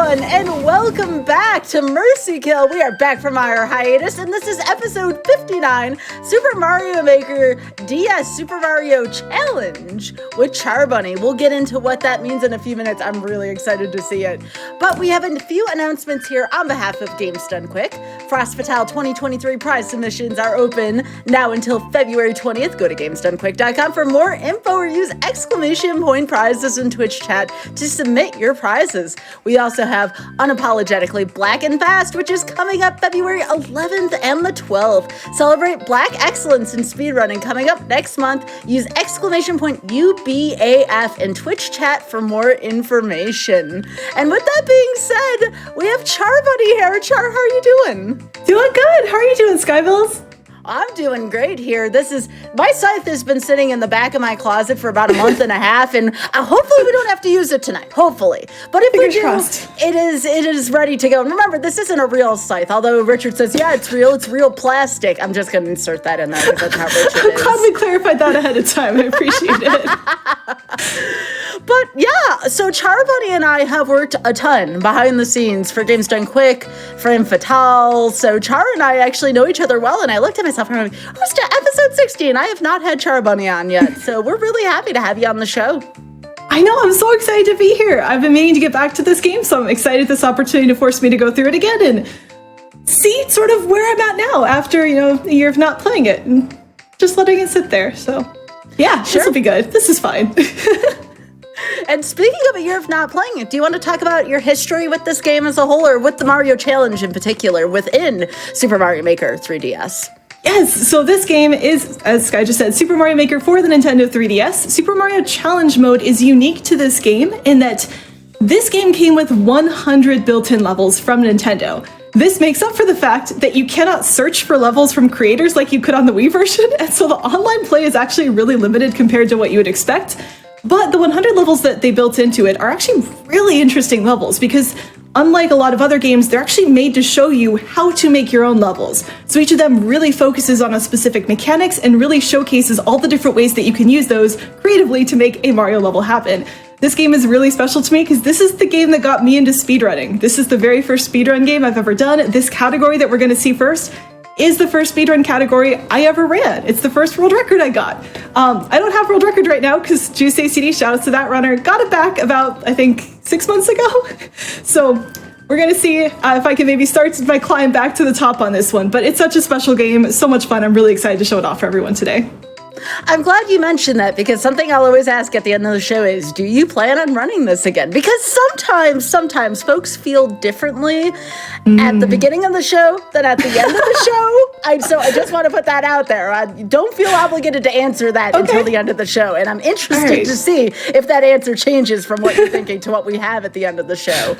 everyone, and welcome back to Mercy Kill. We are back from our hiatus, and this is episode 59, Super Mario Maker DS Super Mario Challenge with Charbunny. We'll get into what that means in a few minutes. I'm really excited to see it. But we have a few announcements here on behalf of Games Done Quick. Frost Fatale 2023 prize submissions are open now until February 20th. Go to GamesDoneQuick.com for more info or use exclamation point prizes in Twitch chat to submit your prizes. We also have Unapologetically Black and Fast, which is coming up February 11th and the 12th. Celebrate Black excellence in speedrunning coming up next month. Use exclamation point UBAF in Twitch chat for more information. And with that being said, we have Charbunny here. Char, how are you doing? Doing good. How are you doing, Skybills? I'm doing great here. My scythe has been sitting in the back of my closet for about a month and a half, and hopefully we don't have to use it tonight. Hopefully. But if we do, it is ready to go. And remember, this isn't a real scythe, although Richard says, yeah, it's real plastic. I'm just going to insert that in there because that's how Richard is. I'm glad we clarified that ahead of time. I appreciate it. But yeah, so Charbunny and I have worked a ton behind the scenes for Games Done Quick, for Fatale. So Char and I actually know each other well, and I looked at myself and I'm like, who's to episode 16? I have not had Charbunny on yet, so we're really happy to have you on the show. I know, I'm so excited to be here. I've been meaning to get back to this game, so I'm excited this opportunity to force me to go through it again and see sort of where I'm at now after, a year of not playing it and just letting it sit there. So yeah, sure. This will be good. This is fine. And speaking of a year of not playing it, do you want to talk about your history with this game as a whole, or with the Mario Challenge in particular within Super Mario Maker 3DS? Yes, so this game is, as Sky just said, Super Mario Maker for the Nintendo 3DS. Super Mario Challenge mode is unique to this game in that this game came with 100 built-in levels from Nintendo. This makes up for the fact that you cannot search for levels from creators like you could on the Wii version, and so the online play is actually really limited compared to what you would expect. But the 100 levels that they built into it are actually really interesting levels because unlike a lot of other games, they're actually made to show you how to make your own levels. So each of them really focuses on a specific mechanics and really showcases all the different ways that you can use those creatively to make a Mario level happen. This game is really special to me because this is the game that got me into speedrunning. This is the very first speedrun game I've ever done. This category that we're going to see first is the first speedrun category I ever ran. It's the first world record I got. I don't have world record right now because Juice ACD, shout outs to that runner, got it back about, I think, 6 months ago. So we're gonna see if I can maybe start my climb back to the top on this one. But it's such a special game, so much fun. I'm really excited to show it off for everyone today. I'm glad you mentioned that because something I'll always ask at the end of the show is, do you plan on running this again? Because sometimes folks feel differently at the beginning of the show than at the end of the show. So I just want to put that out there. I don't feel obligated to answer that until the end of the show. And I'm interested to see if that answer changes from what you're thinking to what we have at the end of the show.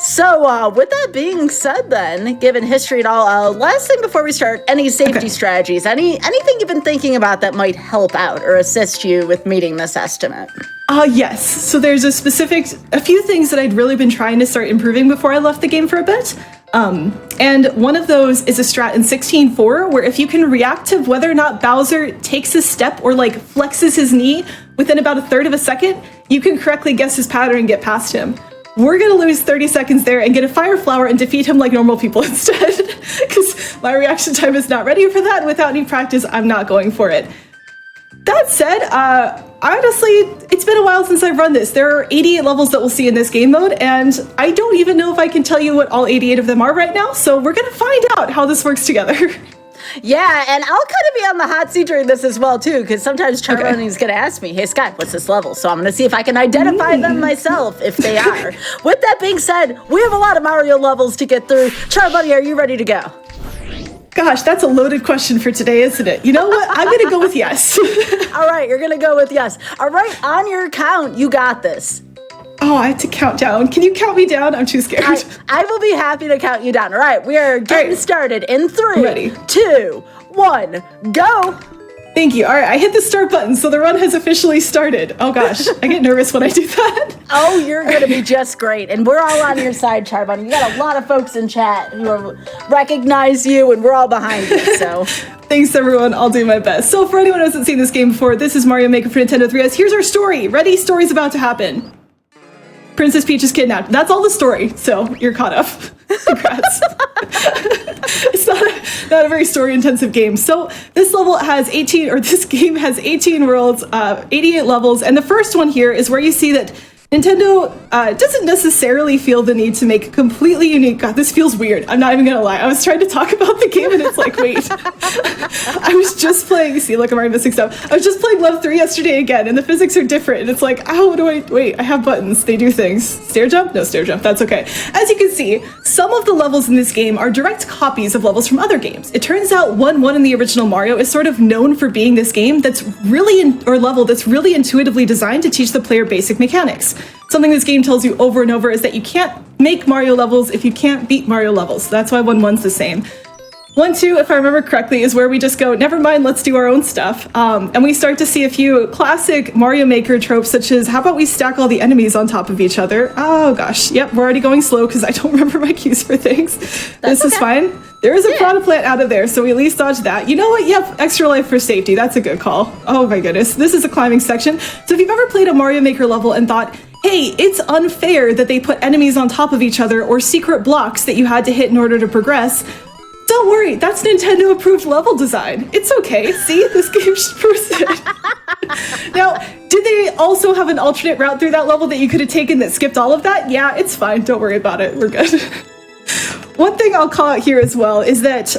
So with that being said then, given history and all, last thing before we start, any safety strategies, anything you've been thinking about that might help out or assist you with meeting this estimate? Yes. So there's a few things that I'd really been trying to start improving before I left the game for a bit. And one of those is a strat in 16.4 where if you can react to whether or not Bowser takes a step or like flexes his knee within about a third of a second, you can correctly guess his pattern and get past him. We're going to lose 30 seconds there and get a fire flower and defeat him like normal people instead. Because my reaction time is not ready for that. Without any practice, I'm not going for it. That said, honestly, it's been a while since I've run this. There are 88 levels that we'll see in this game mode, and I don't even know if I can tell you what all 88 of them are right now, so we're going to find out how this works together. Yeah, and I'll kind of be on the hot seat during this as well, too, because sometimes Charbunny's going to ask me, hey, Scott, what's this level? So I'm going to see if I can identify them myself, if they are. With that being said, we have a lot of Mario levels to get through. Charbunny, are you ready to go? Gosh, that's a loaded question for today, isn't it? You know what? I'm going to go with yes. All right, you're going to go with yes. All right, on your count, you got this. Oh, I have to count down. Can you count me down? I'm too scared. I will be happy to count you down. All right, we are getting started in 3, 2, 1, go. Thank you. All right, I hit the start button, so the run has officially started. Oh gosh, I get nervous when I do that. Oh, you're going to be just great. And we're all on your side, Charbunny. You got a lot of folks in chat who recognize you, and we're all behind you, so. Thanks, everyone. I'll do my best. So for anyone who hasn't seen this game before, this is Mario Maker for Nintendo 3DS. Here's our story. Ready? Story's about to happen. Princess Peach is kidnapped. That's all the story, so you're caught up. Congrats. It's not a very story-intensive game. So this game has 18 worlds, 88 levels, and the first one here is where you see that Nintendo doesn't necessarily feel the need to make a completely unique... God, this feels weird. I'm not even gonna lie. I was trying to talk about the game and it's like, wait. I was just playing... See, look, I'm already missing stuff. I was just playing Love 3 yesterday again, and the physics are different. And it's like, how do I... Wait, I have buttons. They do things. Stair jump? No stair jump. That's okay. As you can see, some of the levels in this game are direct copies of levels from other games. It turns out 1-1 in the original Mario is sort of known for being this game that's really... level that's really intuitively designed to teach the player basic mechanics. Something this game tells you over and over is that you can't make Mario levels if you can't beat Mario levels. That's why 1-1's the same. 1-2, if I remember correctly, is where we just go, never mind, let's do our own stuff. And we start to see a few classic Mario Maker tropes, such as, how about we stack all the enemies on top of each other? Oh gosh, yep, we're already going slow because I don't remember my cues for things. This is fine. There is a piranha plant out of there, so we at least dodge that. You know what? Yep, extra life for safety. That's a good call. Oh my goodness. This is a climbing section. So if you've ever played a Mario Maker level and thought, hey, it's unfair that they put enemies on top of each other or secret blocks that you had to hit in order to progress, don't worry, that's Nintendo approved level design. It's okay. See, this game proves it. Now, did they also have an alternate route through that level that you could have taken that skipped all of that? Yeah, it's fine. Don't worry about it. We're good. One thing I'll call out here as well is that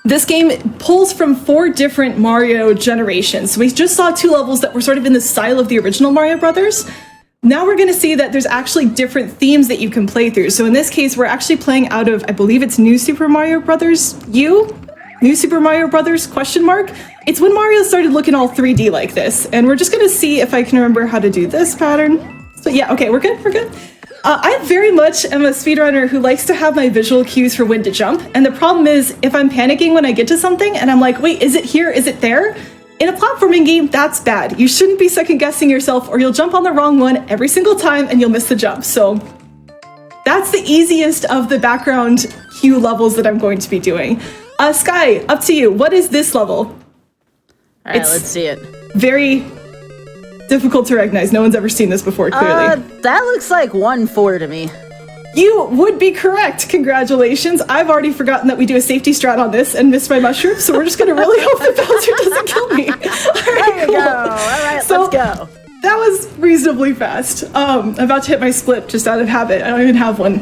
this game pulls from 4 different Mario generations. So we just saw 2 levels that were sort of in the style of the original Mario Brothers. Now we're going to see that there's actually different themes that you can play through. So in this case, we're actually playing out of, I believe it's New Super Mario Brothers U? New Super Mario Brothers ? It's when Mario started looking all 3D like this. And we're just going to see if I can remember how to do this pattern. So yeah, okay, we're good. I very much am a speedrunner who likes to have my visual cues for when to jump. And the problem is, if I'm panicking when I get to something and I'm like, wait, is it here? Is it there? In a platforming game, that's bad. You shouldn't be second guessing yourself or you'll jump on the wrong one every single time and you'll miss the jump. So that's the easiest of the background cue levels that I'm going to be doing. Sky, up to you. What is this level? All right, let's see it. Very difficult to recognize. No one's ever seen this before, clearly. That looks like 1-4 to me. You would be correct. Congratulations. I've already forgotten that we do a safety strat on this and missed my mushroom, so we're just going to really hope that Bowser doesn't kill me. All right, there you go. All right, let's go. That was reasonably fast. I'm about to hit my split just out of habit. I don't even have one.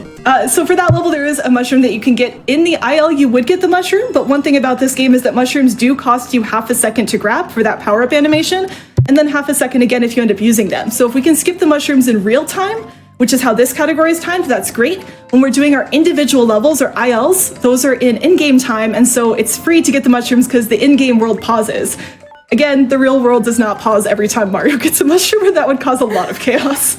So for that level, there is a mushroom that you can get. In the IL, you would get the mushroom, but one thing about this game is that mushrooms do cost you half a second to grab for that power-up animation, and then half a second again if you end up using them. So if we can skip the mushrooms in real time, which is how this category is timed, that's great. When we're doing our individual levels or ILs, those are in-game time, and so it's free to get the mushrooms because the in-game world pauses. Again, the real world does not pause every time Mario gets a mushroom, and that would cause a lot of chaos.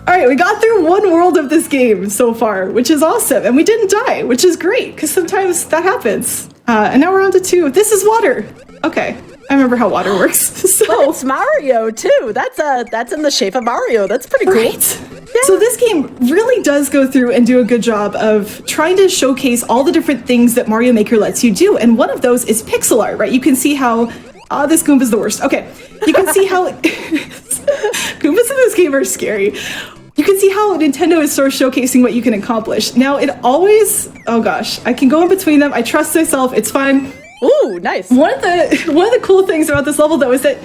All right, we got through 1 world of this game so far, which is awesome, and we didn't die, which is great, because sometimes that happens. And now we're on to 2. This is water. Okay. I remember how water works. So but it's Mario too. That's in the shape of Mario. That's pretty cool. Right? Yeah. So this game really does go through and do a good job of trying to showcase all the different things that Mario Maker lets you do. And one of those is pixel art, right? You can see how this Goomba's the worst. Okay. You can see how Goombas in this game are scary. You can see how Nintendo is sort of showcasing what you can accomplish. Now it always, oh gosh, I can go in between them. I trust myself. It's fine. Ooh, nice. One of the cool things about this level, though, is that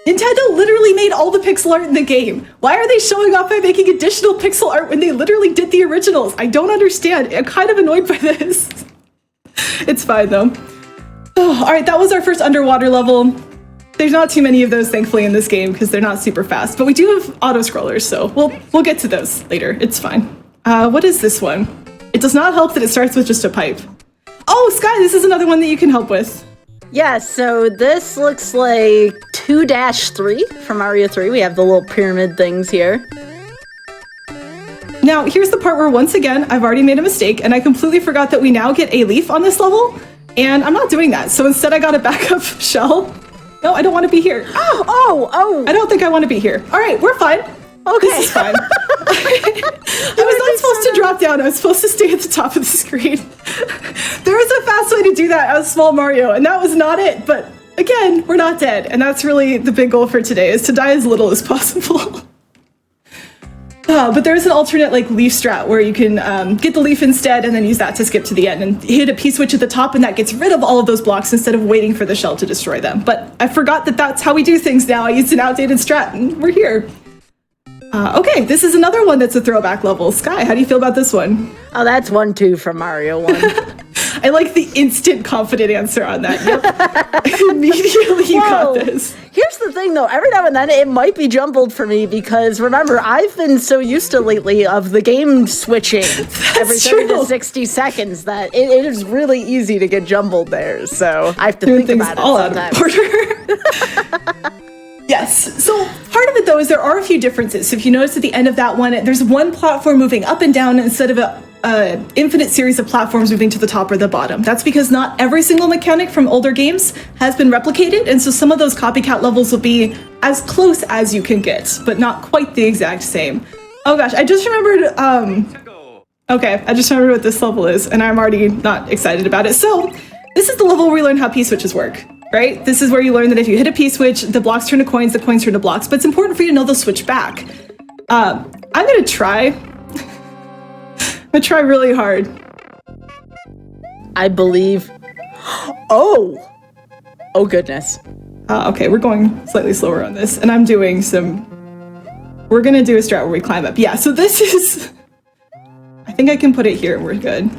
Nintendo literally made all the pixel art in the game. Why are they showing off by making additional pixel art when they literally did the originals? I don't understand. I'm kind of annoyed by this. It's fine, though. Oh, all right, that was our first underwater level. There's not too many of those, thankfully, in this game because they're not super fast. But we do have auto-scrollers, so we'll get to those later. It's fine. What is this one? It does not help that it starts with just a pipe. Oh, Sky, this is another one that you can help with. Yeah, so this looks like 2-3 from Mario 3. We have the little pyramid things here. Now, here's the part where, once again, I've already made a mistake, and I completely forgot that we now get a leaf on this level, and I'm not doing that. So instead, I got a backup shell. No, I don't want to be here. Oh! I don't think I want to be here. All right, we're fine. Okay. This is fine. I was not supposed to drop down. I was supposed to stay at the top of the screen. There was a fast way to do that as small Mario, and that was not it. But again, we're not dead, and that's really the big goal for today, is to die as little as possible. But there's an alternate like leaf strat where you can get the leaf instead and then use that to skip to the end and hit a P-switch at the top, and that gets rid of all of those blocks instead of waiting for the shell to destroy them. But I forgot that that's how we do things now. I used an outdated strat and we're here. Okay, this is another one that's a throwback level. Sky, how do you feel about this one? Oh, that's 1-2 from Mario 1. I like the instant confident answer on that. Yep. Immediately you got this. Here's the thing, though. Every now and then it might be jumbled for me because, remember, I've been so used to lately of the game switching every 30 to 60 seconds that it is really easy to get jumbled there. So I have to think about it all sometimes. Out of order. Yes. So part of it, though, is there are a few differences. So if you notice at the end of that one, there's one platform moving up and down instead of a infinite series of platforms moving to the top or the bottom. That's because not every single mechanic from older games has been replicated, and so some of those copycat levels will be as close as you can get, but not quite the exact same. Oh gosh, I just remembered, okay, I just remembered what this level is, and I'm already not excited about it. So this is the level where we learn how P-switches work. Right? This is where you learn that if you hit a P-switch, the blocks turn to coins, the coins turn to blocks, but it's important for you to know they'll switch back. I'm gonna try. I'm gonna try really hard. I believe. Oh goodness. Okay, we're going slightly slower on this, and I'm doing some. We're gonna do a strat where we climb up. Yeah, so this is. I think I can put it here and we're good.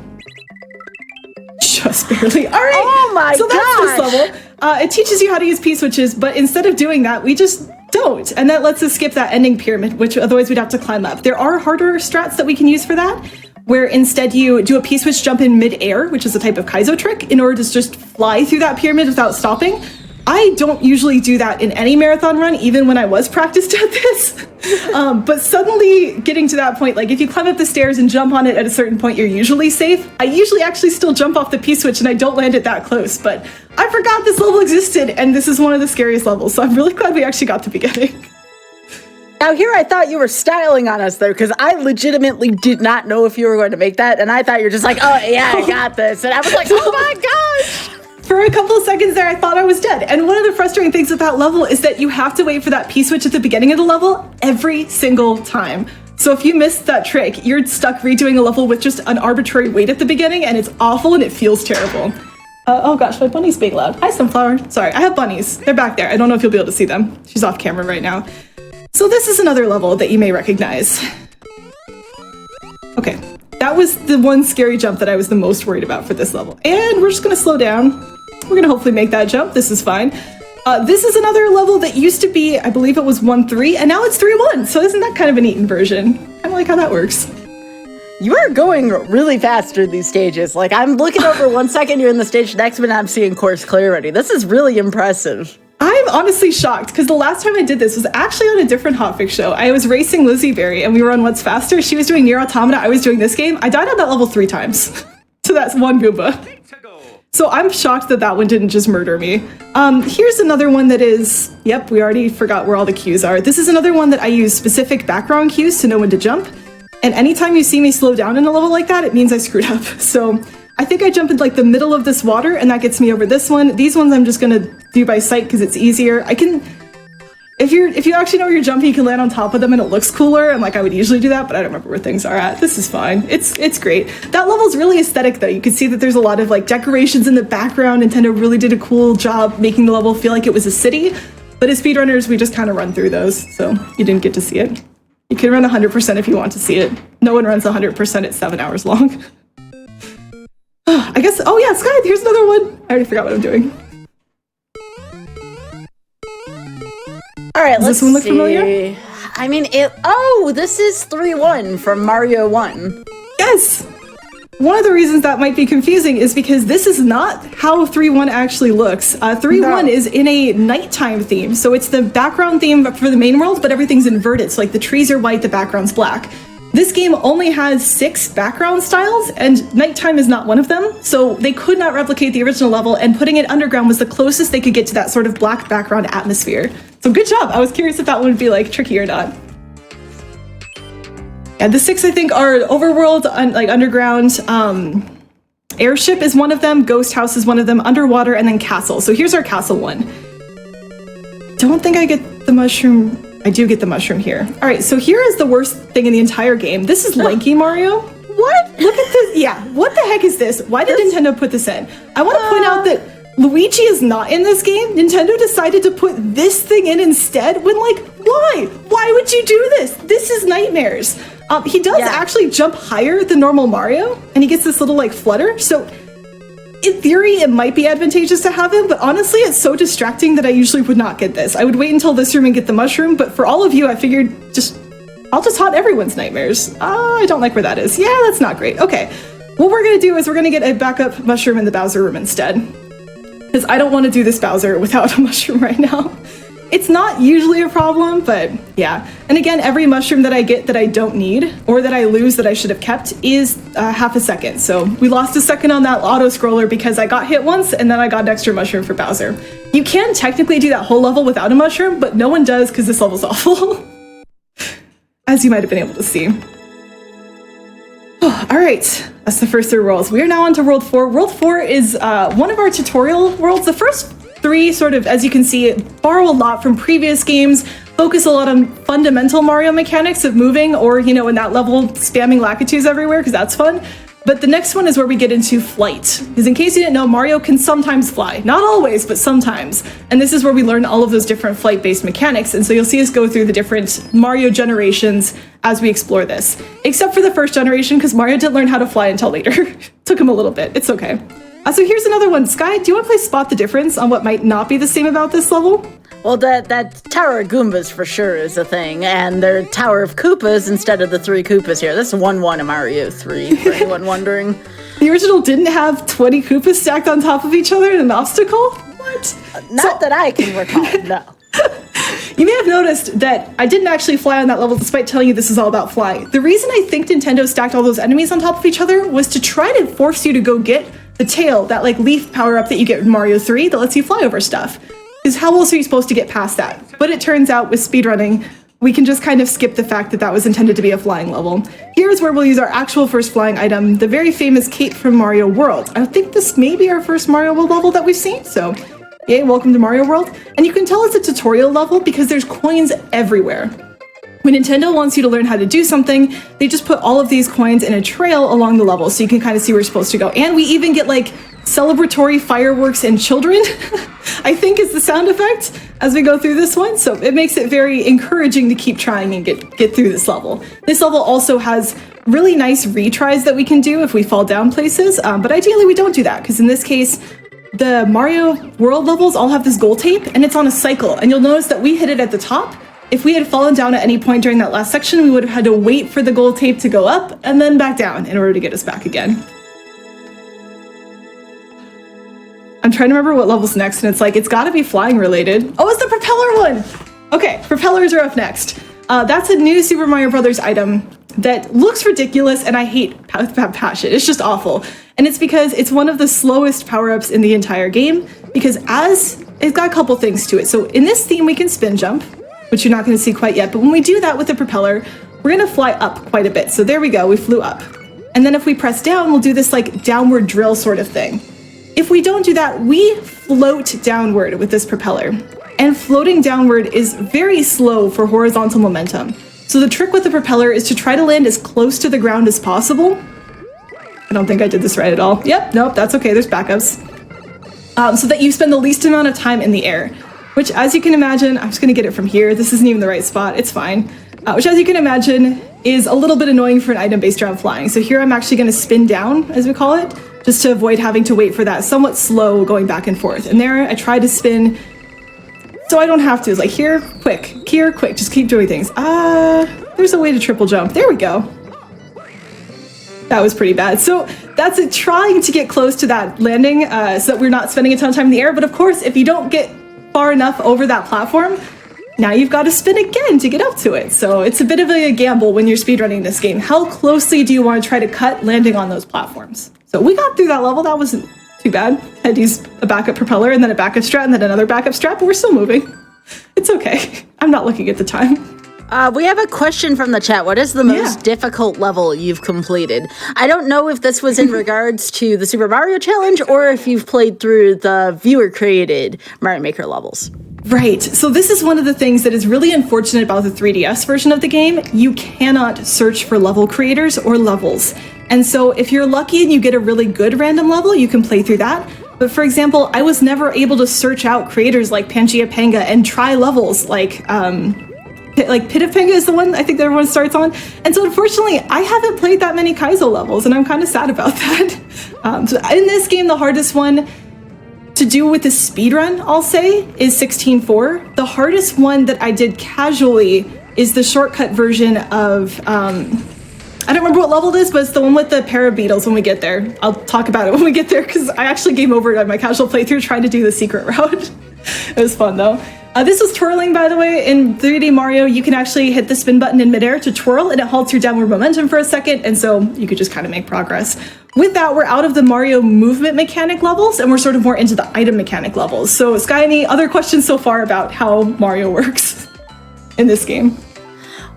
Just barely. All right. Oh my so that's this level. It teaches you how to use P-switches, but instead of doing that, we just don't. And that lets us skip that ending pyramid, which otherwise we'd have to climb up. There are harder strats that we can use for that, where instead you do a P-switch jump in mid-air, which is a type of Kaizo trick, in order to just fly through that pyramid without stopping. I don't usually do that in any marathon run, even when I was practiced at this. But suddenly getting to that point, like if you climb up the stairs and jump on it at a certain point, you're usually safe. I usually actually still jump off the P-switch and I don't land it that close, but I forgot this level existed and this is one of the scariest levels, so I'm really glad we actually got the beginning. Now here I thought you were styling on us there because I legitimately did not know if you were going to make that, and I thought you were just like, oh yeah, I got this, and I was like, oh my gosh! For a couple of seconds there, I thought I was dead. And one of the frustrating things with that level is that you have to wait for that P-switch at the beginning of the level every single time. So if you missed that trick, you're stuck redoing a level with just an arbitrary wait at the beginning, and it's awful and it feels terrible. Oh gosh, my bunny's being loud. Hi, Sunflower. Sorry, I have bunnies. They're back there. I don't know if you'll be able to see them. She's off camera right now. So this is another level that you may recognize. Okay, that was the one scary jump that I was the most worried about for this level. And we're just gonna slow down. We're gonna hopefully make that jump. This is fine. This is another level that used to be, I believe it was 1-3, and now it's 3-1. So isn't that kind of a neat inversion? I like how that works. You are going really fast through these stages. Like, I'm looking over 1 second, you're in the stage, next minute I'm seeing course clear already. This is really impressive. I'm honestly shocked, because the last time I did this was actually on a different hotfix show. I was racing Lizzie Berry, and we were on What's Faster. She was doing Nier Automata, I was doing this game. I died on that level 3 times. So that's one Goomba. So I'm shocked that that one didn't just murder me. Here's another one that is, yep, we already forgot where all the cues are. This is another one that I use specific background cues to know when to jump. And anytime you see me slow down in a level like that, it means I screwed up. So I think I jump in like the middle of this water and that gets me over this one. These ones I'm just gonna do by sight because it's easier. I can, if you actually know where you're jumping, you can land on top of them and it looks cooler, and like I would usually do that, but I don't remember where things are at. This is fine. It's great. That level's really aesthetic though. You can see that there's a lot of like decorations in the background. Nintendo really did a cool job making the level feel like it was a city, but as speedrunners, we just kind of run through those, so you didn't get to see it. You can run 100% if you want to see it. No one runs 100% at 7 hours long. I guess, oh yeah, Sky, here's another one. I already forgot what I'm doing. All right, let's see. Does this one look familiar? I mean, this is 3-1 from Mario 1. Yes! One of the reasons that might be confusing is because this is not how 3-1 actually looks. 3-1 is in a nighttime theme, so it's the background theme for the main world, but everything's inverted, so like the trees are white, the background's black. This game only has 6 background styles, and nighttime is not one of them, so they could not replicate the original level, and putting it underground was the closest they could get to that sort of black background atmosphere. So good job! I was curious if that one would be like tricky or not. And the 6 I think are overworld, like underground, airship is one of them, ghost house is one of them, underwater, and then castle. So here's our castle one. Don't think I get the mushroom I do get the mushroom here. All right, so here is the worst thing in the entire game. This is Lanky Mario. What? Look at this. Yeah, what the heck is this? Why did Nintendo put this in? I want to point out that Luigi is not in this game. Nintendo decided to put this thing in instead when, like, why? Why would you do this? This is nightmares. He does actually jump higher than normal Mario, and he gets this little, like, flutter. So in theory, it might be advantageous to have him, but honestly, it's so distracting that I usually would not get this. I would wait until this room and get the mushroom, but for all of you, I figured I'll just haunt everyone's nightmares. I don't like where that is. Yeah, that's not great. Okay, what we're gonna do is we're gonna get a backup mushroom in the Bowser room instead, because I don't want to do this Bowser without a mushroom right now. It's not usually a problem, but yeah. And again, every mushroom that I get that I don't need, or that I lose that I should have kept, is half a second. So we lost a second on that auto scroller because I got hit once and then I got an extra mushroom for Bowser. You can technically do that whole level without a mushroom, but no one does because this level's awful. As you might have been able to see. Oh, all right, that's the first 3 worlds. We are now on to World 4. World 4 is one of our tutorial worlds. The first 3 sort of, as you can see, borrow a lot from previous games, focus a lot on fundamental Mario mechanics of moving or, you know, in that level, spamming Lakitus everywhere, because that's fun. But the next one is where we get into flight. Because in case you didn't know, Mario can sometimes fly. Not always, but sometimes. And this is where we learn all of those different flight-based mechanics. And so you'll see us go through the different Mario generations as we explore this. Except for the first generation, because Mario didn't learn how to fly until later. Took him a little bit. It's okay. So here's another one. Sky, do you want to play Spot the Difference on what might not be the same about this level? Well, that Tower of Goombas for sure is a thing, and they're Tower of Koopas instead of the 3 Koopas here. This is 1-1 in Mario 3, for anyone wondering. The original didn't have 20 Koopas stacked on top of each other in an obstacle? What? Not that I can recall, no. You may have noticed that I didn't actually fly on that level despite telling you this is all about flying. The reason I think Nintendo stacked all those enemies on top of each other was to try to force you to go get the tail, that like leaf power-up that you get in Mario 3 that lets you fly over stuff. Because how else are you supposed to get past that? But it turns out with speedrunning, we can just kind of skip the fact that that was intended to be a flying level. Here's where we'll use our actual first flying item, the very famous cape from Mario World. I think this may be our first Mario World level that we've seen, so yay, welcome to Mario World. And you can tell it's a tutorial level because there's coins everywhere. When Nintendo wants you to learn how to do something, they just put all of these coins in a trail along the level so you can kind of see where you're supposed to go. And we even get like celebratory fireworks and children, I think is the sound effect as we go through this one. So it makes it very encouraging to keep trying and get through this level. This level also has really nice retries that we can do if we fall down places, but ideally we don't do that because in this case, the Mario World levels all have this goal tape and it's on a cycle. And you'll notice that we hit it at the top. If we had fallen down at any point during that last section, we would have had to wait for the gold tape to go up and then back down in order to get us back again. I'm trying to remember what level's next, and it's like, it's gotta be flying related. Oh, it's the propeller one! Okay, propellers are up next. That's a new Super Mario Brothers item that looks ridiculous, and I hate that passion. It's just awful. And it's because it's one of the slowest power-ups in the entire game, because it's got a couple things to it. So in this theme, we can spin jump, which you're not going to see quite yet. But when we do that with the propeller, we're going to fly up quite a bit. So there we go, we flew up. And then if we press down, we'll do this like downward drill sort of thing. If we don't do that, we float downward with this propeller. And floating downward is very slow for horizontal momentum. So the trick with the propeller is to try to land as close to the ground as possible. I don't think I did this right at all. Yep, nope, that's okay, there's backups. So that you spend the least amount of time in the air. Which, as you can imagine, I'm just gonna get it from here. This isn't even the right spot, it's fine. Which, as you can imagine, is a little bit annoying for an item based around flying. So here I'm actually gonna spin down, as we call it, just to avoid having to wait for that somewhat slow going back and forth. And there, I tried to spin, so I don't have to. It's like, here, quick, just keep doing things. There's a way to triple jump. There we go. That was pretty bad. So that's it, trying to get close to that landing so that we're not spending a ton of time in the air. But of course, if you don't get far enough over that platform, now you've got to spin again to get up to it. So it's a bit of a gamble when you're speedrunning this game. How closely do you want to try to cut landing on those platforms? So we got through that level. That wasn't too bad. I had to use a backup propeller and then a backup strap and then another backup strap, but we're still moving. It's okay. I'm not looking at the time. We have a question from the chat. What is the most difficult level you've completed? I don't know if this was in regards to the Super Mario Challenge or if you've played through the viewer-created Mario Maker levels. Right. So this is one of the things that is really unfortunate about the 3DS version of the game. You cannot search for level creators or levels. And so if you're lucky and you get a really good random level, you can play through that. But for example, I was never able to search out creators like Pangea Panga and try levels like Pit of Panga is the one I think that everyone starts on. And so unfortunately, I haven't played that many Kaizo levels, and I'm kind of sad about that. So in this game, the hardest one to do with the speedrun, I'll say, is 16.4. The hardest one that I did casually is the shortcut version of, I don't remember what level it is, but it's the one with the parabeetles when we get there. I'll talk about it when we get there, because I actually game over on my casual playthrough trying to do the secret route. It was fun, though. This was twirling, by the way. In 3D Mario, you can actually hit the spin button in midair to twirl, and it halts your downward momentum for a second, and so you could just kind of make progress. With that, we're out of the Mario movement mechanic levels, and we're sort of more into the item mechanic levels. So, Sky, any other questions so far about how Mario works in this game?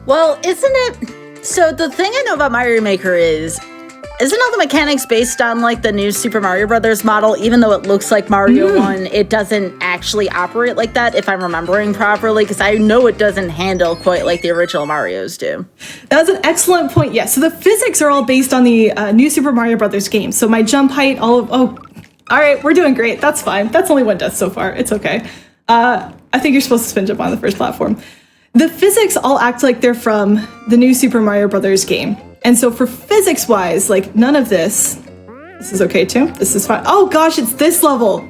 Well, isn't it... So the thing I know about Mario Maker is... Isn't all the mechanics based on, like, the new Super Mario Brothers model? Even though it looks like Mario 1, it doesn't actually operate like that, if I'm remembering properly, because I know it doesn't handle quite like the original Marios do. That's an excellent point, yes. So the physics are all based on the new Super Mario Brothers game. So my jump height, all right, we're doing great. That's fine. That's only one death so far. It's okay. I think you're supposed to spin jump on the first platform. The physics all act like they're from the new Super Mario Brothers game. And so for physics-wise, like, none of this is okay too. This is fine. Oh gosh, it's this level.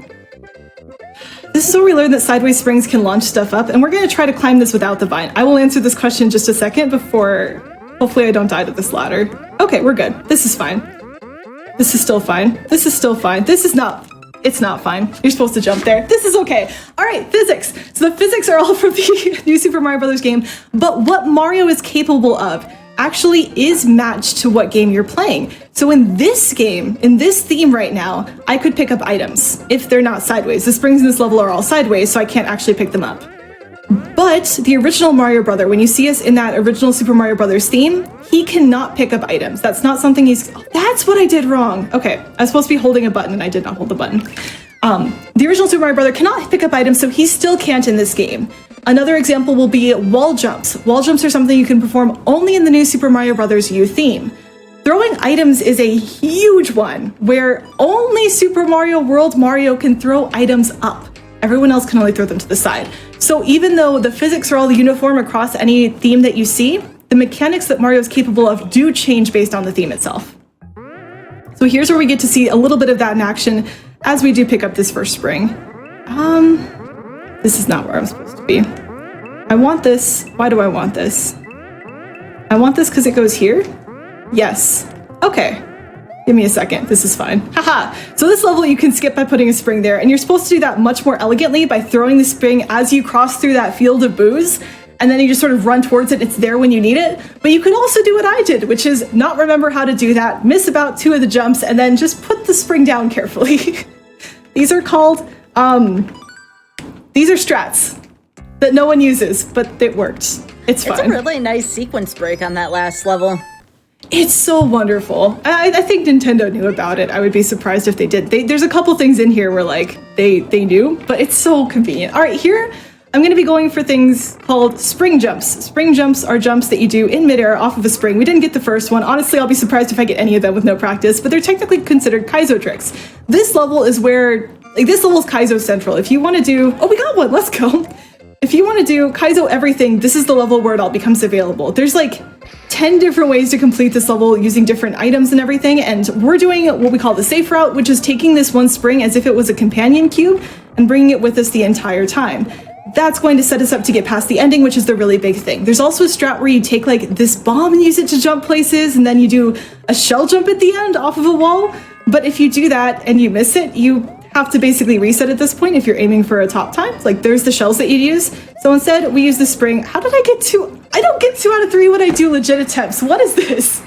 This is where we learned that sideways springs can launch stuff up, and we're gonna try to climb this without the vine. I will answer this question in just a second before, hopefully I don't die to this ladder. Okay, we're good. This is fine. This is still fine. This is still fine. This is not, it's not fine. You're supposed to jump there. This is okay. All right, physics. So the physics are all from the new Super Mario Brothers game, but what Mario is capable of actually is matched to what game you're playing. So in this game, in this theme right now, I could pick up items if they're not sideways. The springs in this level are all sideways, so I can't actually pick them up. But the original Mario Brother, when you see us in that original Super Mario Brothers theme, he cannot pick up items. That's not something he's... Oh, that's what I did wrong. Okay, I was supposed to be holding a button and I did not hold the button. The original Super Mario Brother cannot pick up items, so he still can't in this game. Another example will be wall jumps. Wall jumps are something you can perform only in the new Super Mario Brothers U theme. Throwing items is a huge one, where only Super Mario World Mario can throw items up. Everyone else can only throw them to the side. So even though the physics are all uniform across any theme that you see, the mechanics that Mario is capable of do change based on the theme itself. So here's where we get to see a little bit of that in action as we do pick up this first spring. This is not where I'm supposed to be. I want this. Why do I want this? I want this because it goes here? Yes. Okay. Give me a second. This is fine. Haha. So this level you can skip by putting a spring there, and you're supposed to do that much more elegantly by throwing the spring as you cross through that field of booze, and then you just sort of run towards it. It's there when you need it. But you can also do what I did, which is not remember how to do that, miss about 2 of the jumps, and then just put the spring down carefully. These are called, these are strats that no one uses, but it worked. It's fine. It's a really nice sequence break on that last level. It's so wonderful. I think Nintendo knew about it. I would be surprised if they did. There's a couple things in here where, like, they knew, but it's so convenient. All right, here, I'm going to be going for things called spring jumps. Spring jumps are jumps that you do in midair off of a spring. We didn't get the first one. Honestly, I'll be surprised if I get any of them with no practice, but they're technically considered Kaizo tricks. This level is where, like, this level is Kaizo Central. If you want to do, oh, we got one, let's go. If you want to do Kaizo everything, this is the level where it all becomes available. There's like 10 different ways to complete this level using different items and everything, and we're doing what we call the safe route, which is taking this one spring as if it was a companion cube and bringing it with us the entire time. That's going to set us up to get past the ending, which is the really big thing. There's also a strat where you take like this bomb and use it to jump places, and then you do a shell jump at the end off of a wall. But if you do that and you miss it, you have to basically reset at this point if you're aiming for a top time. Like, there's the shells that you'd use. So instead, we use the spring. How did I get 2? I don't get 2 out of 3 when I do legit attempts. What is this?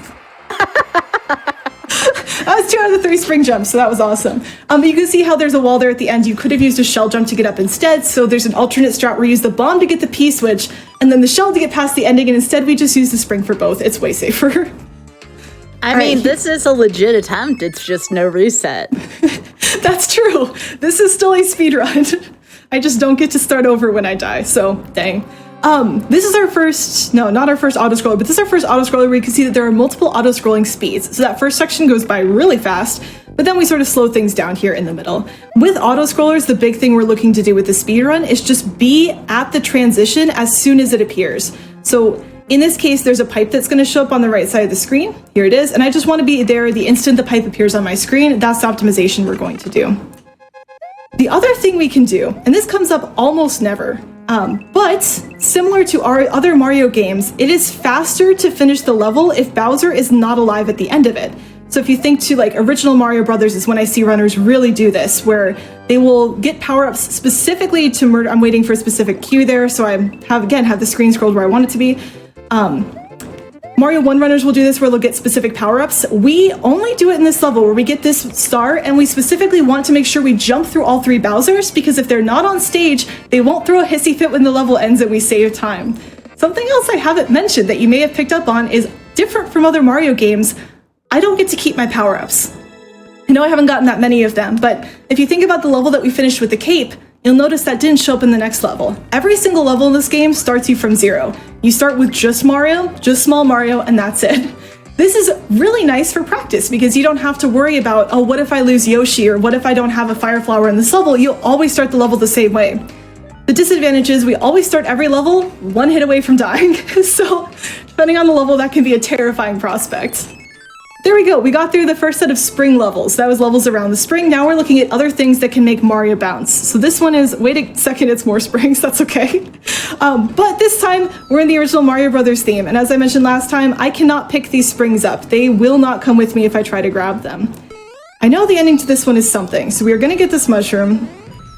That was 2 out of the 3 spring jumps, so that was awesome. But you can see how there's a wall there at the end. You could have used a shell jump to get up instead, so there's an alternate strat where you use the bomb to get the P-switch, and then the shell to get past the ending, and instead we just use the spring for both. It's way safer. I mean, this is a legit attempt. It's just no reset. That's true. This is still a speedrun. I just don't get to start over when I die, so dang. This is our first, no, not our first auto-scroller, but this is our first auto-scroller where you can see that there are multiple auto-scrolling speeds. So that first section goes by really fast, but then we sort of slow things down here in the middle. With auto-scrollers, the big thing we're looking to do with the speedrun is just be at the transition as soon as it appears. So in this case, there's a pipe that's going to show up on the right side of the screen. Here it is, and I just want to be there the instant the pipe appears on my screen. That's the optimization we're going to do. The other thing we can do, and this comes up almost never, but similar to our other Mario games, it is faster to finish the level if Bowser is not alive at the end of it. So if you think to like original Mario Brothers is when I see runners really do this, where they will get power-ups specifically to murder. I'm waiting for a specific cue there, so I have the screen scrolled where I want it to be. Mario 1 runners will do this where they'll get specific power-ups. We only do it in this level where we get this star, and we specifically want to make sure we jump through all 3 Bowsers, because if they're not on stage, they won't throw a hissy fit when the level ends and we save time. Something else I haven't mentioned that you may have picked up on is different from other Mario games. I don't get to keep my power-ups. I know I haven't gotten that many of them, but if you think about the level that we finished with the cape, you'll notice that didn't show up in the next level. Every single level in this game starts you from 0. You start with just Mario, just small Mario, and that's it. This is really nice for practice because you don't have to worry about, oh, what if I lose Yoshi, or what if I don't have a fire flower in this level? You'll always start the level the same way. The disadvantage is we always start every level 1 hit away from dying, so depending on the level, that can be a terrifying prospect. There we go, we got through the first set of spring levels. That was levels around the spring. Now we're looking at other things that can make Mario bounce. So this one is, wait a second, it's more springs, that's okay. But this time, we're in the original Mario Brothers theme, and as I mentioned last time, I cannot pick these springs up. They will not come with me if I try to grab them. I know the ending to this one is something, so we're gonna get this mushroom,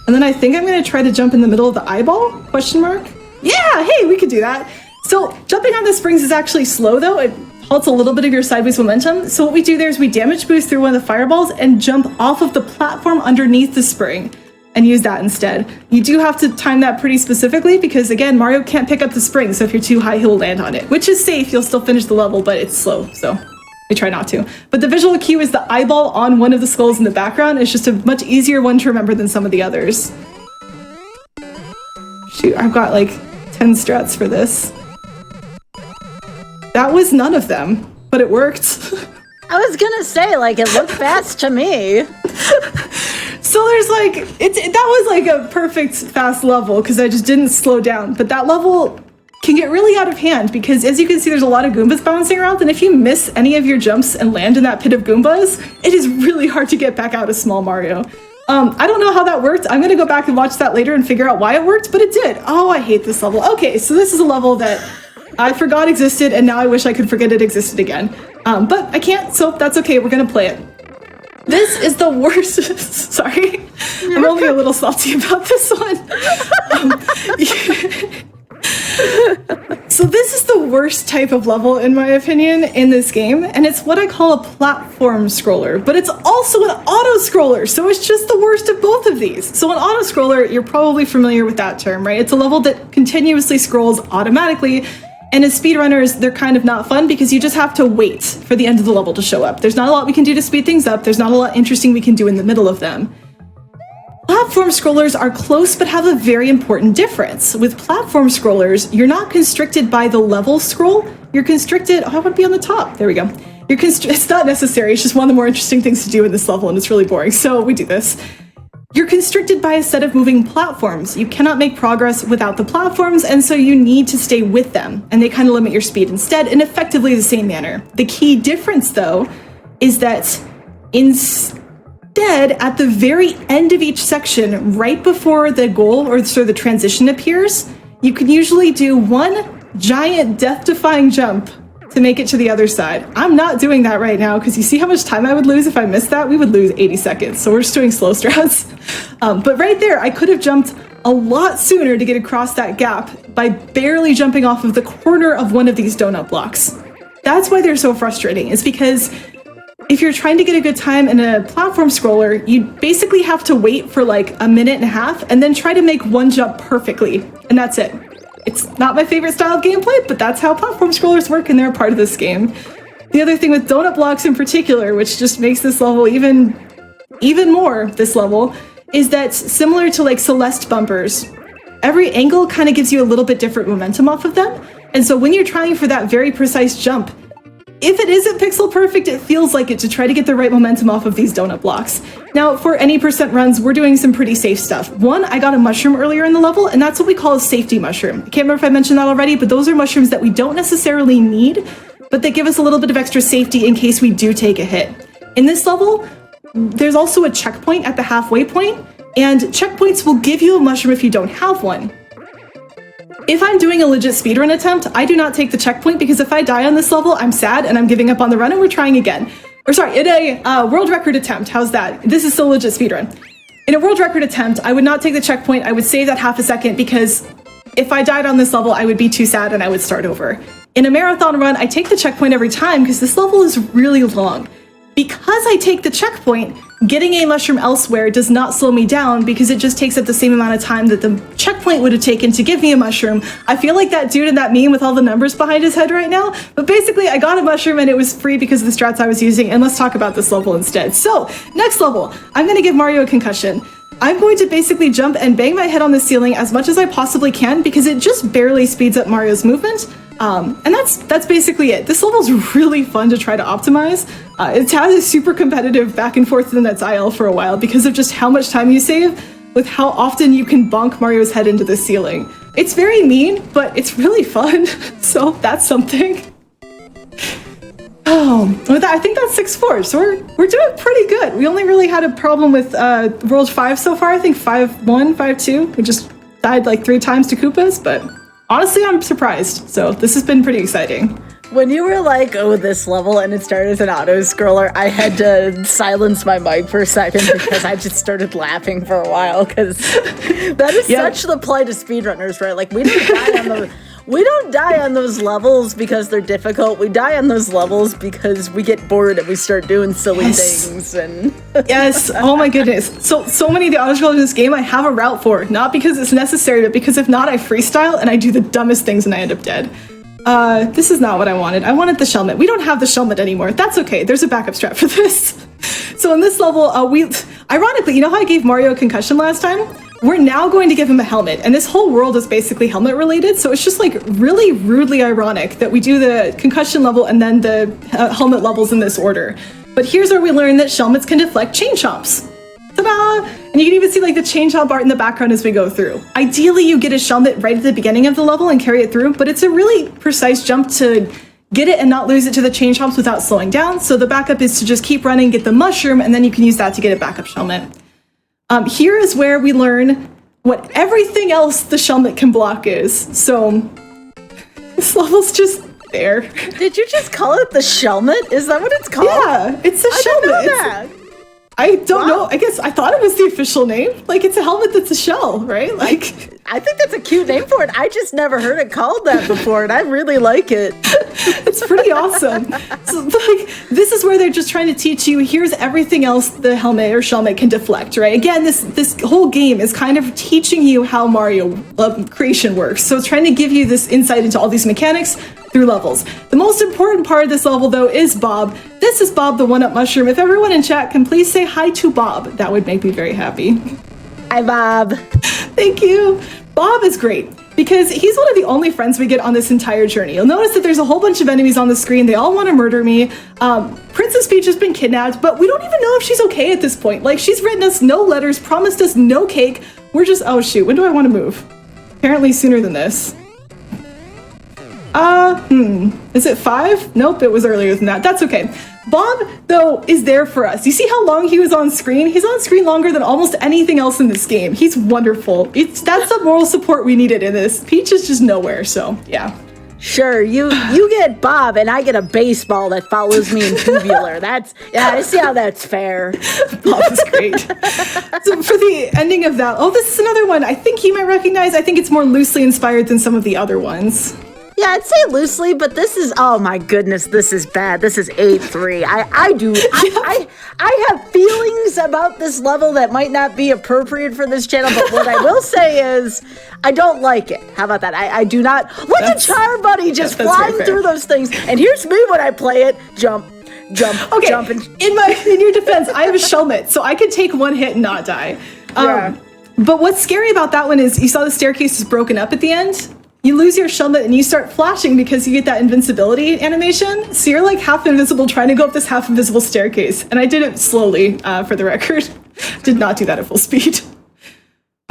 and then I think I'm gonna try to jump in the middle of the eyeball, question mark? Yeah, hey, we could do that. So jumping on the springs is actually slow though. It halts a little bit of your sideways momentum. So what we do there is we damage boost through one of the fireballs and jump off of the platform underneath the spring and use that instead. You do have to time that pretty specifically because again, Mario can't pick up the spring, so if you're too high, he'll land on it, which is safe. You'll still finish the level, but it's slow, so I try not to. But the visual cue is the eyeball on one of the skulls in the background. It's just a much easier one to remember than some of the others. Shoot, I've got like 10 strats for this. That was none of them, but it worked. I was gonna say, like, it looked fast to me. So there's like, that was like a perfect fast level because I just didn't slow down. But that level can get really out of hand because as you can see, there's a lot of Goombas bouncing around. And if you miss any of your jumps and land in that pit of Goombas, it is really hard to get back out of Small Mario. I don't know how that worked. I'm gonna go back and watch that later and figure out why it worked, but it did. Oh, I hate this level. Okay, so this is a level that I forgot existed, and now I wish I could forget it existed again. But I can't, so that's okay, we're gonna play it. This is the worst, sorry, I'm only a little salty about this one. So this is the worst type of level, in my opinion, in this game, and it's what I call a platform scroller, but it's also an auto-scroller, so it's just the worst of both of these. So an auto-scroller, you're probably familiar with that term, right? It's a level that continuously scrolls automatically. And as speedrunners, they're kind of not fun because you just have to wait for the end of the level to show up. There's not a lot we can do to speed things up. There's not a lot interesting we can do in the middle of them. Platform scrollers are close but have a very important difference. With platform scrollers, you're not constricted by the level scroll. You're constricted, oh, I want to be on the top. There we go. It's not necessary. It's just one of the more interesting things to do in this level and it's really boring. So we do this. You're constricted by a set of moving platforms. You cannot make progress without the platforms, and so you need to stay with them, and they kind of limit your speed instead in effectively the same manner. The key difference, though, is that instead, at the very end of each section, right before the goal or sort of the transition appears, you can usually do one giant death-defying jump to make it to the other side. I'm not doing that right now because you see how much time I would lose if I missed that? We would lose 80 seconds, so we're just doing slow strats. But right there, I could have jumped a lot sooner to get across that gap by barely jumping off of the corner of one of these donut blocks. That's why they're so frustrating, is because if you're trying to get a good time in a platform scroller, you basically have to wait for like a minute and a half and then try to make one jump perfectly, and that's it. It's not my favorite style of gameplay, but that's how platform scrollers work and they're a part of this game. The other thing with donut blocks in particular, which just makes this level even more this level, is that similar to like Celeste bumpers, every angle kind of gives you a little bit different momentum off of them. And so when you're trying for that very precise jump, if it isn't pixel perfect, it feels like it to try to get the right momentum off of these donut blocks. Now, for any percent runs, we're doing some pretty safe stuff. One, I got a mushroom earlier in the level, and that's what we call a safety mushroom. I can't remember if I mentioned that already, but those are mushrooms that we don't necessarily need, but they give us a little bit of extra safety in case we do take a hit. In this level, there's also a checkpoint at the halfway point, and checkpoints will give you a mushroom if you don't have one. If I'm doing a legit speedrun attempt, I do not take the checkpoint because if I die on this level, I'm sad and I'm giving up on the run and we're trying again. Or sorry, in a world record attempt, how's that? This is still a legit speedrun. In a world record attempt, I would not take the checkpoint, I would save that half a second because if I died on this level, I would be too sad and I would start over. In a marathon run, I take the checkpoint every time because this level is really long. Because I take the checkpoint, getting a mushroom elsewhere does not slow me down because it just takes up the same amount of time that the checkpoint would have taken to give me a mushroom. I feel like that dude in that meme with all the numbers behind his head right now, but basically I got a mushroom and it was free because of the strats I was using, and let's talk about this level instead. So, next level, I'm going to give Mario a concussion. I'm going to basically jump and bang my head on the ceiling as much as I possibly can because it just barely speeds up Mario's movement. And that's basically it. This level's really fun to try to optimize. It's had a super competitive back and forth in that IL for a while because of just how much time you save with how often you can bonk Mario's head into the ceiling. It's very mean, but it's really fun. So that's something. Oh, with that, I think that's 6-4. So we're doing pretty good. We only really had a problem with World 5 so far. I think 5-1, 5-2. We just died like 3 times to Koopas, but honestly, I'm surprised. So this has been pretty exciting. When you were like, oh, this level, and it started as an auto-scroller, I had to silence my mic for a second because I just started laughing for a while, because that is such the plight of speedrunners, right? Like, we don't die on those levels because they're difficult. We die on those levels because we get bored and we start doing silly things. And yes, oh my goodness. So many of the auto-scrollers in this game I have a route for, not because it's necessary, but because if not, I freestyle and I do the dumbest things and I end up dead. This is not what I wanted. I wanted the Shelmet. We don't have the Shelmet anymore. That's okay. There's a backup strat for this. So in this level, ironically, you know how I gave Mario a concussion last time? We're now going to give him a helmet, and this whole world is basically helmet related, so it's just like really rudely ironic that we do the concussion level and then the helmet levels in this order. But here's where we learn that Shelmets can deflect chain chomps. Ta-da! And you can even see like the chain chomp art in the background as we go through. Ideally, you get a Shelmet right at the beginning of the level and carry it through, but it's a really precise jump to get it and not lose it to the chain chomps without slowing down. So the backup is to just keep running, get the mushroom, and then you can use that to get a backup Shelmet. Here is where we learn what everything else the Shelmet can block is. So this level's just there. Did you just call it the Shelmet? Is that what it's called? Yeah, it's a Shelmet. I didn't know that. I don't know. I guess I thought it was the official name. Like, it's a helmet that's a shell, right? Like, I think that's a cute name for it. I just never heard it called that before, and I really like it. It's pretty awesome. So, like, this is where they're just trying to teach you, here's everything else the helmet or Shelmet can deflect, right? Again, this whole game is kind of teaching you how Mario creation works. So it's trying to give you this insight into all these mechanics through levels. The most important part of this level, though, is Bob. This is Bob the one-up mushroom. If everyone in chat can please say hi to Bob, that would make me very happy. Hi, Bob. Thank you. Bob is great because he's one of the only friends we get on this entire journey. You'll notice that there's a whole bunch of enemies on the screen. They all want to murder me. Princess Peach has been kidnapped, but we don't even know if she's okay at this point. Like, she's written us no letters, promised us no cake. We're just, oh shoot, when do I want to move? Apparently sooner than this. Is it 5? Nope, it was earlier than that. That's okay. Bob, though, is there for us. You see how long he was on screen? He's on screen longer than almost anything else in this game. He's wonderful. That's the moral support we needed in this. Peach is just nowhere, so yeah. Sure, you get Bob and I get a baseball that follows me in tubular. I see how that's fair. Bob is great. So for the ending of that, oh, this is another one I think you might recognize. I think it's more loosely inspired than some of the other ones. Yeah, I'd say loosely, but this is, oh my goodness, this is bad. This is 8-3. I have feelings about this level that might not be appropriate for this channel, but what I will say is, I don't like it. How about that? I do not. Look at Char Buddy just flying through those things. And here's me when I play it. Jump, okay. jump. And in your defense, I have a Shelmet, so I can take one hit and not die. But what's scary about that one is you saw the staircase is broken up at the end. You lose your shellmet and you start flashing because you get that invincibility animation. So you're like half invisible trying to go up this half invisible staircase. And I did it slowly, for the record. Did not do that at full speed.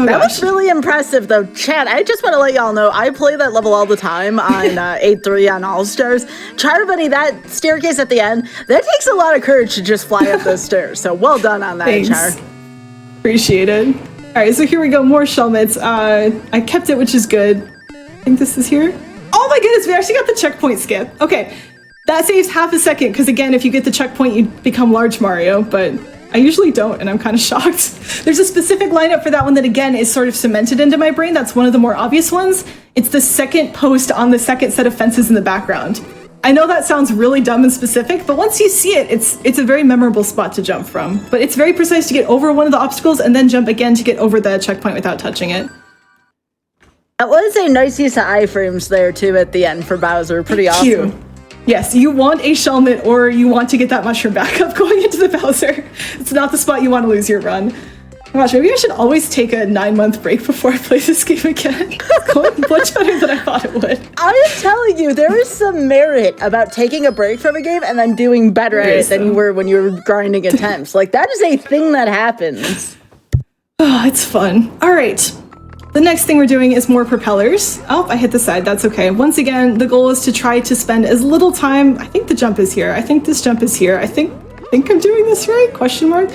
Oh, that was really impressive, though. Chad, I just want to let y'all know, I play that level all the time on 8-3 on All-Stars. Charbunny, that staircase at the end, that takes a lot of courage to just fly up those stairs. So well done on that, Thanks. Char. Appreciate it. All right, so here we go, more shellmets. I kept it, which is good. I think this is here. Oh my goodness, we actually got the checkpoint skip. Okay, that saves half a second, because again, if you get the checkpoint, you become Large Mario, but I usually don't, and I'm kind of shocked. There's a specific lineup for that one that, again, is sort of cemented into my brain. That's one of the more obvious ones. It's the second post on the second set of fences in the background. I know that sounds really dumb and specific, but once you see it, it's a very memorable spot to jump from. But it's very precise to get over one of the obstacles and then jump again to get over the checkpoint without touching it. That was a nice use of iframes there, too, at the end for Bowser. Pretty awesome. Cute. Yes, you want a shellmet or you want to get that mushroom backup going into the Bowser. It's not the spot you want to lose your run. Gosh, maybe I should always take a 9-month break before I play this game again. It's going much better than I thought it would. I am telling you, there is some merit about taking a break from a game and then doing better at it than you were when you were grinding attempts. Like, that is a thing that happens. Oh, it's fun. All right. The next thing we're doing is more propellers. Oh, I hit the side. That's okay. Once again, the goal is to try to spend as little time. I think the jump is here. I think this jump is here. I think I'm doing this right? Question mark.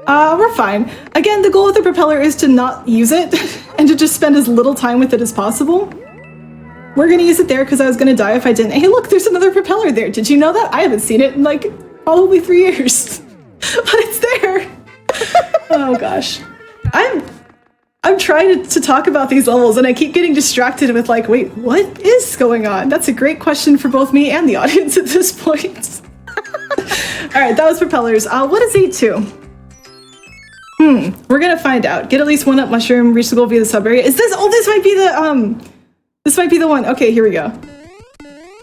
We're fine. Again, the goal with the propeller is to not use it and to just spend as little time with it as possible. We're gonna use it there because I was gonna die if I didn't. Hey, look, there's another propeller there. Did you know that? I haven't seen it in like probably 3 years, but it's there. Oh gosh, I'm trying to talk about these levels and I keep getting distracted with like, wait, what is going on? That's a great question for both me and the audience at this point. All right, that was propellers. What is A2? We're gonna find out. Get at least one up mushroom, reach the goal via the sub area. Is this, oh, this might be the one. Okay, here we go.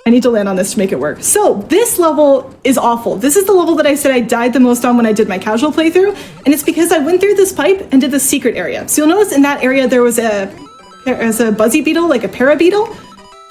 I need to land on this to make it work. So this level is awful. This is the level that I said I died the most on when I did my casual playthrough, and it's because I went through this pipe and did the secret area. So you'll notice in that area there was a buzzy beetle, like a parabeetle.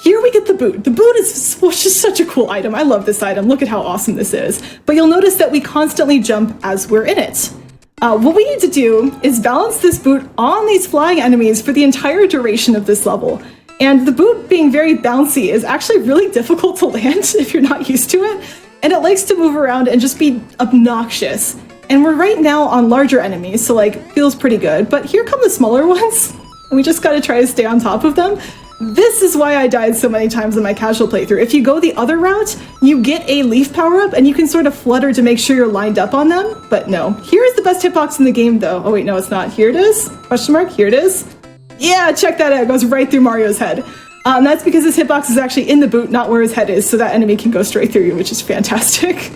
Here we get the boot. The boot is just such a cool item. I love this item. Look at how awesome this is. But you'll notice that we constantly jump as we're in it. What we need to do is balance this boot on these flying enemies for the entire duration of this level. And the boot being very bouncy is actually really difficult to land if you're not used to it. And it likes to move around and just be obnoxious. And we're right now on larger enemies, so like, feels pretty good. But here come the smaller ones. And we just gotta try to stay on top of them. This is why I died so many times in my casual playthrough. If you go the other route, you get a leaf power-up and you can sort of flutter to make sure you're lined up on them. But no, here is the best hitbox in the game though. Oh wait, no, it's not. Here it is. Question mark, here it is. Yeah, check that out. It goes right through Mario's head. That's because his hitbox is actually in the boot, not where his head is, so that enemy can go straight through you, which is fantastic.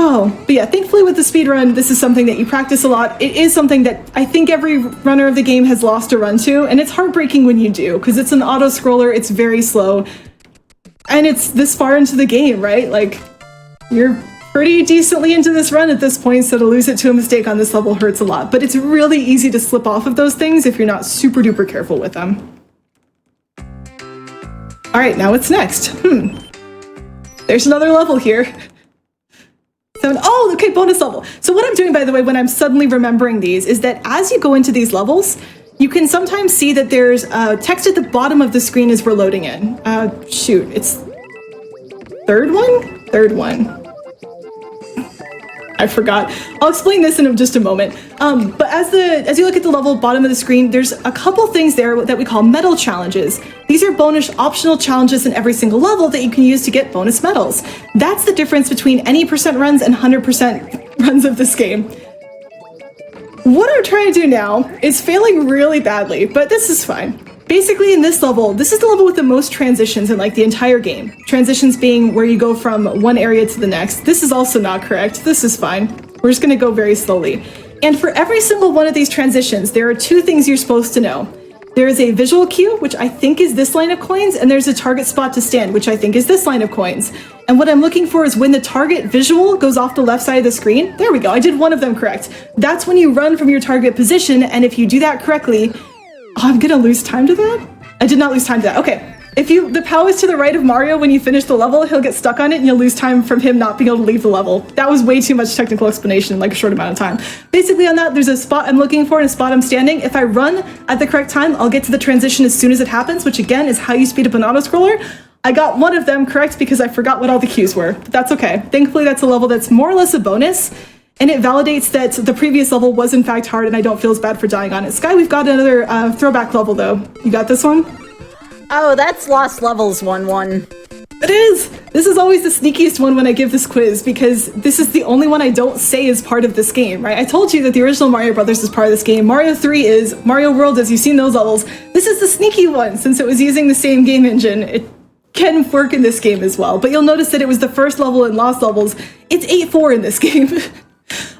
Oh, but yeah, thankfully with the speedrun, this is something that you practice a lot. It is something that I think every runner of the game has lost a run to, and it's heartbreaking when you do, because it's an auto-scroller, it's very slow, and it's this far into the game, right? Like, you're pretty decently into this run at this point, so to lose it to a mistake on this level hurts a lot. But it's really easy to slip off of those things if you're not super duper careful with them. All right, now what's next? There's another level here. Oh, okay, bonus level. So what I'm doing, by the way, when I'm suddenly remembering these, is that as you go into these levels, you can sometimes see that there's text at the bottom of the screen as we're loading in. Shoot, it's third one? I forgot. I'll explain this in just a moment. But as you look at the level bottom of the screen, there's a couple things there that we call medal challenges. These are bonus optional challenges in every single level that you can use to get bonus medals. That's the difference between any percent runs and 100% runs of this game. What I'm trying to do now is failing really badly, but this is fine. Basically in this level, this is the level with the most transitions in like the entire game. Transitions being where you go from one area to the next. This is also not correct. This is fine. We're just gonna go very slowly. And for every single one of these transitions, there are two things you're supposed to know. There is a visual cue, which I think is this line of coins, and there's a target spot to stand, which I think is this line of coins. And what I'm looking for is when the target visual goes off the left side of the screen. There we go, I did one of them correct. That's when you run from your target position, and if you do that correctly, I'm gonna lose time to that? I did not lose time to that, okay. If the POW is to the right of Mario when you finish the level, he'll get stuck on it and you'll lose time from him not being able to leave the level. That was way too much technical explanation in like a short amount of time. Basically on that, there's a spot I'm looking for and a spot I'm standing. If I run at the correct time, I'll get to the transition as soon as it happens, which again is how you speed up an auto-scroller. I got one of them correct because I forgot what all the cues were, but that's okay. Thankfully, that's a level that's more or less a bonus, and it validates that the previous level was in fact hard and I don't feel as bad for dying on it. Sky, we've got another throwback level though. You got this one? Oh, that's Lost Levels 1-1. It is! This is always the sneakiest one when I give this quiz because this is the only one I don't say is part of this game, right? I told you that the original Mario Brothers is part of this game. Mario 3 is, Mario World, as you've seen those levels. This is the sneaky one since it was using the same game engine. It can work in this game as well, but you'll notice that it was the first level in Lost Levels. It's 8-4 in this game.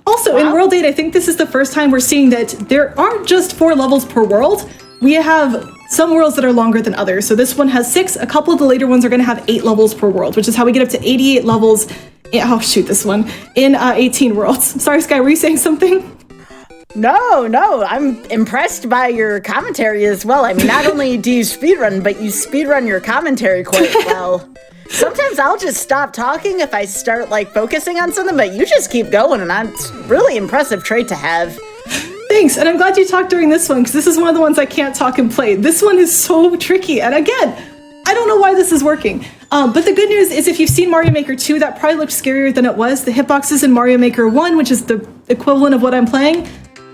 Also, in World 8, I think this is the first time we're seeing that there aren't just 4 levels per world. We have some worlds that are longer than others. So this one has 6. A couple of the later ones are going to have 8 levels per world, which is how we get up to 88 levels. Oh, shoot, this one in 18 worlds. Sorry, Sky, were you saying something? No, I'm impressed by your commentary as well. I mean, not only do you speedrun, but you speedrun your commentary quite well. Sometimes I'll just stop talking if I start like focusing on something, but you just keep going, and it's really impressive trait to have. Thanks, and I'm glad you talked during this one, because this is one of the ones I can't talk and play. This one is so tricky, and again, I don't know why this is working. But the good news is if you've seen Mario Maker 2, that probably looked scarier than it was. The hitboxes in Mario Maker 1, which is the equivalent of what I'm playing,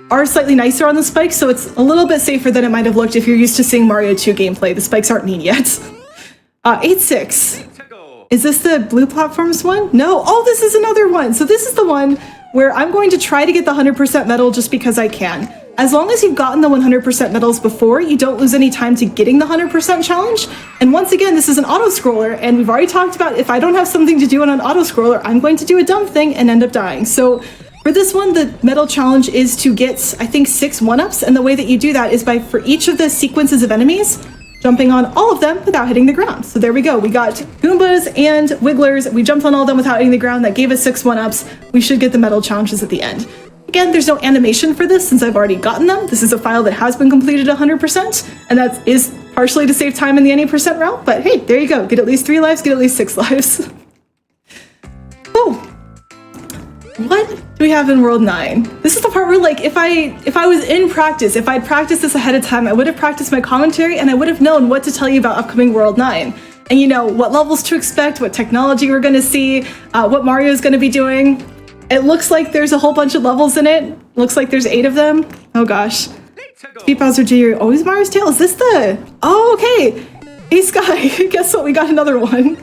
are slightly nicer on the spikes, so it's a little bit safer than it might have looked if you're used to seeing Mario 2 gameplay. The spikes aren't mean yet. 8-6. Is this the blue platforms one? No. Oh, this is another one. So this is the one where I'm going to try to get the 100% medal just because I can. As long as you've gotten the 100% medals before, you don't lose any time to getting the 100% challenge. And once again, this is an auto-scroller, and we've already talked about if I don't have something to do on an auto-scroller, I'm going to do a dumb thing and end up dying. So for this one, the medal challenge is to get, I think, 6 1-ups, and the way that you do that is by, for each of the sequences of enemies, jumping on all of them without hitting the ground. So there we go. We got Goombas and Wigglers. We jumped on all of them without hitting the ground. That gave us 6 1-ups. We should get the medal challenges at the end. Again, there's no animation for this since I've already gotten them. This is a file that has been completed 100%, and that is partially to save time in the any percent route. But hey, there you go. Get at least 3 lives, get at least 6 lives. Oh. What do we have in World 9? This is the part where, like, if I was in practice, if I'd practiced this ahead of time, I would have practiced my commentary and I would have known what to tell you about upcoming World 9. And you know, what levels to expect, what technology we're gonna see, what Mario's gonna be doing. It looks like there's a whole bunch of levels in it. Looks like there's 8 of them. Oh gosh. Speed Bowser Jr. Always Mario's Tale? Is this the... Oh, okay. Hey Sky, guess what? We got another one.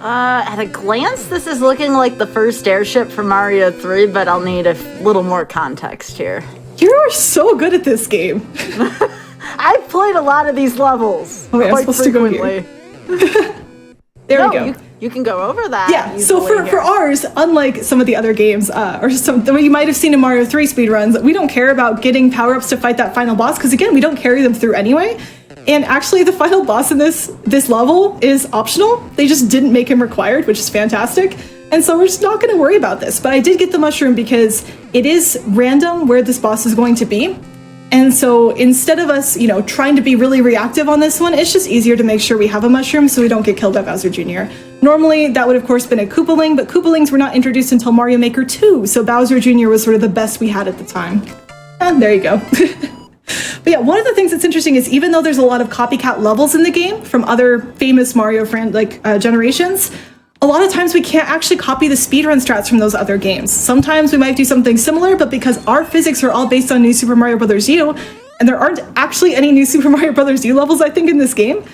At a glance, this is looking like the first airship from Mario 3, but I'll need a little more context here. You are so good at this game. I've played a lot of these levels. Okay, I'm supposed frequently. to go here. There we go. You can go over that. Yeah, so for ours, unlike some of the other games, or some that you might have seen in Mario 3 speedruns, we don't care about getting power-ups to fight that final boss, because again, we don't carry them through anyway. And actually, the final boss in this level is optional. They just didn't make him required, which is fantastic. And so we're just not going to worry about this. But I did get the mushroom because it is random where this boss is going to be. And so instead of us, you know, trying to be really reactive on this one, it's just easier to make sure we have a mushroom so we don't get killed by Bowser Jr. Normally, that would, of course, been a Koopaling, but Koopalings were not introduced until Mario Maker 2, so Bowser Jr. was sort of the best we had at the time. And there you go. But yeah, one of the things that's interesting is even though there's a lot of copycat levels in the game from other famous Mario generations, a lot of times we can't actually copy the speedrun strats from those other games. Sometimes we might do something similar, but because our physics are all based on New Super Mario Bros. U, and there aren't actually any New Super Mario Bros. U levels, I think, in this game,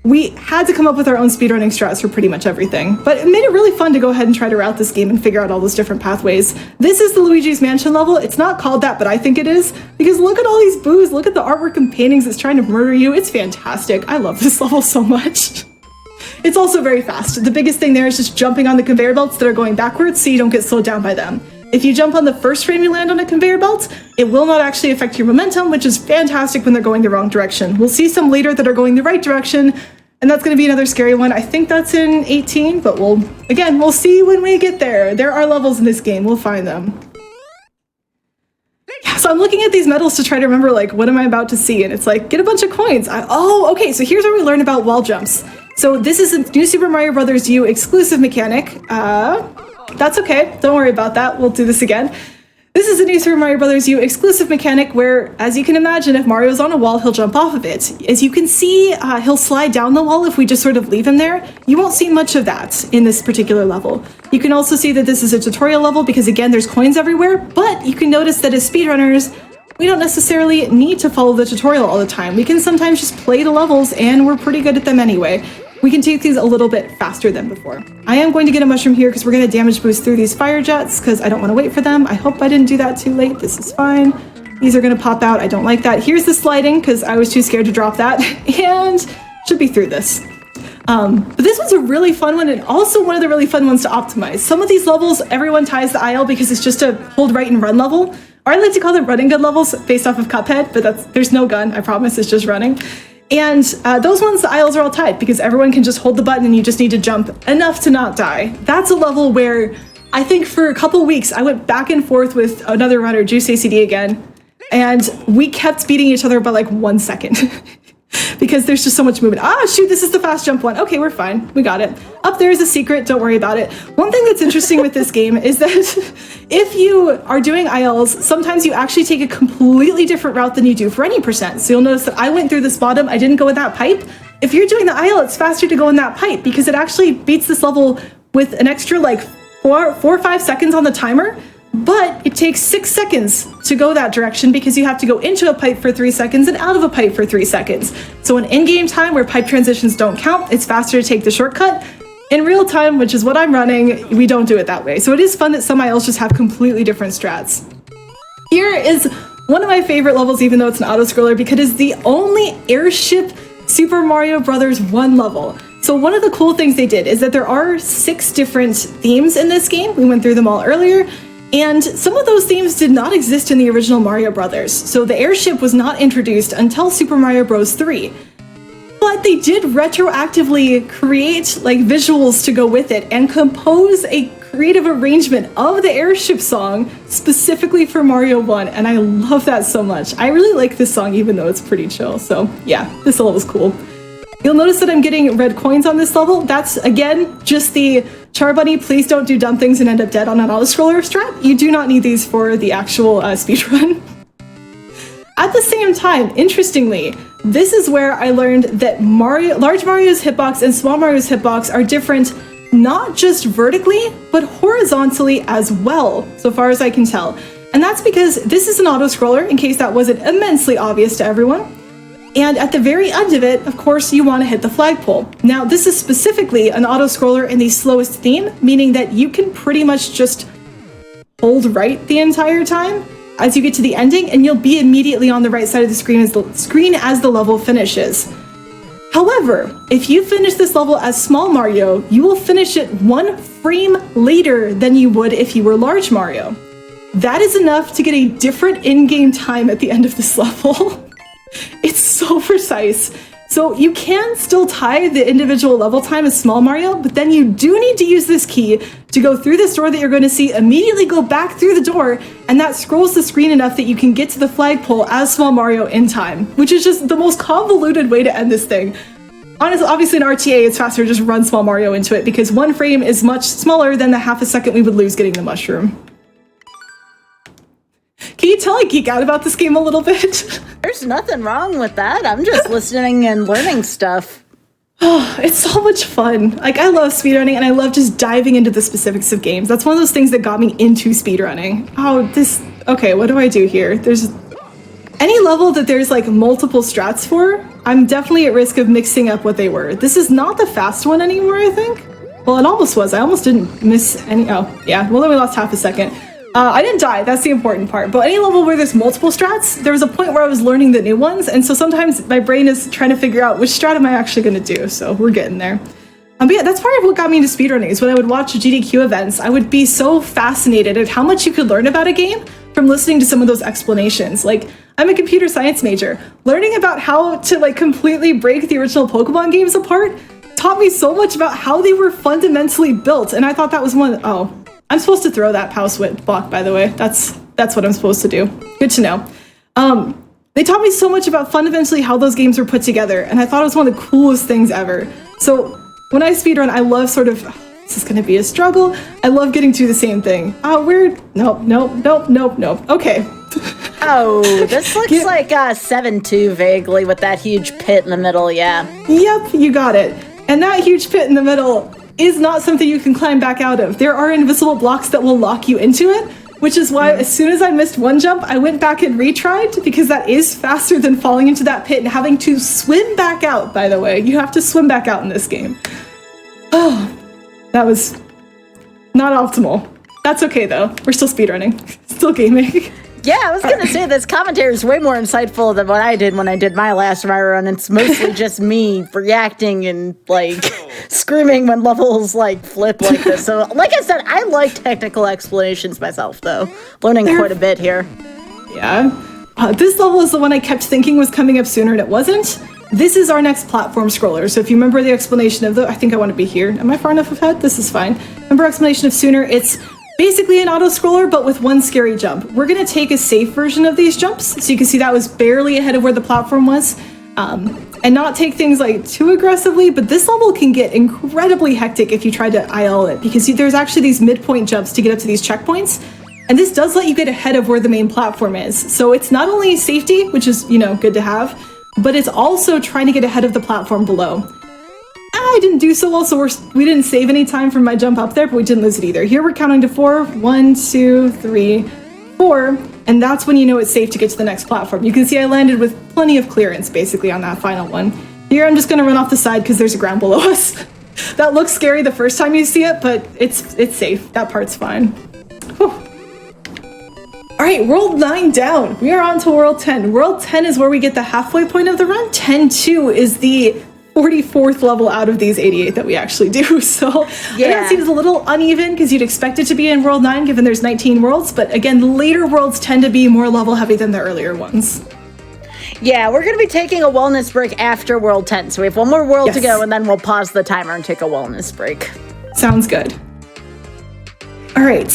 we had to come up with our own speedrunning strats for pretty much everything. But it made it really fun to go ahead and try to route this game and figure out all those different pathways. This is the Luigi's Mansion level. It's not called that, but I think it is, because look at all these boos, look at the artwork and paintings that's trying to murder you. It's fantastic. I love this level so much. It's also very fast. The biggest thing there is just jumping on the conveyor belts that are going backwards so you don't get slowed down by them. If you jump on the first frame you land on a conveyor belt, it will not actually affect your momentum, which is fantastic when they're going the wrong direction. We'll see some later that are going the right direction, and that's going to be another scary one. I think that's in 18, but we'll see when we get there. There are levels in this game. We'll find them. Yeah, so I'm looking at these medals to try to remember, like, what am I about to see? And it's like, get a bunch of coins. Okay, so here's where we learn about wall jumps. So this is a new Super Mario Bros. U exclusive mechanic. That's okay, don't worry about that. We'll do this again. This is a new Super Mario Bros. U exclusive mechanic where, as you can imagine, if Mario's on a wall, he'll jump off of it. As you can see, he'll slide down the wall if we just sort of leave him there. You won't see much of that in this particular level. You can also see that this is a tutorial level because, again, there's coins everywhere, but you can notice that as speedrunners, we don't necessarily need to follow the tutorial all the time. We can sometimes just play the levels, and we're pretty good at them anyway. We can take these a little bit faster than before. I am going to get a mushroom here because we're going to damage boost through these fire jets because I don't want to wait for them. I hope I didn't do that too late. This is fine. These are going to pop out. I don't like that. Here's the sliding because I was too scared to drop that and should be through this. But this one's a really fun one and also one of the really fun ones to optimize. Some of these levels, everyone ties the aisle because it's just a hold right and run level. Or I like to call them running gun levels based off of Cuphead, but there's no gun, I promise, it's just running. And those ones, the aisles are all tied because everyone can just hold the button and you just need to jump enough to not die. That's a level where I think for a couple weeks I went back and forth with another runner, Juice ACD again, and we kept beating each other by like 1 second because there's just so much movement. Shoot, this is the fast jump one. Okay, we're fine. We got it. Up there is a secret. Don't worry about it. One thing that's interesting with this game is that if you are doing aisles, sometimes you actually take a completely different route than you do for any percent. So you'll notice that I went through this bottom. I didn't go in that pipe. If you're doing the aisle, it's faster to go in that pipe because it actually beats this level with an extra like 4 or 5 seconds on the timer. But it takes 6 seconds to go that direction because you have to go into a pipe for 3 seconds and out of a pipe for 3 seconds. So in in-game time where pipe transitions don't count, it's faster to take the shortcut. In real time, which is what I'm running, we don't do it that way. So it is fun that some aisles just have completely different strats. Here is one of my favorite levels, even though it's an auto-scroller, because it's the only airship Super Mario Bros. 1 level. So one of the cool things they did is that there are 6 different themes in this game. We went through them all earlier. And some of those themes did not exist in the original Mario Brothers, so the airship was not introduced until Super Mario Bros. 3. But they did retroactively create like visuals to go with it and compose a creative arrangement of the airship song specifically for Mario 1, and I love that so much. I really like this song even though it's pretty chill, so yeah, this level was cool. You'll notice that I'm getting red coins on this level. That's, again, just the Char Bunny, please don't do dumb things and end up dead on an auto-scroller strat. You do not need these for the actual speedrun. At the same time, interestingly, this is where I learned that Large Mario's hitbox and Small Mario's hitbox are different not just vertically, but horizontally as well, so far as I can tell. And that's because this is an auto-scroller, in case that wasn't immensely obvious to everyone. And at the very end of it, of course, you want to hit the flagpole. Now, this is specifically an auto-scroller in the slowest theme, meaning that you can pretty much just hold right the entire time as you get to the ending, and you'll be immediately on the right side of the screen as the level finishes. However, if you finish this level as Small Mario, you will finish it 1 frame later than you would if you were Large Mario. That is enough to get a different in-game time at the end of this level. It's so precise. So you can still tie the individual level time as Small Mario, but then you do need to use this key to go through this door that you're going to see, immediately go back through the door, and that scrolls the screen enough that you can get to the flagpole as Small Mario in time, which is just the most convoluted way to end this thing. Honestly, obviously in RTA, it's faster to just run Small Mario into it because 1 frame is much smaller than the half a second we would lose getting the mushroom. Can you tell I geek out about this game a little bit? There's nothing wrong with that. I'm just listening and learning stuff. Oh, it's so much fun. Like, I love speedrunning and I love just diving into the specifics of games. That's one of those things that got me into speedrunning. Okay, what do I do here? There's any level that there's like multiple strats for, I'm definitely at risk of mixing up what they were. This is not the fast one anymore, I think. Well, it almost was. I almost didn't miss any. Oh, yeah. Well, then we lost half a second. I didn't die, that's the important part, but any level where there's multiple strats, there was a point where I was learning the new ones, and so sometimes my brain is trying to figure out which strat am I actually going to do, so we're getting there. But yeah, that's part of what got me into speedrunning is when I would watch GDQ events, I would be so fascinated at how much you could learn about a game from listening to some of those explanations. Like, I'm a computer science major. Learning about how to like completely break the original Pokemon games apart taught me so much about how they were fundamentally built. And I thought that was oh, I'm supposed to throw that Pouse Wit block, by the way. That's what I'm supposed to do. Good to know. They taught me so much about fundamentally how those games were put together, and I thought it was one of the coolest things ever. So when I speedrun, I love sort of, this is going to be a struggle. I love getting to the same thing. Oh, weird. Nope. Okay. Oh, this looks like 7-2 vaguely with that huge pit in the middle, yeah. Yep, you got it. And that huge pit in the middle is not something you can climb back out of. There are invisible blocks that will lock you into it, which is why as soon as I missed one jump, I went back and retried, because that is faster than falling into that pit and having to swim back out, by the way. You have to swim back out in this game. Oh, that was not optimal. That's okay, though. We're still speedrunning. Still gaming. Yeah, I was going to say, this commentary is way more insightful than what I did when I did my last Mario run. It's mostly just me reacting and, like, screaming when levels, like, flip like this. So, like I said, I like technical explanations myself, though. Learning quite a bit here. Yeah. This level is the one I kept thinking was coming up sooner, and it wasn't. This is our next platform scroller. So if you remember the explanation of I think I want to be here. Am I far enough ahead? This is fine. Remember explanation of sooner? It's basically an auto-scroller, but with one scary jump. We're going to take a safe version of these jumps, so you can see that was barely ahead of where the platform was, and not take things like too aggressively, but this level can get incredibly hectic if you try to IL it, because there's actually these midpoint jumps to get up to these checkpoints, and this does let you get ahead of where the main platform is. So it's not only safety, which is, good to have, but it's also trying to get ahead of the platform below. I didn't do so well, so we didn't save any time from my jump up there, but we didn't lose it either. Here we're counting to 4. 1, 2, 3, 4, and that's when you know it's safe to get to the next platform. You can see I landed with plenty of clearance, basically, on that final one. Here I'm just going to run off the side because there's a ground below us. That looks scary the first time you see it, but it's safe. That part's fine. Whew. All right, World 9 down. We are on to World 10. World 10 is where we get the halfway point of the run. 10-2 is the 44th level out of these 88 that we actually do. So yeah, that seems a little uneven because you'd expect it to be in World 9 given there's 19 worlds. But again, the later worlds tend to be more level heavy than the earlier ones. Yeah, we're going to be taking a wellness break after World 10. So we have one more world to go, and then we'll pause the timer and take a wellness break. Sounds good. All right.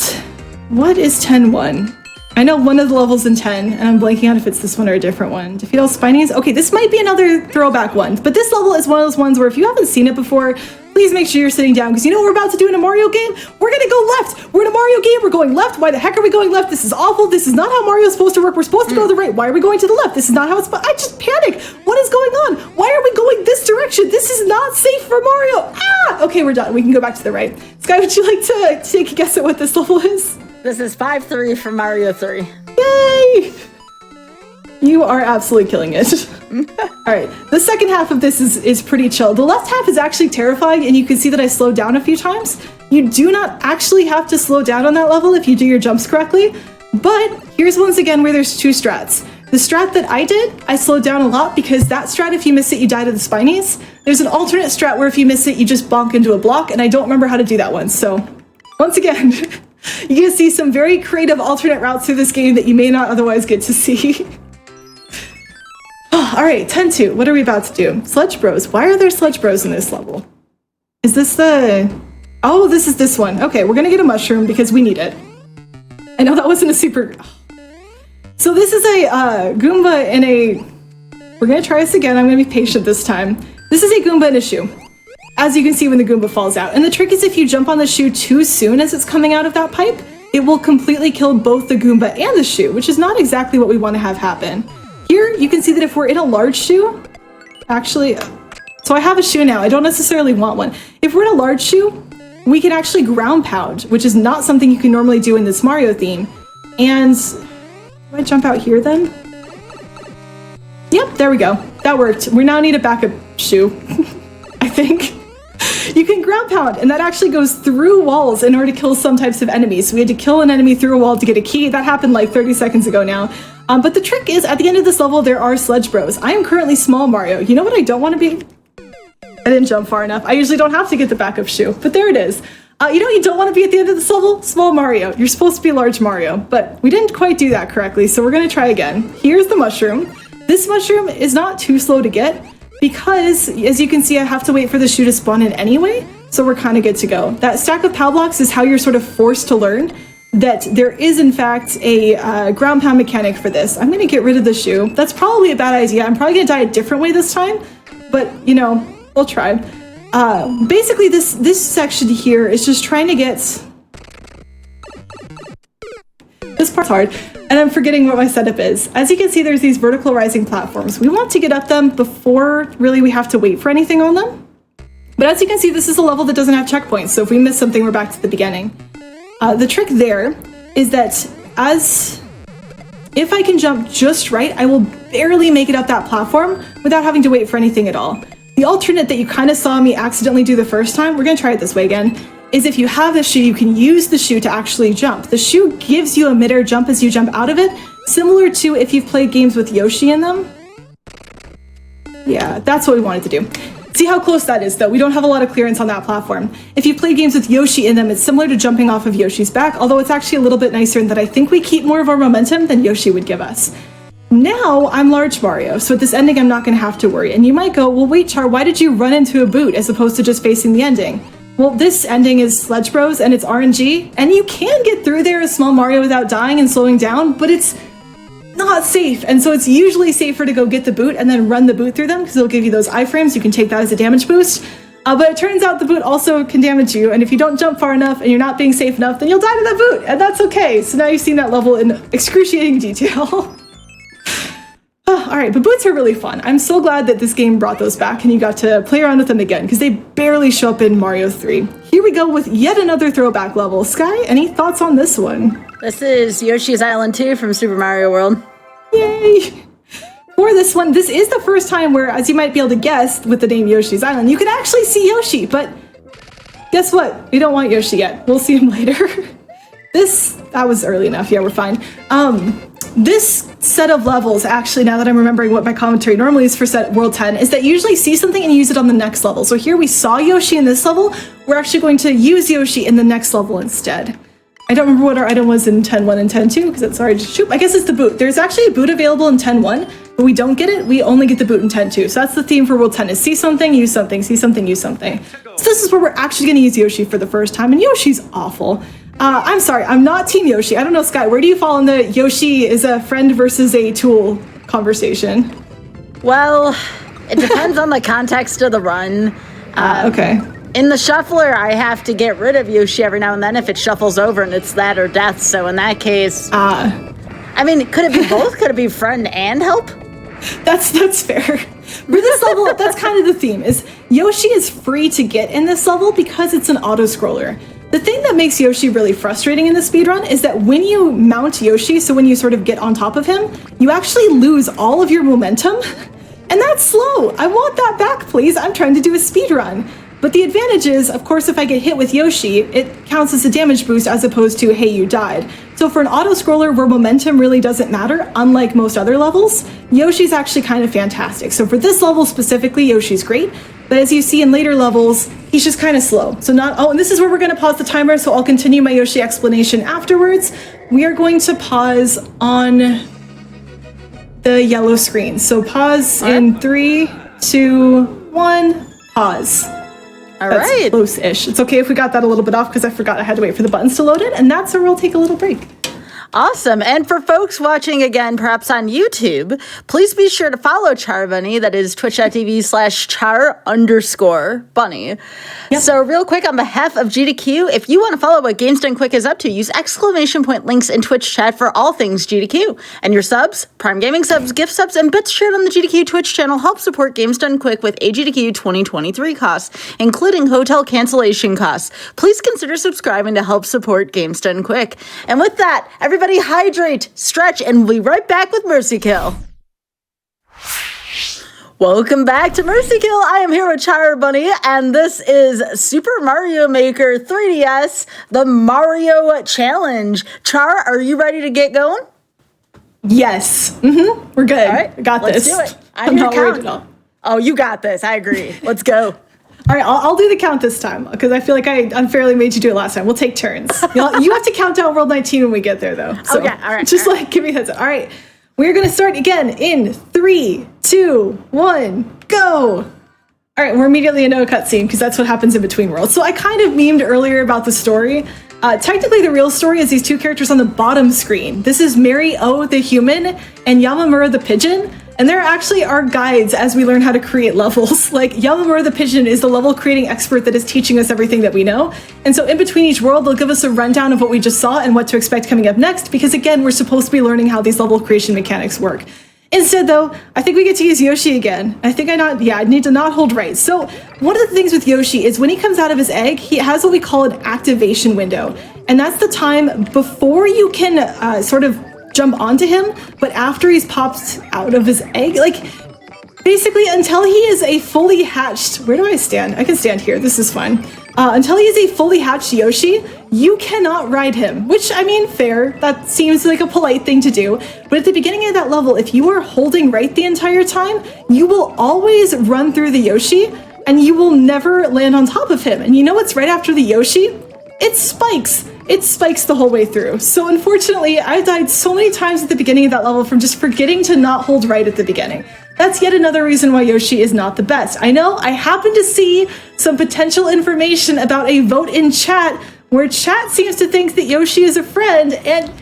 What is 10-1? I know one of the levels in 10, and I'm blanking out if it's this one or a different one. Defeat all Spinies? Okay, this might be another throwback one, but this level is one of those ones where if you haven't seen it before, please make sure you're sitting down, because you know what we're about to do in a Mario game? We're gonna go left! We're in a Mario game, we're going left! Why the heck are we going left? This is awful, this is not how Mario's supposed to work, we're supposed to go to the right, why are we going to the left? This is not how it's I just panic! What is going on? Why are we going this direction? This is not safe for Mario! Ah! Okay, we're done, we can go back to the right. Sky, would you like to take a guess at what this level is? This is 5-3 from Mario 3. Yay! You are absolutely killing it. All right, the second half of this is pretty chill. The left half is actually terrifying, and you can see that I slowed down a few times. You do not actually have to slow down on that level if you do your jumps correctly, but here's once again where there's two strats. The strat that I did, I slowed down a lot because that strat, if you miss it, you die to the Spinies. There's an alternate strat where if you miss it, you just bonk into a block, and I don't remember how to do that one, so once again, you can see some very creative alternate routes through this game that you may not otherwise get to see. All right, 10-2, what are we about to do? Sludge Bros. Why are there Sludge Bros in this level? Is this the... Oh, this is this one. Okay, we're gonna get a mushroom because we need it. I know that wasn't a super... So this is a Goomba in a... We're gonna try this again, I'm gonna be patient this time. This is a Goomba in a shoe, as you can see when the Goomba falls out. And the trick is if you jump on the shoe too soon as it's coming out of that pipe, it will completely kill both the Goomba and the shoe, which is not exactly what we want to have happen. Here, you can see that if we're in a large shoe, actually, so I have a shoe now, I don't necessarily want one. If we're in a large shoe, we can actually ground pound, which is not something you can normally do in this Mario theme. And, do I jump out here then? Yep, there we go, that worked. We now need a backup shoe, I think. You can ground pound, and that actually goes through walls in order to kill some types of enemies. So we had to kill an enemy through a wall to get a key. That happened like 30 seconds ago now. But the trick is, at the end of this level, there are Sludge Bros. I am currently Small Mario. You know what I don't want to be? I didn't jump far enough. I usually don't have to get the backup shoe, but there it is. You know you don't want to be at the end of this level? Small Mario. You're supposed to be large Mario, but we didn't quite do that correctly, so we're going to try again. Here's the mushroom. This mushroom is not too slow to get because, as you can see, I have to wait for the shoe to spawn in anyway, so we're kind of good to go. That stack of POW blocks is how you're sort of forced to learn that there is, in fact, a ground pound mechanic for this. I'm going to get rid of the shoe. That's probably a bad idea. I'm probably going to die a different way this time, but, you know, we'll try. Basically, this section here is just trying to get... This part's hard, and I'm forgetting what my setup is. As you can see, there's these vertical rising platforms. We want to get up them before, really, we have to wait for anything on them. But as you can see, this is a level that doesn't have checkpoints, so if we miss something, we're back to the beginning. The trick there is that if I can jump just right, I will barely make it up that platform without having to wait for anything at all. The alternate that you kind of saw me accidentally do the first time, we're going to try it this way again, is if you have the shoe, you can use the shoe to actually jump. The shoe gives you a mid-air jump as you jump out of it, similar to if you've played games with Yoshi in them. Yeah, that's what we wanted to do. See how close that is, though. We don't have a lot of clearance on that platform. If you play games with Yoshi in them, it's similar to jumping off of Yoshi's back, although it's actually a little bit nicer in that I think we keep more of our momentum than Yoshi would give us. Now, I'm large Mario, so at this ending I'm not going to have to worry. And you might go, well, wait, Char, why did you run into a boot as opposed to just facing the ending? Well, this ending is Sledge Bros, and it's RNG, and you can get through there as small Mario without dying and slowing down, but it's not safe, and so it's usually safer to go get the boot and then run the boot through them, because it'll give you those iframes. You can take that as a damage boost. But it turns out the boot also can damage you, and if you don't jump far enough and you're not being safe enough, then you'll die to that boot, and that's okay. So now you've seen that level in excruciating detail. Alright, but boots are really fun. I'm so glad that this game brought those back and you got to play around with them again, because they barely show up in Mario 3. Here we go with yet another throwback level. Sky, any thoughts on this one? This is Yoshi's Island 2 from Super Mario World. Yay! For this one, this is the first time where, as you might be able to guess with the name Yoshi's Island, you can actually see Yoshi, but guess what? We don't want Yoshi yet. We'll see him later. That was early enough. Yeah, we're fine. This set of levels, actually, now that I'm remembering what my commentary normally is for World 10, is that you usually see something and use it on the next level. So here we saw Yoshi in this level. We're actually going to use Yoshi in the next level instead. I don't remember what our item was in 10.1 and 10.2 because it's already just shoot. I guess it's the boot. There's actually a boot available in 10.1, but we don't get it. We only get the boot in 10.2. So that's the theme for World 10 is see something, use something, see something, use something. So this is where we're actually going to use Yoshi for the first time, and Yoshi's awful. I'm sorry, I'm not Team Yoshi. I don't know, Sky, where do you fall in the Yoshi is a friend versus a tool conversation? Well, it depends on the context of the run. Okay. In the shuffler, I have to get rid of Yoshi every now and then if it shuffles over and it's that or death. So in that case, I mean, could it be both? Could it be friend and help? That's fair. For this level, that's kind of the theme, is Yoshi is free to get in this level because it's an auto-scroller. The thing that makes Yoshi really frustrating in the speedrun is that when you mount Yoshi, so when you sort of get on top of him, you actually lose all of your momentum, and that's slow. I want that back, please. I'm trying to do a speedrun. But the advantage is, of course, if I get hit with Yoshi, it counts as a damage boost as opposed to, hey, you died. So for an auto-scroller where momentum really doesn't matter, unlike most other levels, Yoshi's actually kind of fantastic. So for this level specifically, Yoshi's great. But as you see in later levels, he's just kind of slow. So and this is where we're going to pause the timer, so I'll continue my Yoshi explanation afterwards. We are going to pause on the yellow screen. So pause in 3, 2, 1, pause. All that's right. Close-ish. It's okay if we got that a little bit off because I forgot I had to wait for the buttons to load it, and that's where we'll take a little break. Awesome. And for folks watching again, perhaps on YouTube, please be sure to follow Char Bunny. That is twitch.tv/char_bunny. Yep. So real quick, on behalf of GDQ, if you want to follow what Games Done Quick is up to, use exclamation point links in Twitch chat for all things GDQ. And your subs, Prime Gaming subs, gift subs, and bits shared on the GDQ Twitch channel help support Games Done Quick with AGDQ 2023 costs, including hotel cancellation costs. Please consider subscribing to help support Games Done Quick. And with that, everybody hydrate, stretch, and we'll be right back with Mercy Kill. Welcome back to Mercy Kill. I am here with Char Bunny, and this is Super Mario Maker 3DS, the Mario Challenge. Char, are you ready to get going? Yes. We're good. All right, I got let's this. do it. I'm not worried at all. Oh, you got this. I agree. Let's go. All right, I'll do the count this time because I feel like I unfairly made you do it last time. We'll take turns. You have to count down World 19 when we get there, though. So okay, all right. Just give me a heads up. All right, we're going to start again in 3, 2, 1, go. All right, we're immediately into a cutscene because that's what happens in between worlds. So I kind of memed earlier about the story. Technically, the real story is these two characters on the bottom screen. This is Mary O, the human, and Yamamura, the pigeon. And they're actually our guides as we learn how to create levels. Like, Yamamura the pigeon is the level creating expert that is teaching us everything that we know. And so in between each world, they'll give us a rundown of what we just saw and what to expect coming up next, because again, we're supposed to be learning how these level creation mechanics work. Instead, though, I think we get to use Yoshi again. I need to not hold right. So one of the things with Yoshi is when he comes out of his egg, he has what we call an activation window. And that's the time before you can sort of jump onto him, but after he's popped out of his egg, like basically until he is a fully hatched, where do I stand? I can stand here, this is fine. Until he is a fully hatched Yoshi, you cannot ride him, which, I mean, fair, that seems like a polite thing to do, but at the beginning of that level, if you are holding right the entire time, you will always run through the Yoshi, and you will never land on top of him. And you know what's right after the Yoshi? It's spikes. It spikes the whole way through. So unfortunately, I died so many times at the beginning of that level from just forgetting to not hold right at the beginning. That's yet another reason why Yoshi is not the best. I know I happen to see some potential information about a vote in chat where chat seems to think that Yoshi is a friend, and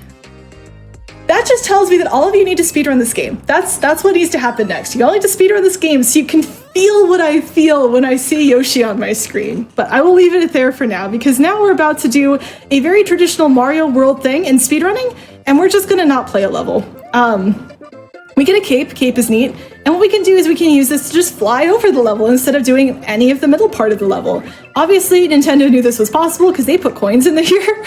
that just tells me that all of you need to speedrun this game. That's what needs to happen next. You all need to speedrun this game so you can feel what I feel when I see Yoshi on my screen. But I will leave it there for now, because now we're about to do a very traditional Mario World thing in speedrunning, and we're just gonna not play a level. We get a cape. Cape is neat. And what we can do is we can use this to just fly over the level instead of doing any of the middle part of the level. Obviously, Nintendo knew this was possible because they put coins in here.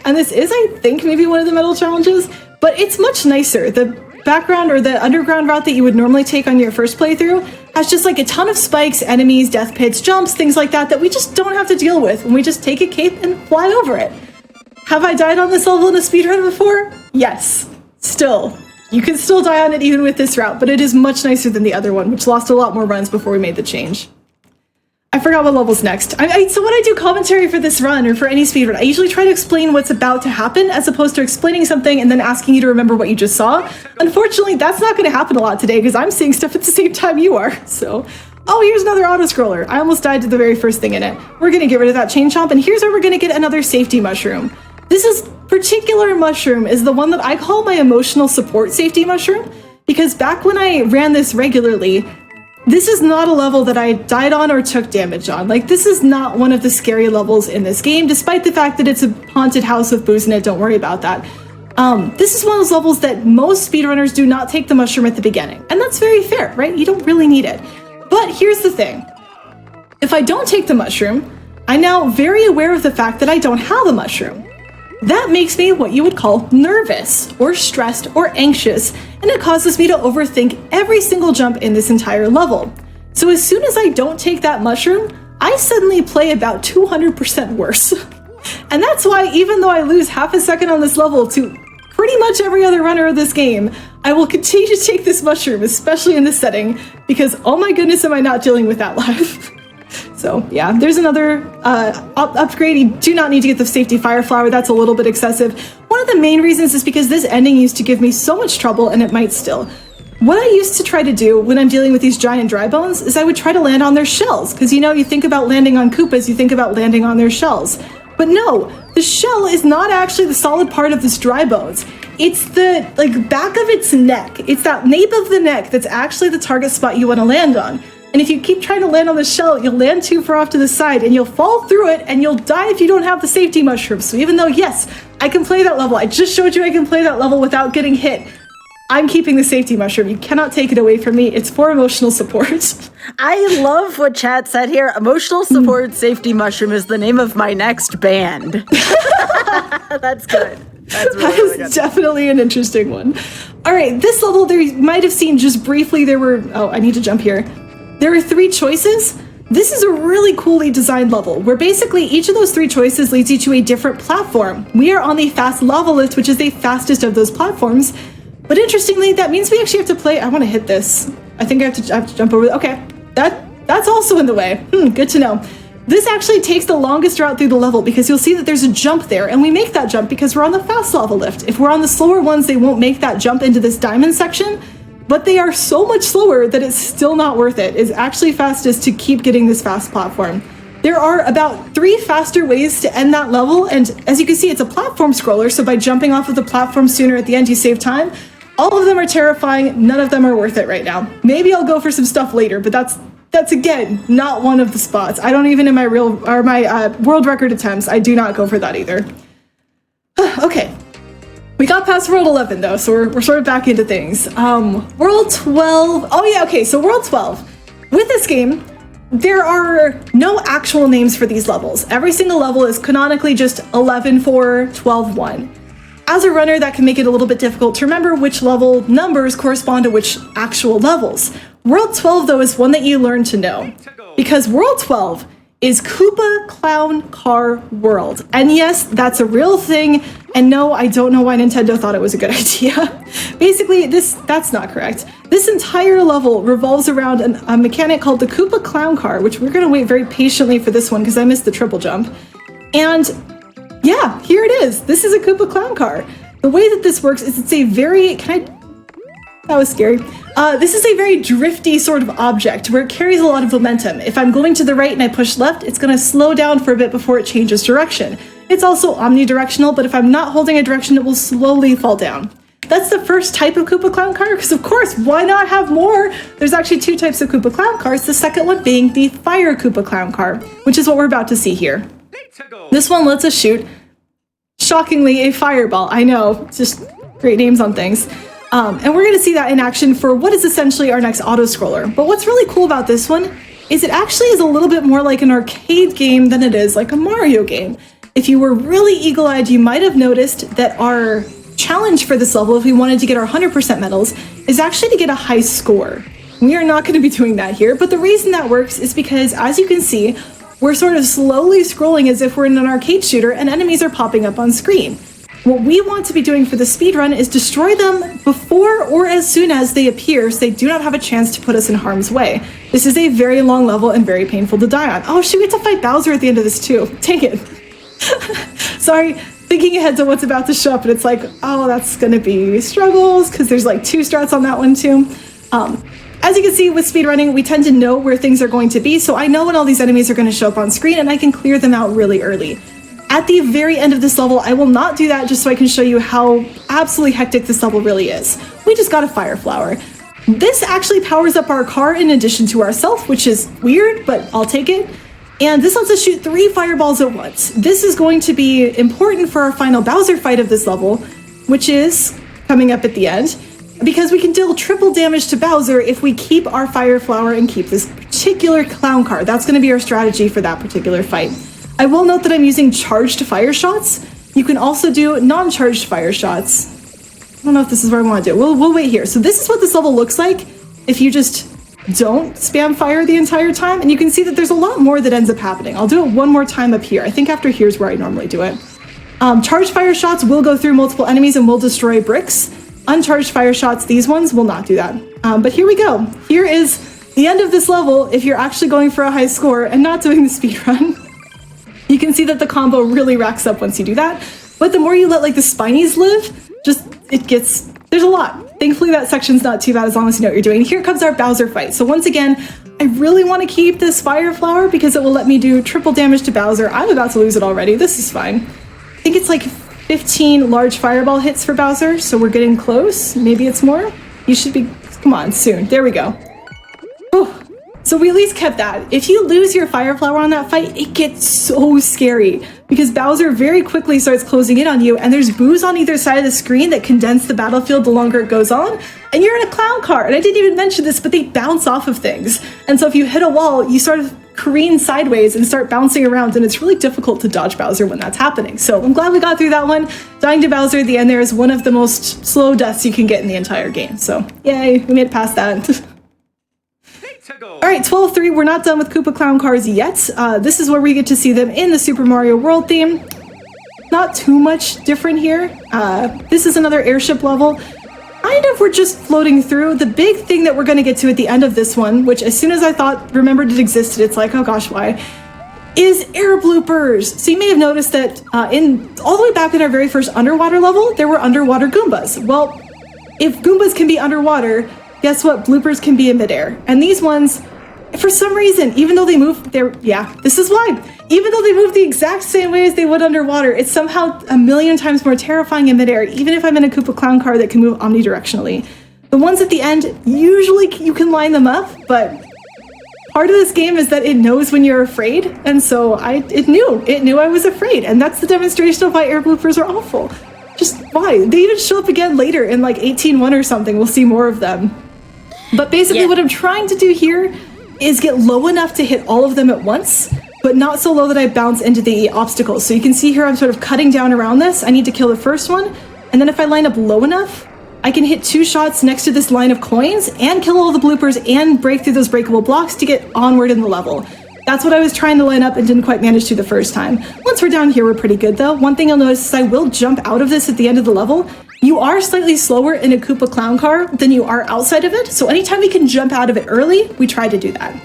And this is, I think, maybe one of the middle challenges, but it's much nicer. The background or the underground route that you would normally take on your first playthrough has just like a ton of spikes, enemies, death pits, jumps, things like that we just don't have to deal with when we just take a cape and fly over it. Have I died on this level in a speedrun before? Yes. Still. You can still die on it even with this route, but it is much nicer than the other one, which lost a lot more runs before we made the change. I forgot what level's next. So when I do commentary for this run or for any speedrun, I usually try to explain what's about to happen as opposed to explaining something and then asking you to remember what you just saw. Unfortunately, that's not going to happen a lot today because I'm seeing stuff at the same time you are. So, oh, here's another auto-scroller. I almost died to the very first thing in it. We're going to get rid of that chain chomp, and here's where we're going to get another safety mushroom. This particular mushroom is the one that I call my emotional support safety mushroom, because back when I ran this regularly, this is not a level that I died on or took damage on. Like, this is not one of the scary levels in this game, despite the fact that it's a haunted house with booze in it. Don't worry about that. This is one of those levels that most speedrunners do not take the mushroom at the beginning, and that's very fair, right? You don't really need it. But here's the thing. If I don't take the mushroom, I'm now very aware of the fact that I don't have a mushroom. That makes me what you would call nervous, or stressed, or anxious, and it causes me to overthink every single jump in this entire level. So as soon as I don't take that mushroom, I suddenly play about 200% worse. And that's why, even though I lose half a second on this level to pretty much every other runner of this game, I will continue to take this mushroom, especially in this setting, because oh my goodness am I not dealing with that live. So yeah, there's another upgrade. You do not need to get the safety fire flower. That's a little bit excessive. One of the main reasons is because this ending used to give me so much trouble, and it might still. What I used to try to do when I'm dealing with these giant dry bones is I would try to land on their shells. Because you know, you think about landing on Koopas, you think about landing on their shells. But no, the shell is not actually the solid part of this dry bones. It's the back of its neck. It's that nape of the neck that's actually the target spot you want to land on. And if you keep trying to land on the shell, you'll land too far off to the side and you'll fall through it and you'll die if you don't have the safety mushroom. So even though, yes, I can play that level, I just showed you I can play that level without getting hit, I'm keeping the safety mushroom. You cannot take it away from me. It's for emotional support. I love what chat said here. Emotional support safety mushroom is the name of my next band. That's good. That's really good. Definitely an interesting one. All right, this level, there you might have seen just briefly, there were, oh, I need to jump here. There are 3 choices. This is a really coolly designed level where basically each of those 3 choices leads you to a different platform. We are on the fast lava lift, which is the fastest of those platforms. But interestingly, that means we actually have to play, I want to hit this. I think I have to jump over, okay. That that's also in the way. Good to know. This actually takes the longest route through the level because you'll see that there's a jump there, and we make that jump because we're on the fast lava lift. If we're on the slower ones, they won't make that jump into this diamond section, but they are so much slower that it's still not worth it. It's actually fastest to keep getting this fast platform. There are about 3 faster ways to end that level, and as you can see, it's a platform scroller, so by jumping off of the platform sooner at the end, you save time. All of them are terrifying, none of them are worth it right now. Maybe I'll go for some stuff later, but that's again not one of the spots. I don't even in my world record attempts, I do not go for that either. Okay, we got past world 11 though, so we're sort of back into things. World 12, oh yeah, okay, so world 12. With this game, there are no actual names for these levels. Every single level is canonically just 11-4, 12-1. As a runner, that can make it a little bit difficult to remember which level numbers correspond to which actual levels. World 12, though, is one that you learn to know, because World 12 is Koopa Clown Car World. And yes, that's a real thing, and no, I don't know why Nintendo thought it was a good idea. Basically, that's not correct. This entire level revolves around a mechanic called the Koopa Clown Car, which we're gonna wait very patiently for this one because I missed the triple jump. And yeah, here it is. This is a Koopa Clown Car. The way that this works is it's a very, that was scary. This is a very drifty sort of object where it carries a lot of momentum. If I'm going to the right and I push left, it's going to slow down for a bit before it changes direction. It's also omnidirectional, but if I'm not holding a direction, it will slowly fall down. That's the first type of Koopa Clown Car, because of course, why not have more? There's actually 2 types of Koopa Clown Cars, the second one being the Fire Koopa Clown Car, which is what we're about to see here. This one lets us shoot, shockingly, a fireball. I know, just great names on things. And we're going to see that in action for what is essentially our next auto-scroller. But what's really cool about this one is it actually is a little bit more like an arcade game than it is like a Mario game. If you were really eagle-eyed, you might have noticed that our challenge for this level, if we wanted to get our 100% medals, is actually to get a high score. We are not going to be doing that here, but the reason that works is because, as you can see, we're sort of slowly scrolling as if we're in an arcade shooter and enemies are popping up on screen. What we want to be doing for the speedrun is destroy them before or as soon as they appear so they do not have a chance to put us in harm's way. This is a very long level and very painful to die on. Oh, shoot, we have to fight Bowser at the end of this too. Dang it. Sorry, thinking ahead to what's about to show up, and it's like, oh, that's gonna be struggles, because there's like 2 strats on that one too. As you can see with speedrunning, we tend to know where things are going to be, so I know when all these enemies are going to show up on screen, and I can clear them out really early. At the very end of this level, I will not do that just so I can show you how absolutely hectic this level really is. We just got a fire flower. This actually powers up our car in addition to ourselves, which is weird, but I'll take it. And this lets us shoot 3 fireballs at once. This is going to be important for our final Bowser fight of this level, which is coming up at the end, because we can deal triple damage to Bowser if we keep our fire flower and keep this particular clown car. That's going to be our strategy for that particular fight. I will note that I'm using charged fire shots. You can also do non-charged fire shots. I don't know if this is where I want to do. We'll wait here. So this is what this level looks like if you just don't spam fire the entire time. And you can see that there's a lot more that ends up happening. I'll do it one more time up here. I think after here's where I normally do it. Charged fire shots will go through multiple enemies and will destroy bricks. Uncharged fire shots, these ones, will not do that. But here we go. Here is the end of this level if you're actually going for a high score and not doing the speed run. You can see that the combo really racks up once you do that. But the more you let like the spinies live, there's a lot. Thankfully that section's not too bad as long as you know what you're doing. Here comes our Bowser fight. So once again, I really want to keep this fire flower because it will let me do triple damage to Bowser. I'm about to lose it already. This is fine. I think it's like 15 large fireball hits for Bowser, so we're getting close. Maybe it's more. You should be, come on, soon. There we go. Whew. So we at least kept that. If you lose your fire flower on that fight, it gets so scary because Bowser very quickly starts closing in on you, and there's boos on either side of the screen that condense the battlefield the longer it goes on, and you're in a clown car. And I didn't even mention this, but they bounce off of things. And so if you hit a wall, you sort of careen sideways and start bouncing around, and it's really difficult to dodge Bowser when that's happening. So I'm glad we got through that one. Dying to Bowser at the end there is one of the most slow deaths you can get in the entire game. So yay, we made it past that. All right, 12-3, we're not done with Koopa Clown Cars yet. This is where we get to see them in the Super Mario World theme. Not too much different here. This is another airship level. I kind of were just floating through. The big thing that we're going to get to at the end of this one, which as soon as I remembered it existed, it's like, oh gosh, why? Is air bloopers. So you may have noticed that all the way back in our very first underwater level, there were underwater Goombas. Well, if Goombas can be underwater, guess what? Bloopers can be in midair. And these ones, for some reason, even though they move, this is why. Even though they move the exact same way as they would underwater, it's somehow a million times more terrifying in midair, even if I'm in a Koopa Clown car that can move omnidirectionally. The ones at the end, usually you can line them up, but part of this game is that it knows when you're afraid, and so it knew I was afraid, and that's the demonstration of why air bloopers are awful. Just why? They even show up again later in like 18.1 or something. We'll see more of them. But basically what I'm trying to do here is get low enough to hit all of them at once, but not so low that I bounce into the obstacles. So you can see here I'm sort of cutting down around this. I need to kill the first one, and then if I line up low enough, I can hit 2 shots next to this line of coins and kill all the bloopers and break through those breakable blocks to get onward in the level. That's what I was trying to line up and didn't quite manage to the first time. Once we're down here, we're pretty good though. One thing you'll notice is I will jump out of this at the end of the level. You are slightly slower in a Koopa Clown car than you are outside of it, so anytime we can jump out of it early, we try to do that.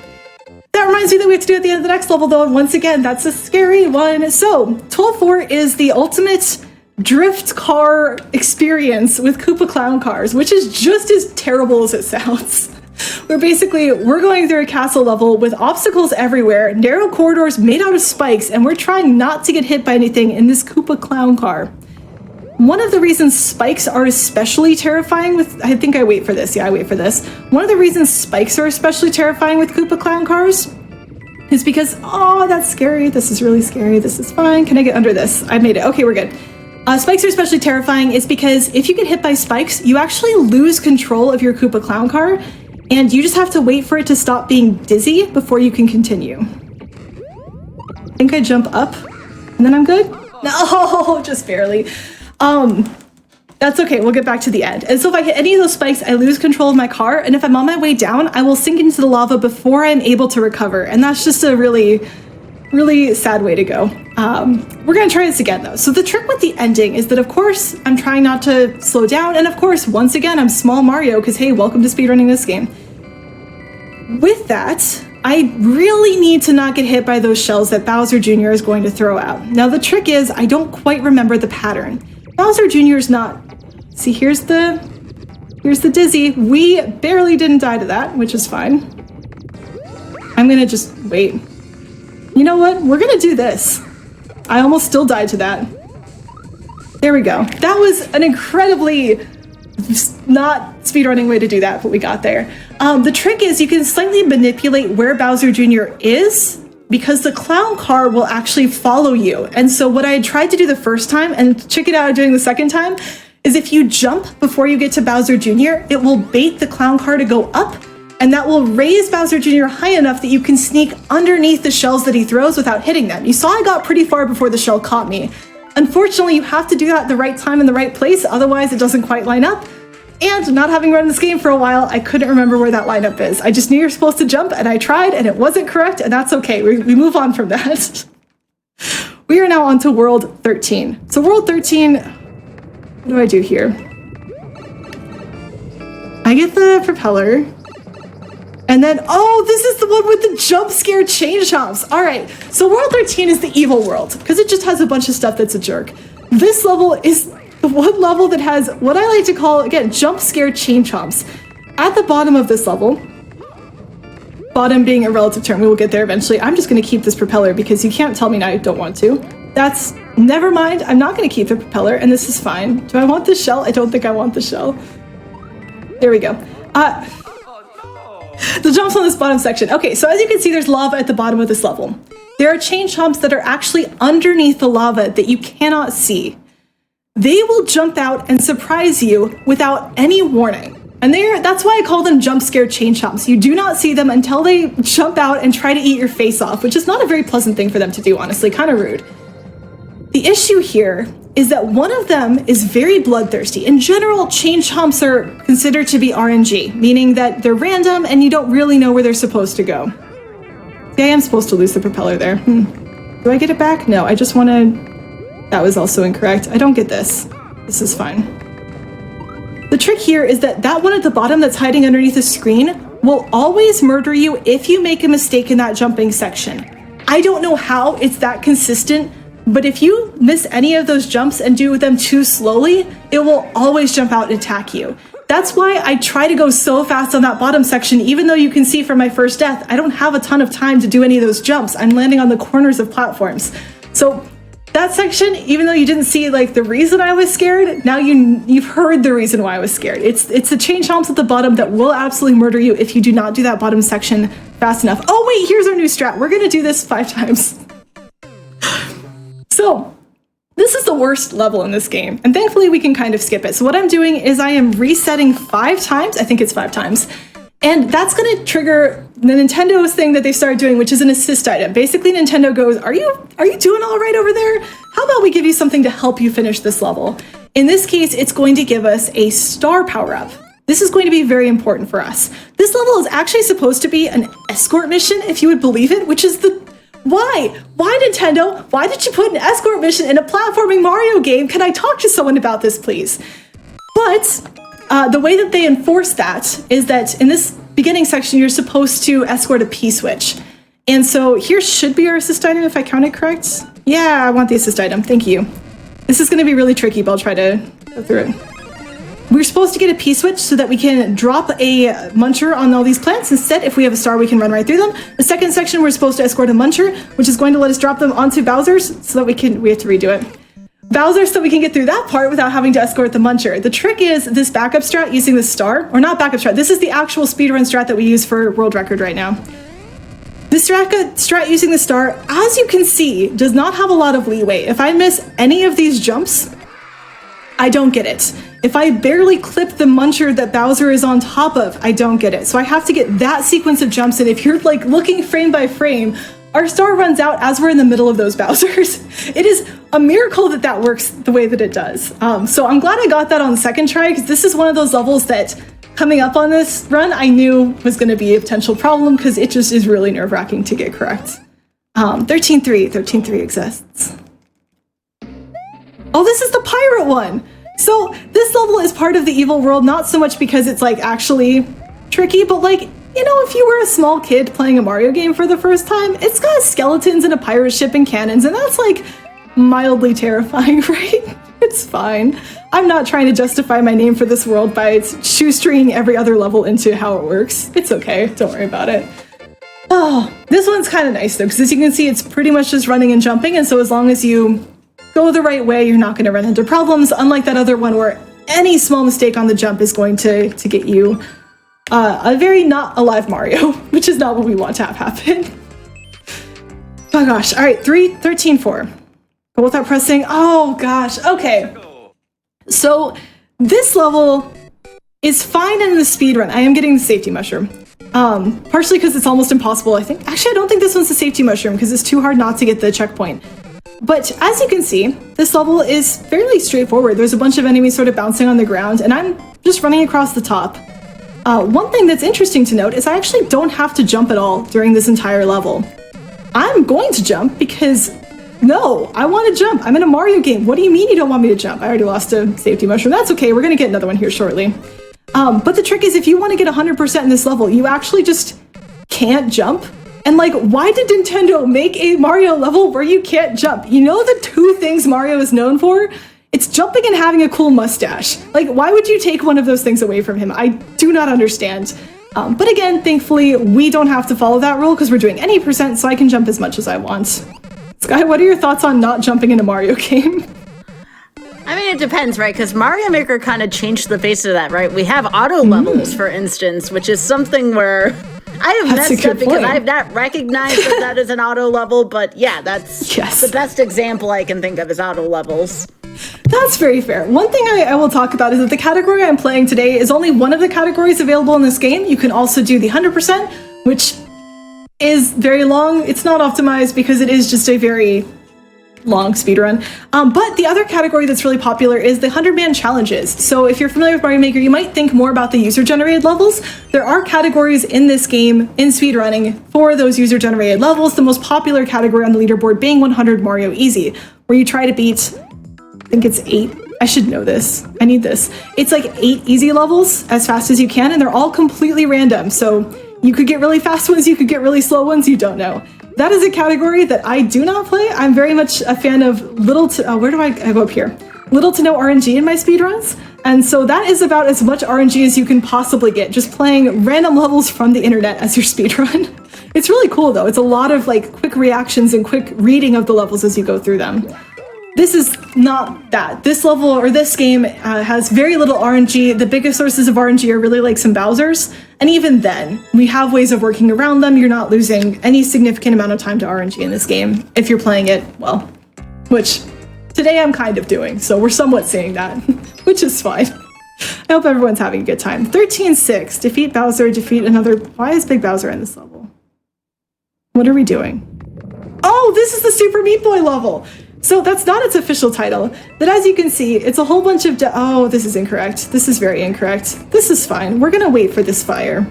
That reminds me that we have to do it at the end of the next level though, and once again, that's a scary one. So, 12.4 is the ultimate drift car experience with Koopa Clown cars, which is just as terrible as it sounds. Where basically, we're going through a castle level with obstacles everywhere, narrow corridors made out of spikes, and we're trying not to get hit by anything in this Koopa Clown car. One of the reasons spikes are especially terrifying I think I wait for this. Yeah, I wait for this. One of the reasons spikes are especially terrifying with Koopa Clown cars is because, oh, that's scary. This is really scary. This is fine. Can I get under this? I made it. Okay, we're good. Spikes are especially terrifying is because if you get hit by spikes, you actually lose control of your Koopa Clown car, and you just have to wait for it to stop being dizzy before you can continue. I think I jump up, and then I'm good? No, just barely. That's okay, we'll get back to the end. And so if I hit any of those spikes, I lose control of my car, and if I'm on my way down, I will sink into the lava before I'm able to recover, and that's just a really, really sad way to go. We're gonna try this again though. So the trick with the ending is that of course, I'm trying not to slow down, and of course, once again, I'm small Mario, because hey, welcome to speedrunning this game. With that, I really need to not get hit by those shells that Bowser Jr. is going to throw out. Now the trick is, I don't quite remember the pattern. Bowser Jr. is not... See, here's the dizzy. We barely didn't die to that, which is fine. I'm gonna just wait. You know what? We're gonna do this. I almost still died to that. There we go. That was an incredibly not speedrunning way to do that, but we got there. The trick is you can slightly manipulate where Bowser Jr. is, because the clown car will actually follow you. And so what I had tried to do the first time, and check it out doing the second time, is if you jump before you get to Bowser Jr., it will bait the clown car to go up, and that will raise Bowser Jr. high enough that you can sneak underneath the shells that he throws without hitting them. You saw I got pretty far before the shell caught me. Unfortunately, you have to do that at the right time in the right place, otherwise it doesn't quite line up. And not having run this game for a while, I couldn't remember where that lineup is. I just knew you're supposed to jump, and I tried, and it wasn't correct, and that's okay. We move on from that. We are now on to World 13. So World 13, what do I do here? I get the propeller, and then, oh, this is the one with the jump scare chain chomps. All right, so World 13 is the evil world, because it just has a bunch of stuff that's a jerk. This level is the one level that has what I like to call, again, jump scare chain chomps. At the bottom of this level, bottom being a relative term, we will get there eventually. I'm just gonna keep this propeller because you can't tell me now I don't want to. That's, never mind, I'm not gonna keep the propeller, and this is fine. Do I want the shell? I don't think I want the shell. There we go. The jumps on this bottom section. Okay, so as you can see, there's lava at the bottom of this level. There are chain chomps that are actually underneath the lava that you cannot see. They will jump out and surprise you without any warning. And that's why I call them jump scare chain chomps. You do not see them until they jump out and try to eat your face off, which is not a very pleasant thing for them to do, honestly, kind of rude. The issue here is that one of them is very bloodthirsty. In general, chain chomps are considered to be RNG, meaning that they're random and you don't really know where they're supposed to go. Yeah, I am supposed to lose the propeller there. Do I get it back? No, I just want to... That was also incorrect. I don't get this. This is fine. The trick here is that that one at the bottom that's hiding underneath the screen will always murder you if you make a mistake in that jumping section. I don't know how it's that consistent, but if you miss any of those jumps and do them too slowly, it will always jump out and attack you. That's why I try to go so fast on that bottom section, even though you can see from my first death, I don't have a ton of time to do any of those jumps. I'm landing on the corners of platforms. So that section, even though you didn't see like the reason I was scared, now you've heard the reason why I was scared. It's the change helms at the bottom that will absolutely murder you if you do not do that bottom section fast enough. Oh wait, here's our new strat. We're gonna do this 5 times. So this is the worst level in this game, and thankfully we can kind of skip it. So what I'm doing is I am resetting 5 times, I think it's 5 times, and that's gonna trigger the Nintendo's thing that they started doing, which is an assist item. Basically, Nintendo goes, are you doing all right over there? How about we give you something to help you finish this level? In this case, it's going to give us a star power-up. This is going to be very important for us. This level is actually supposed to be an escort mission, if you would believe it, which is why? Why, Nintendo? Why did you put an escort mission in a platforming Mario game? Can I talk to someone about this, please? But the way that they enforce that is that in this beginning section, you're supposed to escort a P-switch. And so here should be our assist item, if I counted correct. Yeah, I want the assist item. Thank you. This is going to be really tricky, but I'll try to go through it. We're supposed to get a P-switch so that we can drop a muncher on all these plants. Instead, if we have a star, we can run right through them. The second section, we're supposed to escort a muncher, which is going to let us drop them onto Bowser's so that we have to redo it. Bowser, so we can get through that part without having to escort the muncher. The trick is this backup strat using the star, or not backup strat, this is the actual speedrun strat that we use for world record right now. This strat using the star, as you can see, does not have a lot of leeway. If I miss any of these jumps, I don't get it. If I barely clip the muncher that Bowser is on top of, I don't get it. So I have to get that sequence of jumps, and if you're like looking frame by frame, our star runs out as we're in the middle of those Bowsers. It is a miracle that that works the way that it does. So I'm glad I got that on the second try, because this is one of those levels that coming up on this run, I knew was going to be a potential problem because it just is really nerve-wracking to get correct. 13.3 exists. Oh, this is the pirate one. So this level is part of the evil world, not so much because it's like actually tricky, but like, you know, if you were a small kid playing a Mario game for the first time, it's got skeletons and a pirate ship and cannons, and that's like mildly terrifying, right? It's fine. I'm not trying to justify my name for this world by shoestringing every other level into how it works. It's okay, don't worry about it. Oh, this one's kind of nice though, because as you can see, it's pretty much just running and jumping, and so as long as you go the right way, you're not going to run into problems, unlike that other one where any small mistake on the jump is going to get you a very not alive Mario, which is not what we want to have happen. Oh gosh, all right, 13.4. Go without pressing, oh gosh, okay. So this level is fine in the speedrun. I am getting the safety mushroom. Partially because it's almost impossible, I think. Actually, I don't think this one's the safety mushroom because it's too hard not to get the checkpoint. But as you can see, this level is fairly straightforward. There's a bunch of enemies sort of bouncing on the ground, and I'm just running across the top. One thing that's interesting to note is I actually don't have to jump at all during this entire level. I'm going to jump because, no, I want to jump. I'm in a Mario game. What do you mean you don't want me to jump? I already lost a safety mushroom. That's okay. We're going to get another one here shortly. But the trick is if you want to get 100% in this level, you actually just can't jump. And like, why did Nintendo make a Mario level where you can't jump? You know the two things Mario is known for? It's jumping and having a cool mustache. Like, why would you take one of those things away from him? I do not understand. But again, thankfully, we don't have to follow that rule because we're doing any percent, so I can jump as much as I want. Sky, what are your thoughts on not jumping in a Mario game? I mean, it depends, right? Because Mario Maker kind of changed the face of that, right? We have auto levels, for instance, which is something where I have messed up because I have not recognized that that is an auto level, but yeah, that's the best example I can think of is auto levels. That's very fair. One thing I will talk about is that the category I'm playing today is only one of the categories available in this game. You can also do the 100%, which is very long. It's not optimized because it is just a very long speedrun. But the other category that's really popular is the 100-man challenges. So if you're familiar with Mario Maker, you might think more about the user-generated levels. There are categories in this game in speedrunning for those user-generated levels, the most popular category on the leaderboard being 100 Mario Easy, where you try to beat, I think it's 8 I should know this. I need this. It's like 8 easy levels as fast as you can, and they're all completely random. So you could get really fast ones, you could get really slow ones, you don't know. That is a category that I do not play. I'm very much a fan of where do I go up here? Little to no RNG in my speedruns. And so that is about as much RNG as you can possibly get, just playing random levels from the internet as your speedrun. It's really cool though. It's a lot of like quick reactions and quick reading of the levels as you go through them. This is not that. This level or this game has very little RNG. The biggest sources of RNG are really like some Bowsers. And even then, we have ways of working around them. You're not losing any significant amount of time to RNG in this game if you're playing it well, which today I'm kind of doing. So we're somewhat seeing that, which is fine. I hope everyone's having a good time. 13-6, defeat Bowser, defeat another. Why is Big Bowser in this level? What are we doing? Oh, this is the Super Meat Boy level. So that's not its official title, but as you can see, it's a whole bunch of oh, this is incorrect. This is very incorrect. This is fine. We're gonna wait for this fire.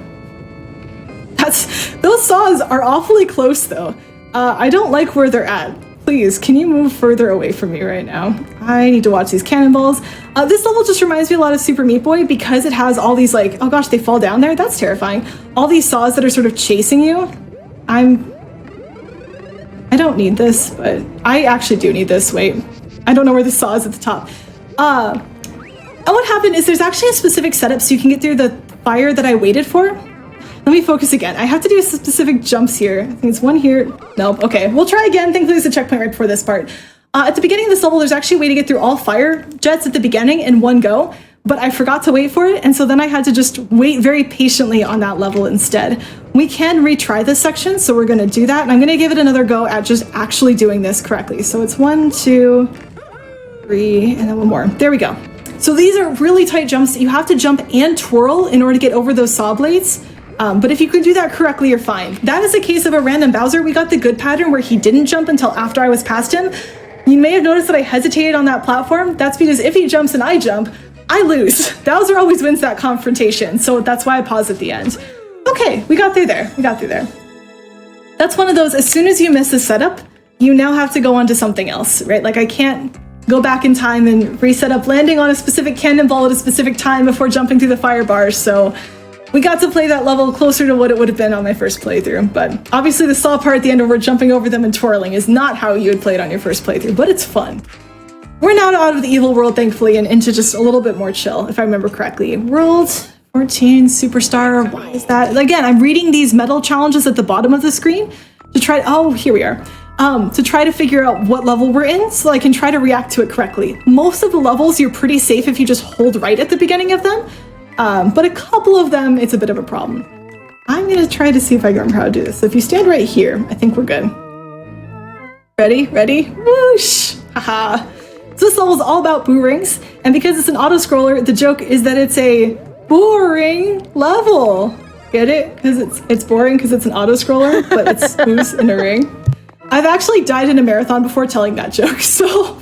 Those saws are awfully close though. I don't like where they're at. Please, can you move further away from me right now? I need to watch these cannonballs. This level just reminds me a lot of Super Meat Boy because it has all these like, oh gosh, they fall down there? That's terrifying. All these saws that are sort of chasing you. I don't need this, but I actually do need this. Wait, I don't know where the saw is at the top. And what happened is there's actually a specific setup so you can get through the fire that I waited for. Let me focus again. I have to do specific jumps here. I think it's one here. Nope. Okay, we'll try again. Thankfully, there's a checkpoint right before this part. At the beginning of this level, there's actually a way to get through all fire jets at the beginning in one go, but I forgot to wait for it, and so then I had to just wait very patiently on that level instead. We can retry this section, so we're gonna do that, and I'm gonna give it another go at just actually doing this correctly. So it's 1, 2, 3, and then one more. There we go. So these are really tight jumps. You have to jump and twirl in order to get over those saw blades. But if you can do that correctly, you're fine. That is a case of a random Bowser. We got the good pattern where he didn't jump until after I was past him. You may have noticed that I hesitated on that platform. That's because if he jumps and I jump, I lose. Bowser always wins that confrontation, so that's why I paused at the end. Okay, we got through there. We got through there. That's one of those, as soon as you miss the setup, you now have to go on to something else, right? Like I can't go back in time and reset up landing on a specific cannonball at a specific time before jumping through the fire bars, so we got to play that level closer to what it would have been on my first playthrough, but obviously the saw part at the end where we're jumping over them and twirling is not how you would play it on your first playthrough, but it's fun. We're now out of the evil world, thankfully, and into just a little bit more chill, if I remember correctly. World 14, Superstar, why is that? Again, I'm reading these medal challenges at the bottom of the screen to try, oh, here we are. To try to figure out what level we're in so I can try to react to it correctly. Most of the levels, you're pretty safe if you just hold right at the beginning of them. But a couple of them, it's a bit of a problem. I'm gonna try to see if I can remember how to do this. So if you stand right here, I think we're good. Ready? Ready? Whoosh! Haha. So this level is all about boo rings, and because it's an auto-scroller, the joke is that it's a boring level. Get it? Because it's boring because it's an auto-scroller, but it's boos in a ring. I've actually died in a marathon before telling that joke, so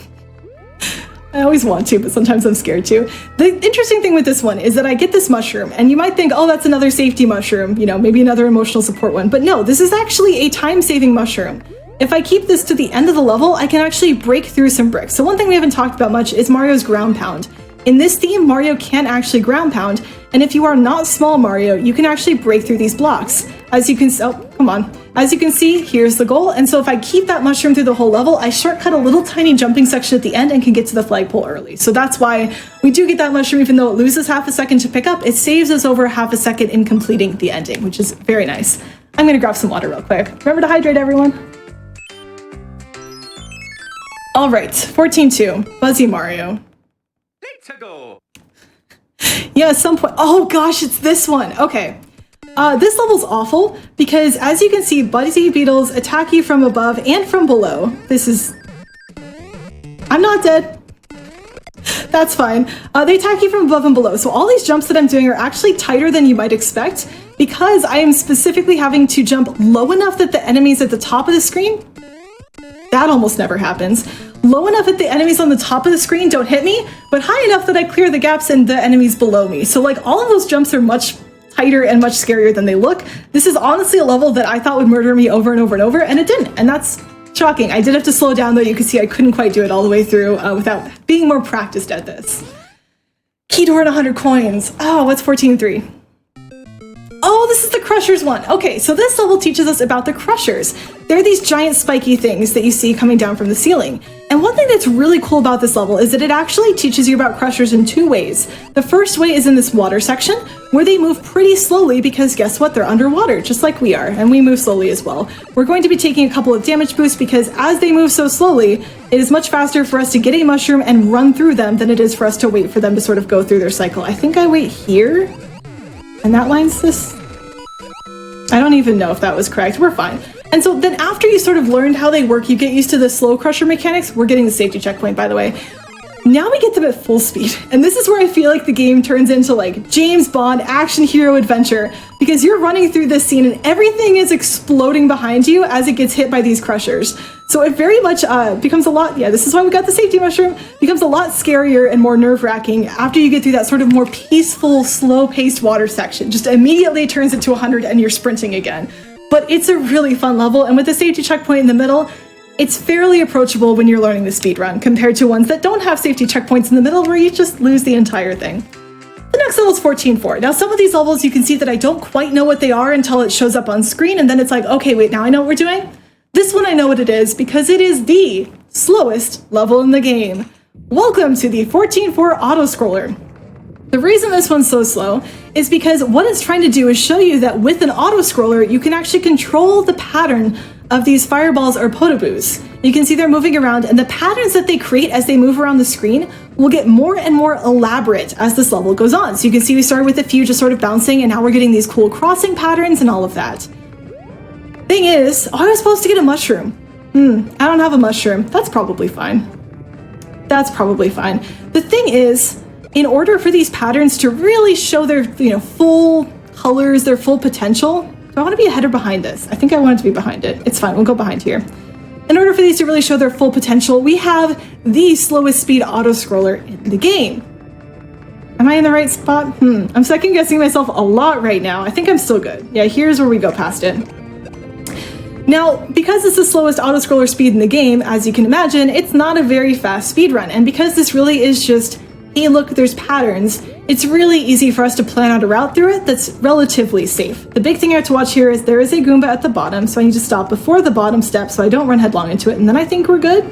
I always want to, but sometimes I'm scared to. The interesting thing with this one is that I get this mushroom, and you might think, oh, that's another safety mushroom, you know, maybe another emotional support one. But no, this is actually a time-saving mushroom. If I keep this to the end of the level, I can actually break through some bricks. So one thing we haven't talked about much is Mario's ground pound. In this theme, Mario can actually ground pound, and if you are not small Mario, you can actually break through these blocks. As you can, oh, come on. As you can see, here's the goal, and so if I keep that mushroom through the whole level, I shortcut a little tiny jumping section at the end and can get to the flagpole early. So that's why we do get that mushroom, even though it loses half a second to pick up, it saves us over half a second in completing the ending, which is very nice. I'm gonna grab some water real quick. Remember to hydrate, everyone. All right, 14-2, Buzzy Mario. Let's go. Yeah, at some point, oh gosh, it's this one. Okay. This level's awful because as you can see, Buzzy Beetles attack you from above and from below. This is... I'm not dead. That's fine. They attack you from above and below. So all these jumps that I'm doing are actually tighter than you might expect because I am specifically having to jump low enough that the enemies at the top of the screen, that almost never happens, low enough that the enemies on the top of the screen don't hit me, but high enough that I clear the gaps in the enemies below me. So like all of those jumps are much tighter and much scarier than they look. This is honestly a level that I thought would murder me over and over and over, and it didn't. And that's Shocking. I did have to slow down, though. You can see I couldn't quite do it all the way through without being more practiced at this. Key door and 100 coins. Oh, what's 14.3? Oh, this is the Crushers one. Okay, so this level teaches us about the Crushers. They're these giant spiky things that you see coming down from the ceiling. And one thing that's really cool about this level is that it actually teaches you about Crushers in two ways. The first way is in this water section, where they move pretty slowly because guess what? They're underwater, just like we are, and we move slowly as well. We're going to be taking a couple of damage boosts because as they move so slowly, it is much faster for us to get a mushroom and run through them than it is for us to wait for them to sort of go through their cycle. I think I wait here, and that line's this. I don't even know if that was correct. We're fine. And so then after you sort of learned how they work, you get used to the slow crusher mechanics. We're getting the safety checkpoint, by the way. Now we get them at full speed. And this is where I feel like the game turns into like James Bond action hero adventure, because you're running through this scene and everything is exploding behind you as it gets hit by these crushers. So it very much becomes a lot, this is why we got the safety mushroom, becomes a lot scarier and more nerve-wracking after you get through that sort of more peaceful, slow-paced water section. Just immediately turns it to 100 and you're sprinting again. But it's a really fun level, and with the safety checkpoint in the middle, it's fairly approachable when you're learning the speedrun, compared to ones that don't have safety checkpoints in the middle where you just lose the entire thing. The next level is 14.4. Now some of these levels you can see that I don't quite know what they are until it shows up on screen, and then it's like, okay, wait, now I know what we're doing? This one I know what it is, because it is the slowest level in the game. Welcome to the 14.4 auto-scroller. The reason this one's so slow is because what it's trying to do is show you that with an auto-scroller, you can actually control the pattern of these fireballs or potoboos. You can see they're moving around, and the patterns that they create as they move around the screen will get more and more elaborate as this level goes on. So you can see we started with a few just sort of bouncing, and now we're getting these cool crossing patterns and all of that. Thing is, I was supposed to get a mushroom. I don't have a mushroom. That's probably fine. That's probably fine. The thing is, in order for these patterns to really show their full colors, their full potential, do I want to be ahead or behind this? I think I want it to be behind it. It's fine, we'll go behind here. In order for these to really show their full potential, we have the slowest speed auto-scroller in the game. Am I in the right spot? I'm second guessing myself a lot right now. I think I'm still good. Yeah, here's where we go past it. Now, because it's the slowest auto-scroller speed in the game, as you can imagine, it's not a very fast speedrun. And because this really is just, hey, look, there's patterns, it's really easy for us to plan out a route through it that's relatively safe. The big thing I have to watch here is there is a Goomba at the bottom, so I need to stop before the bottom step so I don't run headlong into it, and then I think we're good.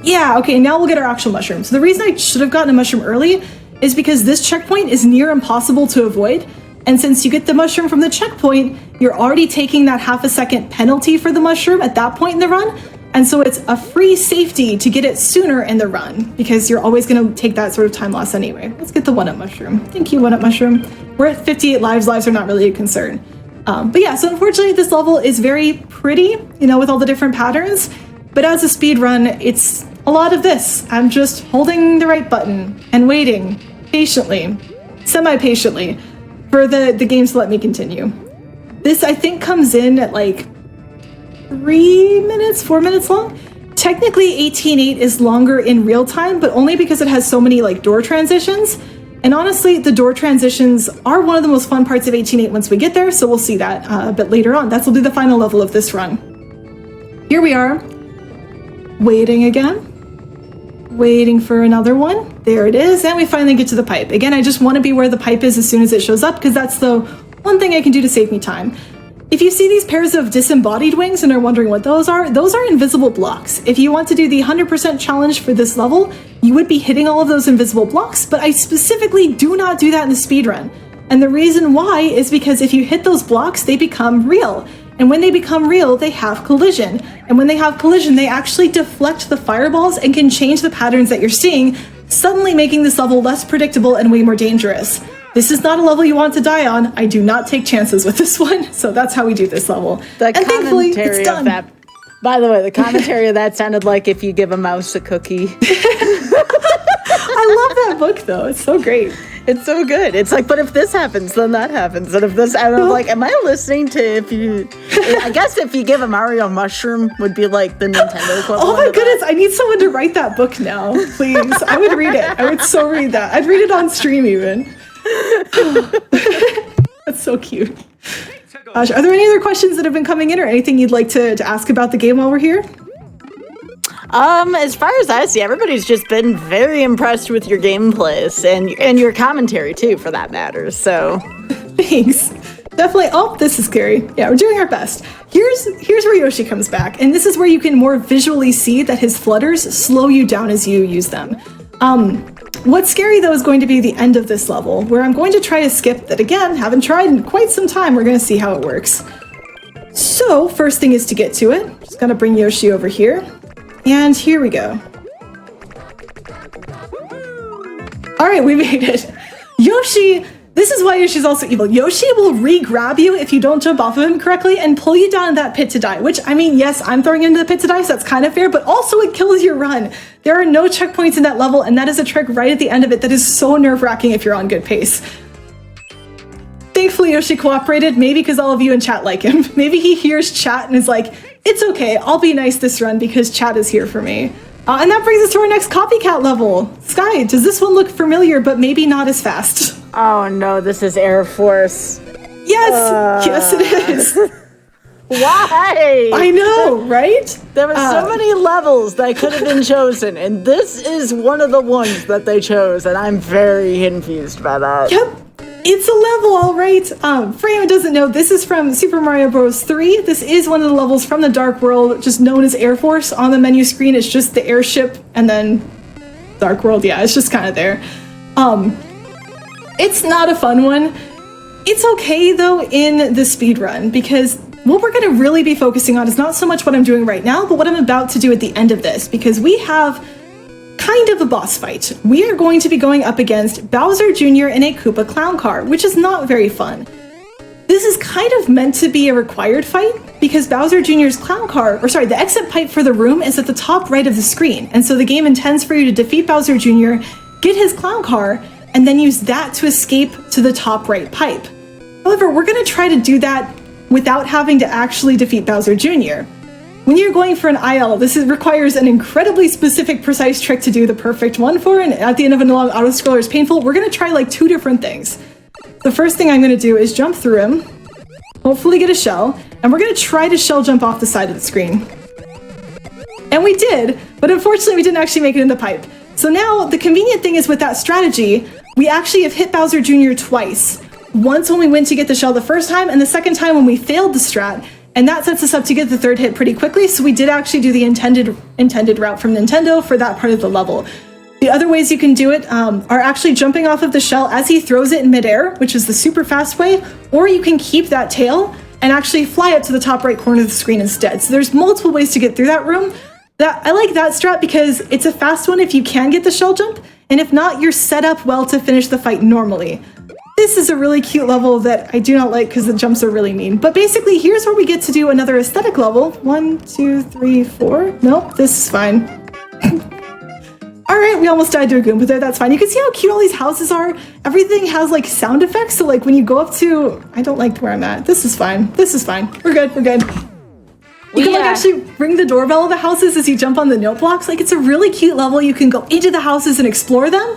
Yeah, okay, now we'll get our actual mushroom. So the reason I should have gotten a mushroom early is because this checkpoint is near impossible to avoid, and since you get the mushroom from the checkpoint, you're already taking that half a second penalty for the mushroom at that point in the run, and so it's a free safety to get it sooner in the run, because you're always going to take that sort of time loss anyway. Let's get the 1-up mushroom. Thank you, 1-up mushroom. We're at 58 lives. Lives are not really a concern. But yeah, so unfortunately this level is very pretty, with all the different patterns, but as a speed run, it's a lot of this. I'm just holding the right button and waiting patiently, semi-patiently, for the games to let me continue. This, I think, comes in at like 4 minutes long. Technically 18.8 is longer in real time, but only because it has so many like door transitions. And honestly, the door transitions are one of the most fun parts of 18.8 once we get there, so we'll see that a bit later on. That will be the final level of this run. Here we are, waiting again. Waiting for another one. There it is, and we finally get to the pipe. Again, I just want to be where the pipe is as soon as it shows up, because that's the one thing I can do to save me time. If you see these pairs of disembodied wings and are wondering what those are invisible blocks. If you want to do the 100% challenge for this level, you would be hitting all of those invisible blocks, but I specifically do not do that in the speedrun. And the reason why is because if you hit those blocks, they become real. And when they become real, they have collision. And when they have collision, they actually deflect the fireballs and can change the patterns that you're seeing, suddenly making this level less predictable and way more dangerous. This is not a level you want to die on. I do not take chances with this one, so that's how we do this level. And thankfully, it's done. That, by the way, the commentary of that sounded like if you give a mouse a cookie. I love that book, though. It's so great. It's so good. It's like, but if this happens, then that happens. And if this, and I'm like, am I listening to I guess if you give a Mario mushroom would be like the Nintendo equivalent. Oh my goodness, I need someone to write that book now, please. I would read it. I would so read that. I'd read it on stream even. That's so cute. Gosh, are there any other questions that have been coming in or anything you'd like to ask about the game while we're here? As far as I see, everybody's just been very impressed with your gameplays and your commentary too, for that matter. So, thanks. Definitely. Oh, this is scary. Yeah, we're doing our best. Here's where Yoshi comes back, and this is where you can more visually see that his flutters slow you down as you use them. What's scary though is going to be the end of this level, where I'm going to try to skip that again. Haven't tried in quite some time. We're going to see how it works. So first thing is to get to it. Just gotta bring Yoshi over here. And here we go. All right, we made it. Yoshi, this is why Yoshi's also evil. Yoshi will re-grab you if you don't jump off of him correctly and pull you down in that pit to die, which, I mean, yes, I'm throwing into the pit to die, so that's kind of fair, but also it kills your run. There are no checkpoints in that level, and that is a trick right at the end of it that is so nerve-wracking if you're on good pace. Thankfully, Yoshi cooperated, maybe because all of you in chat like him. Maybe he hears chat and is like, it's okay, I'll be nice this run because chat is here for me. And that brings us to our next copycat level. Sky, does this one look familiar, but maybe not as fast? Oh no, this is Air Force. Yes, yes it is. Why? I know, right? There were so many levels that could have been chosen, and this is one of the ones that they chose, and I'm very confused by that. Yep. It's a level, all right. For anyone who doesn't know, this is from Super Mario Bros. 3. This is one of the levels from the Dark World, just known as Air Force. On the menu screen, it's just the airship, and then Dark World. Yeah, it's just kind of there. It's not a fun one. It's okay, though, in the speedrun, because what we're going to really be focusing on is not so much what I'm doing right now, but what I'm about to do at the end of this, because we have kind of a boss fight. We are going to be going up against Bowser Jr. in a Koopa clown car, which is not very fun. This is kind of meant to be a required fight because Bowser Jr.'s clown car, the exit pipe for the room is at the top right of the screen. And so the game intends for you to defeat Bowser Jr., get his clown car, and then use that to escape to the top right pipe. However, we're going to try to do that without having to actually defeat Bowser Jr. When you're going for an IL, this requires an incredibly specific, precise trick to do the perfect one for, and at the end of a long auto-scroller is painful. We're going to try like 2 different things. The first thing I'm going to do is jump through him, hopefully get a shell, and we're going to try to shell jump off the side of the screen. And we did, but unfortunately we didn't actually make it in the pipe. So now the convenient thing is with that strategy, we actually have hit Bowser Jr. twice. Once when we went to get the shell the first time, and the second time when we failed the strat. And that sets us up to get the third hit pretty quickly, so we did actually do the intended route from Nintendo for that part of the level. The other ways you can do it are actually jumping off of the shell as he throws it in midair, which is the super fast way, or you can keep that tail and actually fly up to the top right corner of the screen instead. So there's multiple ways to get through that room. I like that strat because it's a fast one if you can get the shell jump, and if not, you're set up well to finish the fight normally. This is a really cute level that I do not like because the jumps are really mean. But basically, here's where we get to do another aesthetic level. 1, 2, 3, 4. Nope, this is fine. All right, we almost died to a Goomba there. That's fine. You can see how cute all these houses are. Everything has like sound effects. So like when you go up to, I don't like where I'm at. This is fine. This is fine. We're good. We're good. You can like actually ring the doorbell of the houses as you jump on the note blocks. Like it's a really cute level. You can go into the houses and explore them.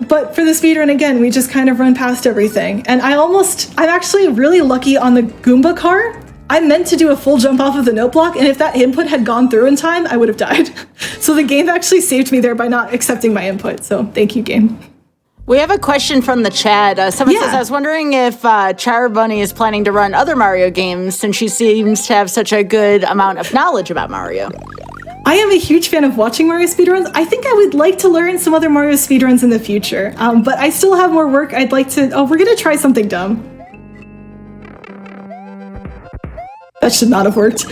But for the speedrun, again, we just kind of run past everything. And I'm actually really lucky on the Goomba car. I meant to do a full jump off of the note block, and if that input had gone through in time, I would have died. So the game actually saved me there by not accepting my input. So thank you, game. We have a question from the chat. Someone says, I was wondering if Char Bunny is planning to run other Mario games since she seems to have such a good amount of knowledge about Mario. I am a huge fan of watching Mario speedruns. I think I would like to learn some other Mario speedruns in the future, but I still have more work I'd like to... Oh, we're gonna try something dumb. That should not have worked.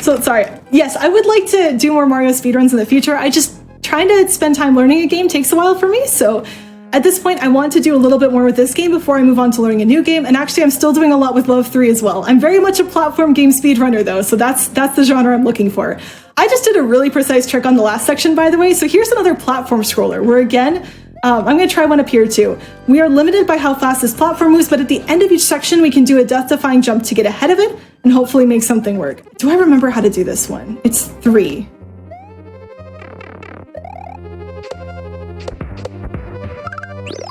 Sorry. Yes, I would like to do more Mario speedruns in the future. Trying to spend time learning a game takes a while for me, so at this point I want to do a little bit more with this game before I move on to learning a new game, and actually I'm still doing a lot with Love 3 as well. I'm very much a platform game speedrunner though, so that's the genre I'm looking for. I just did a really precise trick on the last section, by the way, so here's another platform scroller, where again, I'm going to try one up here too. We are limited by how fast this platform moves, but at the end of each section we can do a death-defying jump to get ahead of it, and hopefully make something work. Do I remember how to do this one? It's 3.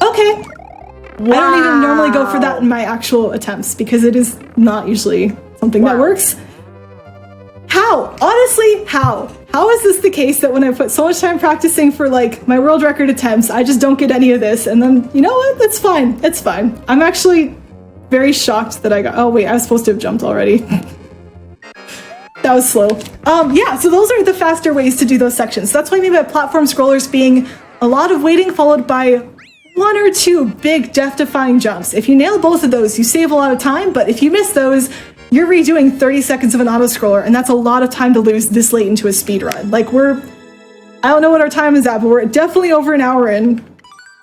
Okay. Wow. I don't even normally go for that in my actual attempts because it is not usually something that works. How? On a honestly, how? How is this the case that when I put so much time practicing for like my world record attempts, I just don't get any of this? And then, you know what? That's fine. It's fine. I'm actually very shocked that I got, oh wait, I was supposed to have jumped already. That was slow. Yeah, so those are the faster ways to do those sections. That's what I mean by platform scrollers being a lot of waiting followed by 1 or 2 big death-defying jumps. If you nail both of those, you save a lot of time, but if you miss those, you're redoing 30 seconds of an auto-scroller, and that's a lot of time to lose this late into a speedrun. Like, I don't know what our time is at, but we're definitely over an hour in.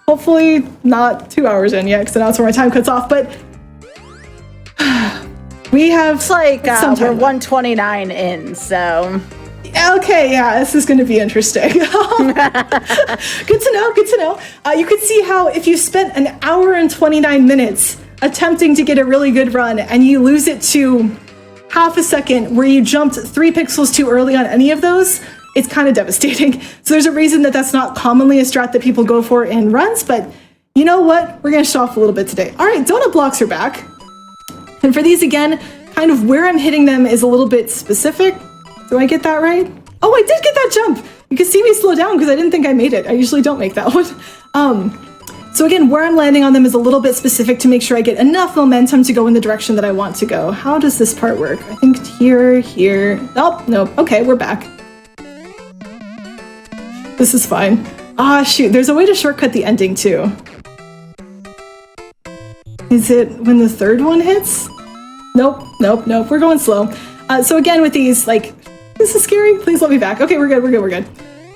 Hopefully not 2 hours in yet, because that's where my time cuts off, but we have It's like we're 129 in, so... Okay, yeah, this is going to be interesting. Good to know, good to know. You could see how if you spent an hour and 29 minutes attempting to get a really good run and you lose it to half a second where you jumped 3 pixels too early on any of those, it's kind of devastating. So there's a reason that that's not commonly a strat that people go for in runs, but you know what? We're going to show off a little bit today. All right, donut blocks are back. And for these, again, kind of where I'm hitting them is a little bit specific. Do I get that right? Oh, I did get that jump! You can see me slow down because I didn't think I made it. I usually don't make that one. So again, where I'm landing on them is a little bit specific to make sure I get enough momentum to go in the direction that I want to go. How does this part work? I think here. Oh, no. Okay, we're back. This is fine. Ah, shoot. There's a way to shortcut the ending, too. Is it when the 3rd one hits? Nope. We're going slow. So again, with these, like, this is scary. Please let me back. Okay, we're good.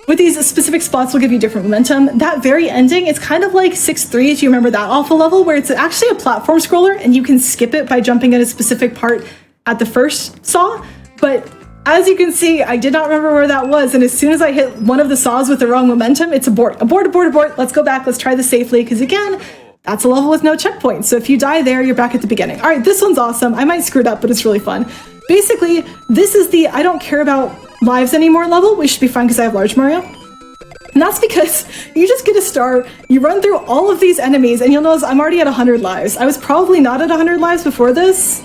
With these specific spots will give you different momentum. That very ending, it's kind of like 6-3, if you remember that awful level, where it's actually a platform scroller and you can skip it by jumping at a specific part at the first saw. But as you can see, I did not remember where that was. And as soon as I hit one of the saws with the wrong momentum, it's abort. Let's go back. Let's try this safely. Because again, that's a level with no checkpoints. So if you die there, you're back at the beginning. All right, this one's awesome. I might screw it up, but it's really fun. Basically, this is the I don't care about lives anymore level, which should be fun because I have large Mario. And that's because you just get a star, you run through all of these enemies, and you'll notice I'm already at 100 lives. I was probably not at 100 lives before this.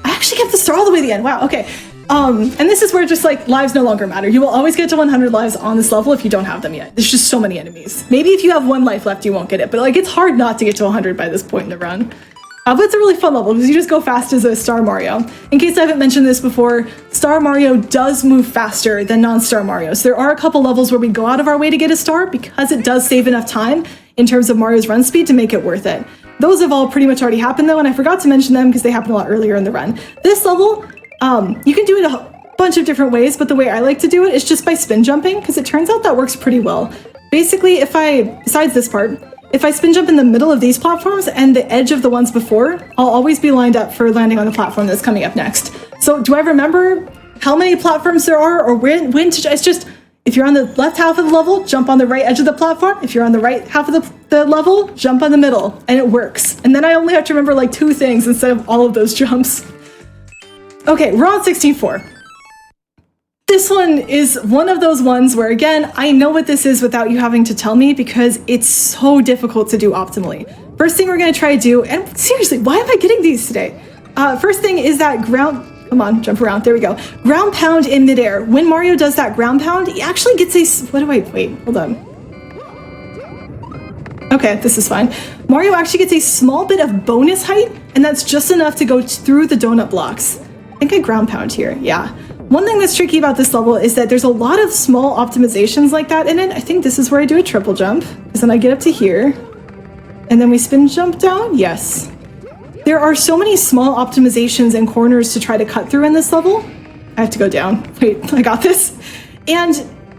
I actually kept the star all the way to the end. Wow, okay. And this is where just like lives no longer matter. You will always get to 100 lives on this level if you don't have them yet. There's just so many enemies. Maybe if you have 1 life left, you won't get it, but like it's hard not to get to 100 by this point in the run. But it's a really fun level because you just go fast as a Star Mario. In case I haven't mentioned this before, Star Mario does move faster than non-Star Mario. So there are a couple levels where we go out of our way to get a star because it does save enough time in terms of Mario's run speed to make it worth it. Those have all pretty much already happened though, and I forgot to mention them because they happened a lot earlier in the run. This level, you can do it a bunch of different ways, but the way I like to do it is just by spin jumping because it turns out that works pretty well. Basically, besides this part, if I spin jump in the middle of these platforms and the edge of the ones before, I'll always be lined up for landing on the platform that's coming up next. So do I remember how many platforms there are or when to, it's just, if you're on the left half of the level, jump on the right edge of the platform. If you're on the right half of the level, jump on the middle, and it works. And then I only have to remember like 2 things instead of all of those jumps. Okay, we're on 16-4. This one is one of those ones where, again, I know what this is without you having to tell me because it's so difficult to do optimally. First thing we're going to try to do, and seriously, why am I getting these today? First thing is that ground, come on, jump around, there we go. Ground pound in midair. When Mario does that ground pound, he actually gets a, wait, hold on. Okay, this is fine. Mario actually gets a small bit of bonus height, and that's just enough to go through the donut blocks. I think I ground pound here, yeah. One thing that's tricky about this level is that there's a lot of small optimizations like that in it. I think this is where I do a triple jump, because then I get up to here, and then we spin jump down, yes. There are so many small optimizations and corners to try to cut through in this level. I have to go down. Wait, I got this. And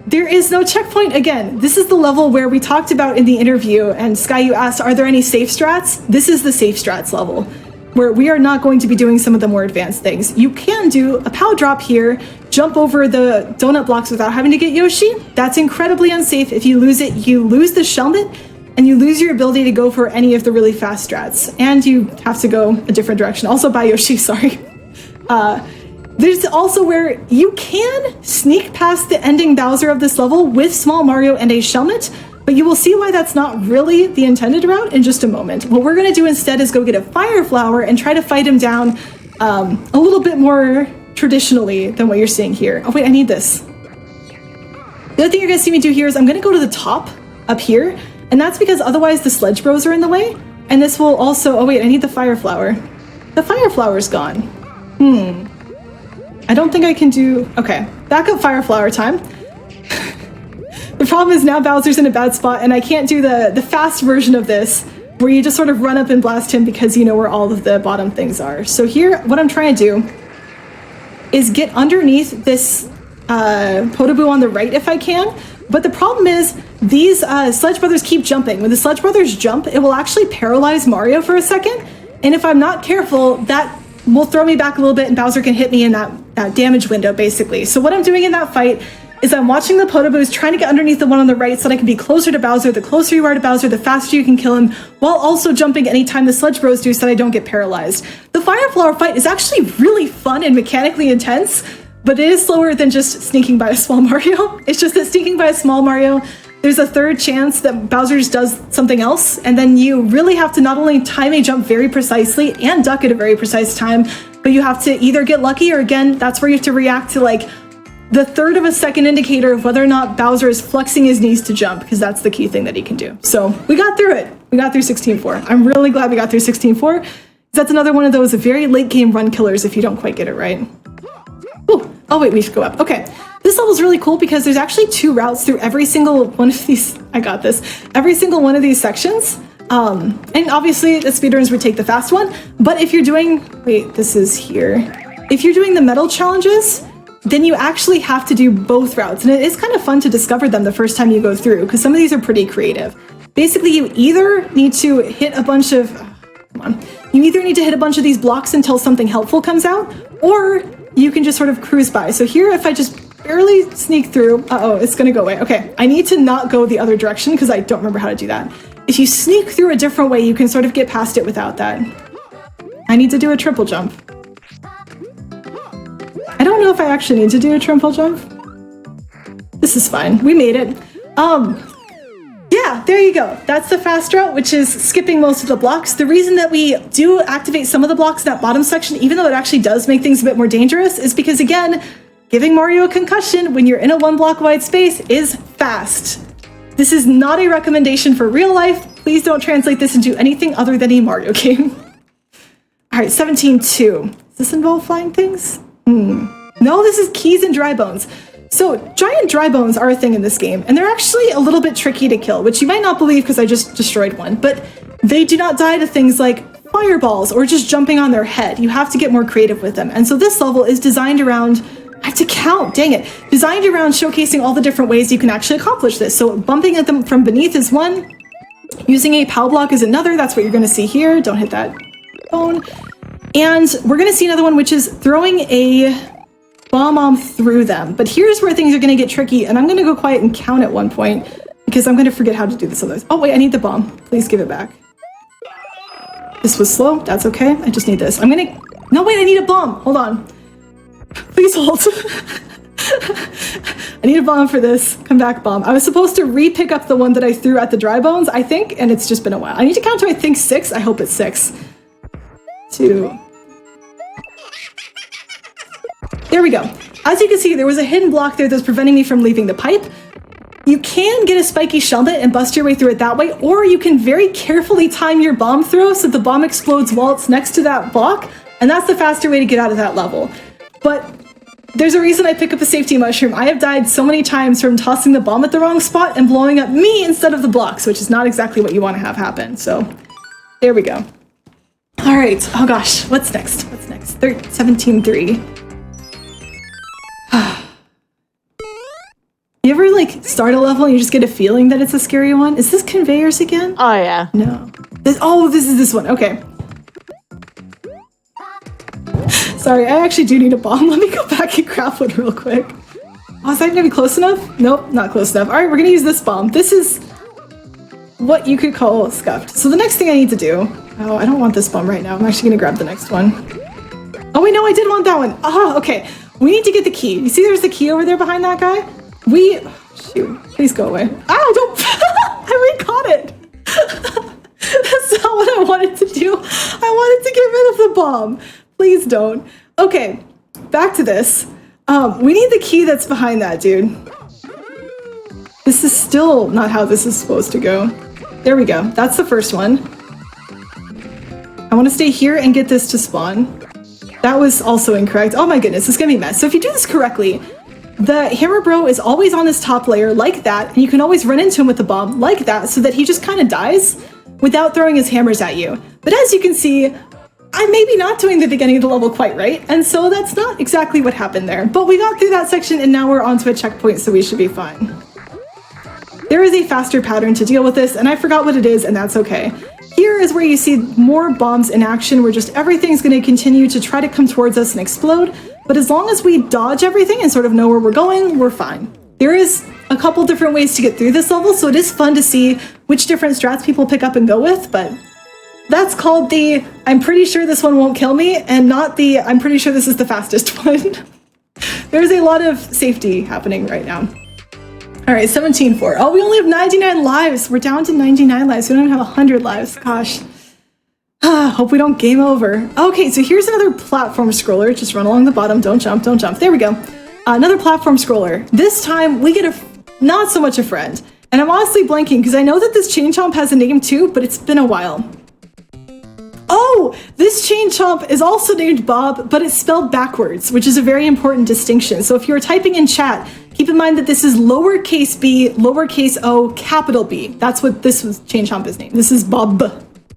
there is no checkpoint again. This is the level where we talked about in the interview, and Sky, you asked, are there any safe strats? This is the safe strats level, where we are not going to be doing some of the more advanced things. You can do a POW drop here, jump over the donut blocks without having to get Yoshi. That's incredibly unsafe. If you lose it, you lose the shellmet, and you lose your ability to go for any of the really fast strats. And you have to go a different direction. Also buy Yoshi, sorry. There's also where you can sneak past the ending Bowser of this level with Small Mario and a shellmet, but you will see why that's not really the intended route in just a moment. What we're going to do instead is go get a Fire Flower and try to fight him down a little bit more traditionally than what you're seeing here. Oh wait, I need this. The other thing you're gonna see me do here is I'm gonna go to the top up here, and that's because otherwise the sledge bros are in the way, and this will also, oh wait, I need the fire flower. The fire flower's gone. I don't think I can do, okay, backup fire flower time. The problem is now Bowser's in a bad spot, and I can't do the fast version of this, where you just sort of run up and blast him because you know where all of the bottom things are. So here, what I'm trying to do is get underneath this Podoboo on the right if I can. But the problem is these Sledge Brothers keep jumping. When the Sledge Brothers jump, it will actually paralyze Mario for a second. And if I'm not careful, that will throw me back a little bit and Bowser can hit me in that damage window, basically. So what I'm doing in that fight is I'm watching the Podoboos, trying to get underneath the one on the right so that I can be closer to Bowser. The closer you are to Bowser, the faster you can kill him, while also jumping anytime the Sledge Bros do so that I don't get paralyzed. The Fire Flower fight is actually really fun and mechanically intense, but it is slower than just sneaking by a small Mario. It's just that sneaking by a small Mario, there's a third chance that Bowser just does something else, and then you really have to not only time a jump very precisely and duck at a very precise time, but you have to either get lucky or, again, that's where you have to react to like the third of a second indicator of whether or not Bowser is flexing his knees to jump, because that's the key thing that he can do. So we got through it. We got through 16-4. I'm really glad we got through 16-4. That's another one of those very late game run killers if you don't quite get it right. Ooh. Oh wait, we should go up. Okay. This level is really cool because there's actually 2 routes through every single one of these. I got this. Every single one of these sections. And obviously the speedrunners would take the fast one. But if you're doing, wait, this is here. If you're doing the medal challenges, then you actually have to do both routes. And it is kind of fun to discover them the first time you go through, because some of these are pretty creative. Basically, you either need to hit a bunch of, you either need to hit a bunch of these blocks until something helpful comes out, or you can just sort of cruise by. So here, if I just barely sneak through, uh-oh, it's gonna go away. Okay, I need to not go the other direction because I don't remember how to do that. If you sneak through a different way, you can sort of get past it without that. I need to do a triple jump. I don't know if I actually need to do a triple jump. This is fine. We made it. Yeah, there you go. That's the fast route, which is skipping most of the blocks. The reason that we do activate some of the blocks in that bottom section, even though it actually does make things a bit more dangerous, is because, again, giving Mario a concussion when you're in a 1 block wide space is fast. This is not a recommendation for real life. Please don't translate this into anything other than a Mario game. All right, 17-2. Does this involve flying things? No, this is keys and dry bones. So giant dry bones are a thing in this game, and they're actually a little bit tricky to kill, which you might not believe because I just destroyed one, but they do not die to things like fireballs or just jumping on their head. You have to get more creative with them. And so this level is designed around, I have to count, dang it, designed around showcasing all the different ways you can actually accomplish this. So bumping at them from beneath is one, using a POW block is another, that's what you're gonna see here, don't hit that bone. And we're gonna see another one, which is throwing a bomb through them. But here's where things are gonna get tricky, and I'm gonna go quiet and count at one point, because I'm gonna forget how to do this otherwise. Oh wait, I need the bomb. Please give it back. This was slow, that's okay. I just need this. I'm gonna, no wait, I need a bomb. Hold on. Please hold. I need a bomb for this. Come back, bomb. I was supposed to re-pick up the one that I threw at the dry bones, I think, and it's just been a while. I need to count to, I think, 6. I hope it's 6. 2. There we go. As you can see, there was a hidden block there that's preventing me from leaving the pipe. You can get a spiky shellnet and bust your way through it that way, or you can very carefully time your bomb throw so the bomb explodes while it's next to that block, and that's the faster way to get out of that level. But there's a reason I pick up a safety mushroom. I have died so many times from tossing the bomb at the wrong spot and blowing up me instead of the blocks, which is not exactly what you want to have happen. So there we go. All right. Oh gosh, what's next? What's next? 17-3. You ever like start a level and you just get a feeling that it's a scary one? Is this conveyors again? Oh yeah. No. This is this one. Okay. Sorry, I actually do need a bomb. Let me go back and grab one real quick. Oh, is that gonna be close enough? Nope, not close enough. All right, we're gonna use this bomb. This is what you could call scuffed. So the next thing I need to do, oh, I don't want this bomb right now. I'm actually gonna grab the next one. Oh wait, no, I did want that one. Ah, okay. We need to get the key. You see there's the key over there behind that guy? Shoot, please go away. Ah, don't, I re-caught it. That's not what I wanted to do. I wanted to get rid of the bomb. Please don't. Okay, back to this. We need the key that's behind that, dude. This is still not how this is supposed to go. There we go. That's the first one. I want to stay here and get this to spawn. That was also incorrect. Oh my goodness, it's gonna be a mess. So if you do this correctly, the hammer bro is always on this top layer like that, and you can always run into him with the bomb like that so that he just kind of dies without throwing his hammers at you. But as you can see, I'm maybe not doing the beginning of the level quite right, and so that's not exactly what happened there. But we got through that section and now we're onto a checkpoint, so we should be fine. There is a faster pattern to deal with this, and I forgot what it is, and that's okay. Here is where you see more bombs in action, where just everything's going to continue to try to come towards us and explode, but as long as we dodge everything and sort of know where we're going, we're fine. There is a couple different ways to get through this level, so it is fun to see which different strats people pick up and go with, but that's called the I'm pretty sure this one won't kill me, and not the I'm pretty sure this is the fastest one. There's a lot of safety happening right now. All right, 17-4. Oh, we only have 99 lives. We're down to 99 lives. We don't even have 100 lives. Gosh. Hope we don't game over. Okay, so here's another platform scroller. Just run along the bottom. Don't jump, don't jump. There we go. Another platform scroller. This time we get not so much a friend. And I'm honestly blanking because I know that this chain chomp has a name too, but it's been a while. Oh, this chain chomp is also named Bob, but it's spelled backwards, which is a very important distinction. So if you're typing in chat, keep in mind that this is lowercase b, lowercase o, capital B. That's what this was chain chomp is named. This is Bob.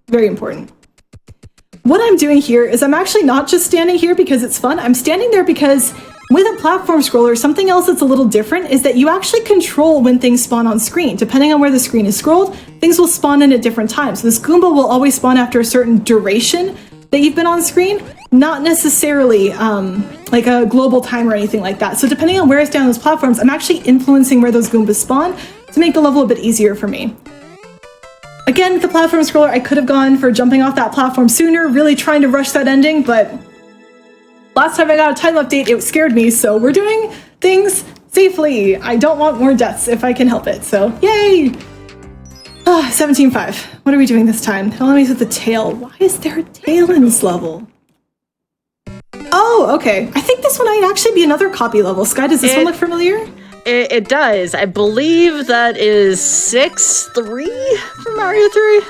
Very important. What I'm doing here is I'm actually not just standing here because it's fun. I'm standing there because with a platform scroller, something else that's a little different is that you actually control when things spawn on screen. Depending on where the screen is scrolled, things will spawn in at different times. So this Goomba will always spawn after a certain duration that you've been on screen, not necessarily like a global time or anything like that. So depending on where I stand on those platforms, I'm actually influencing where those Goombas spawn to make the level a bit easier for me. Again, with the platform scroller, I could have gone for jumping off that platform sooner, really trying to rush that ending, but last time I got a time update, it scared me, so we're doing things safely. I don't want more deaths if I can help it, so yay! 17-5. What are we doing this time? Enemies with the tail. Why is there a tail in this level? Oh, okay. I think this one might actually be another copy level. Sky, does this one look familiar? It does. I believe that is 6-3 for Mario 3.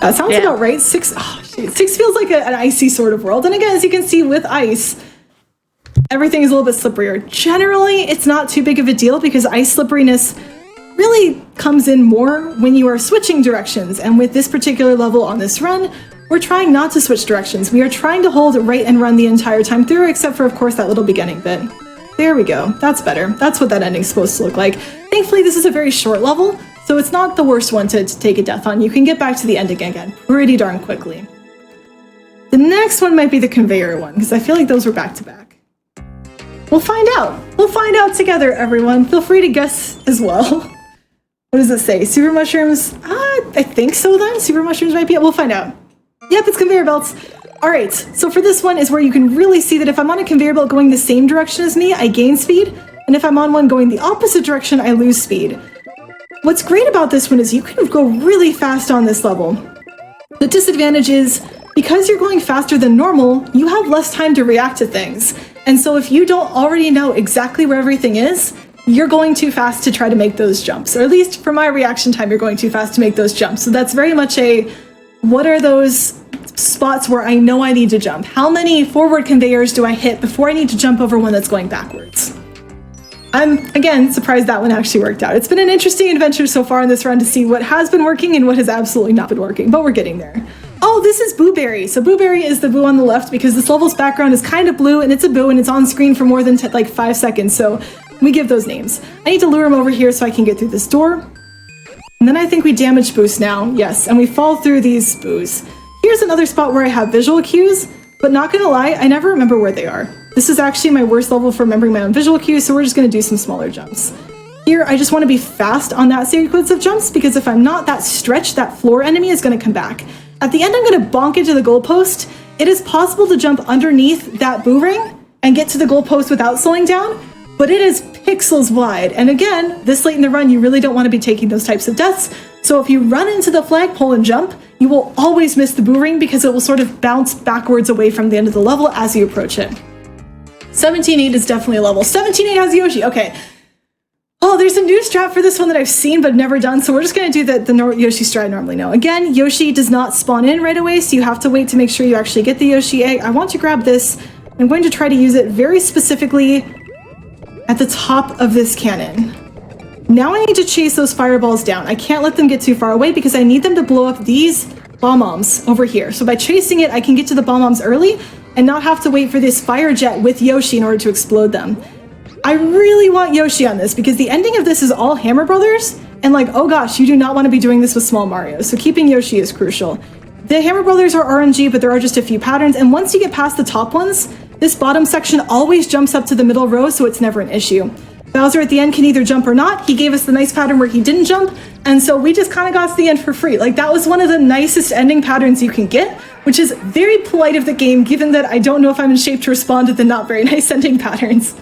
That sounds about right. 6 feels like an icy sort of world. And again, as you can see with ice, everything is a little bit slipperier. Generally, it's not too big of a deal because ice slipperiness really comes in more when you are switching directions. And with this particular level on this run, we're trying not to switch directions. We are trying to hold right and run the entire time through, except for, of course, that little beginning bit. There we go. That's better. That's what that ending's supposed to look like. Thankfully, this is a very short level, so it's not the worst one to take a death on. You can get back to the ending again pretty darn quickly. The next one might be the conveyor one, because I feel like those were back to back. We'll find out. We'll find out together, everyone. Feel free to guess as well. What does it say? Super mushrooms? I think so then. Super mushrooms might be it. We'll find out. Yep, it's conveyor belts. All right, so for this one is where you can really see that if I'm on a conveyor belt going the same direction as me, I gain speed, and if I'm on one going the opposite direction, I lose speed. What's great about this one is you can go really fast on this level. The disadvantage is, because you're going faster than normal, you have less time to react to things. And so if you don't already know exactly where everything is, you're going too fast to try to make those jumps. Or at least for my reaction time, you're going too fast to make those jumps. So that's very much a, what are those spots where I know I need to jump? How many forward conveyors do I hit before I need to jump over one that's going backwards? I'm, again, surprised that one actually worked out. It's been an interesting adventure so far in this run to see what has been working and what has absolutely not been working, but we're getting there. Oh, this is Boo Berry. So Boo Berry is the boo on the left because this level's background is kind of blue and it's a boo and it's on screen for more than like 5 seconds, so we give those names. I need to lure him over here so I can get through this door. And then I think we damage Boost now, yes, and we fall through these boos. Here's another spot where I have visual cues, but not gonna lie, I never remember where they are. This is actually my worst level for remembering my own visual cues, so we're just gonna do some smaller jumps. Here, I just wanna be fast on that sequence of jumps, because if I'm not, that stretch, that floor enemy is gonna come back. At the end, I'm gonna bonk into the goalpost. It is possible to jump underneath that boo ring and get to the goalpost without slowing down, but it is pixels wide. And again, this late in the run, you really don't wanna be taking those types of deaths. So if you run into the flagpole and jump, you will always miss the boo ring because it will sort of bounce backwards away from the end of the level as you approach it. 17.8 is definitely a level. 17.8 has Yoshi. Okay. Oh, there's a new strat for this one that I've seen but never done, so we're just going to do the Yoshi strat I normally know. Again, Yoshi does not spawn in right away, so you have to wait to make sure you actually get the Yoshi egg. I want to grab this. I'm going to try to use it very specifically at the top of this cannon. Now I need to chase those fireballs down. I can't let them get too far away because I need them to blow up these bomb-bombs over here. So by chasing it, I can get to the bomb-bombs early and not have to wait for this fire jet with Yoshi in order to explode them. I really want Yoshi on this because the ending of this is all Hammer Brothers, and like, oh gosh, you do not want to be doing this with small Mario, so keeping Yoshi is crucial. The Hammer Brothers are RNG, but there are just a few patterns, and once you get past the top ones, this bottom section always jumps up to the middle row, so it's never an issue. Bowser at the end can either jump or not. He gave us the nice pattern where he didn't jump, and so we just kind of got to the end for free. Like, that was one of the nicest ending patterns you can get, which is very polite of the game, given that I don't know if I'm in shape to respond to the not very nice ending patterns.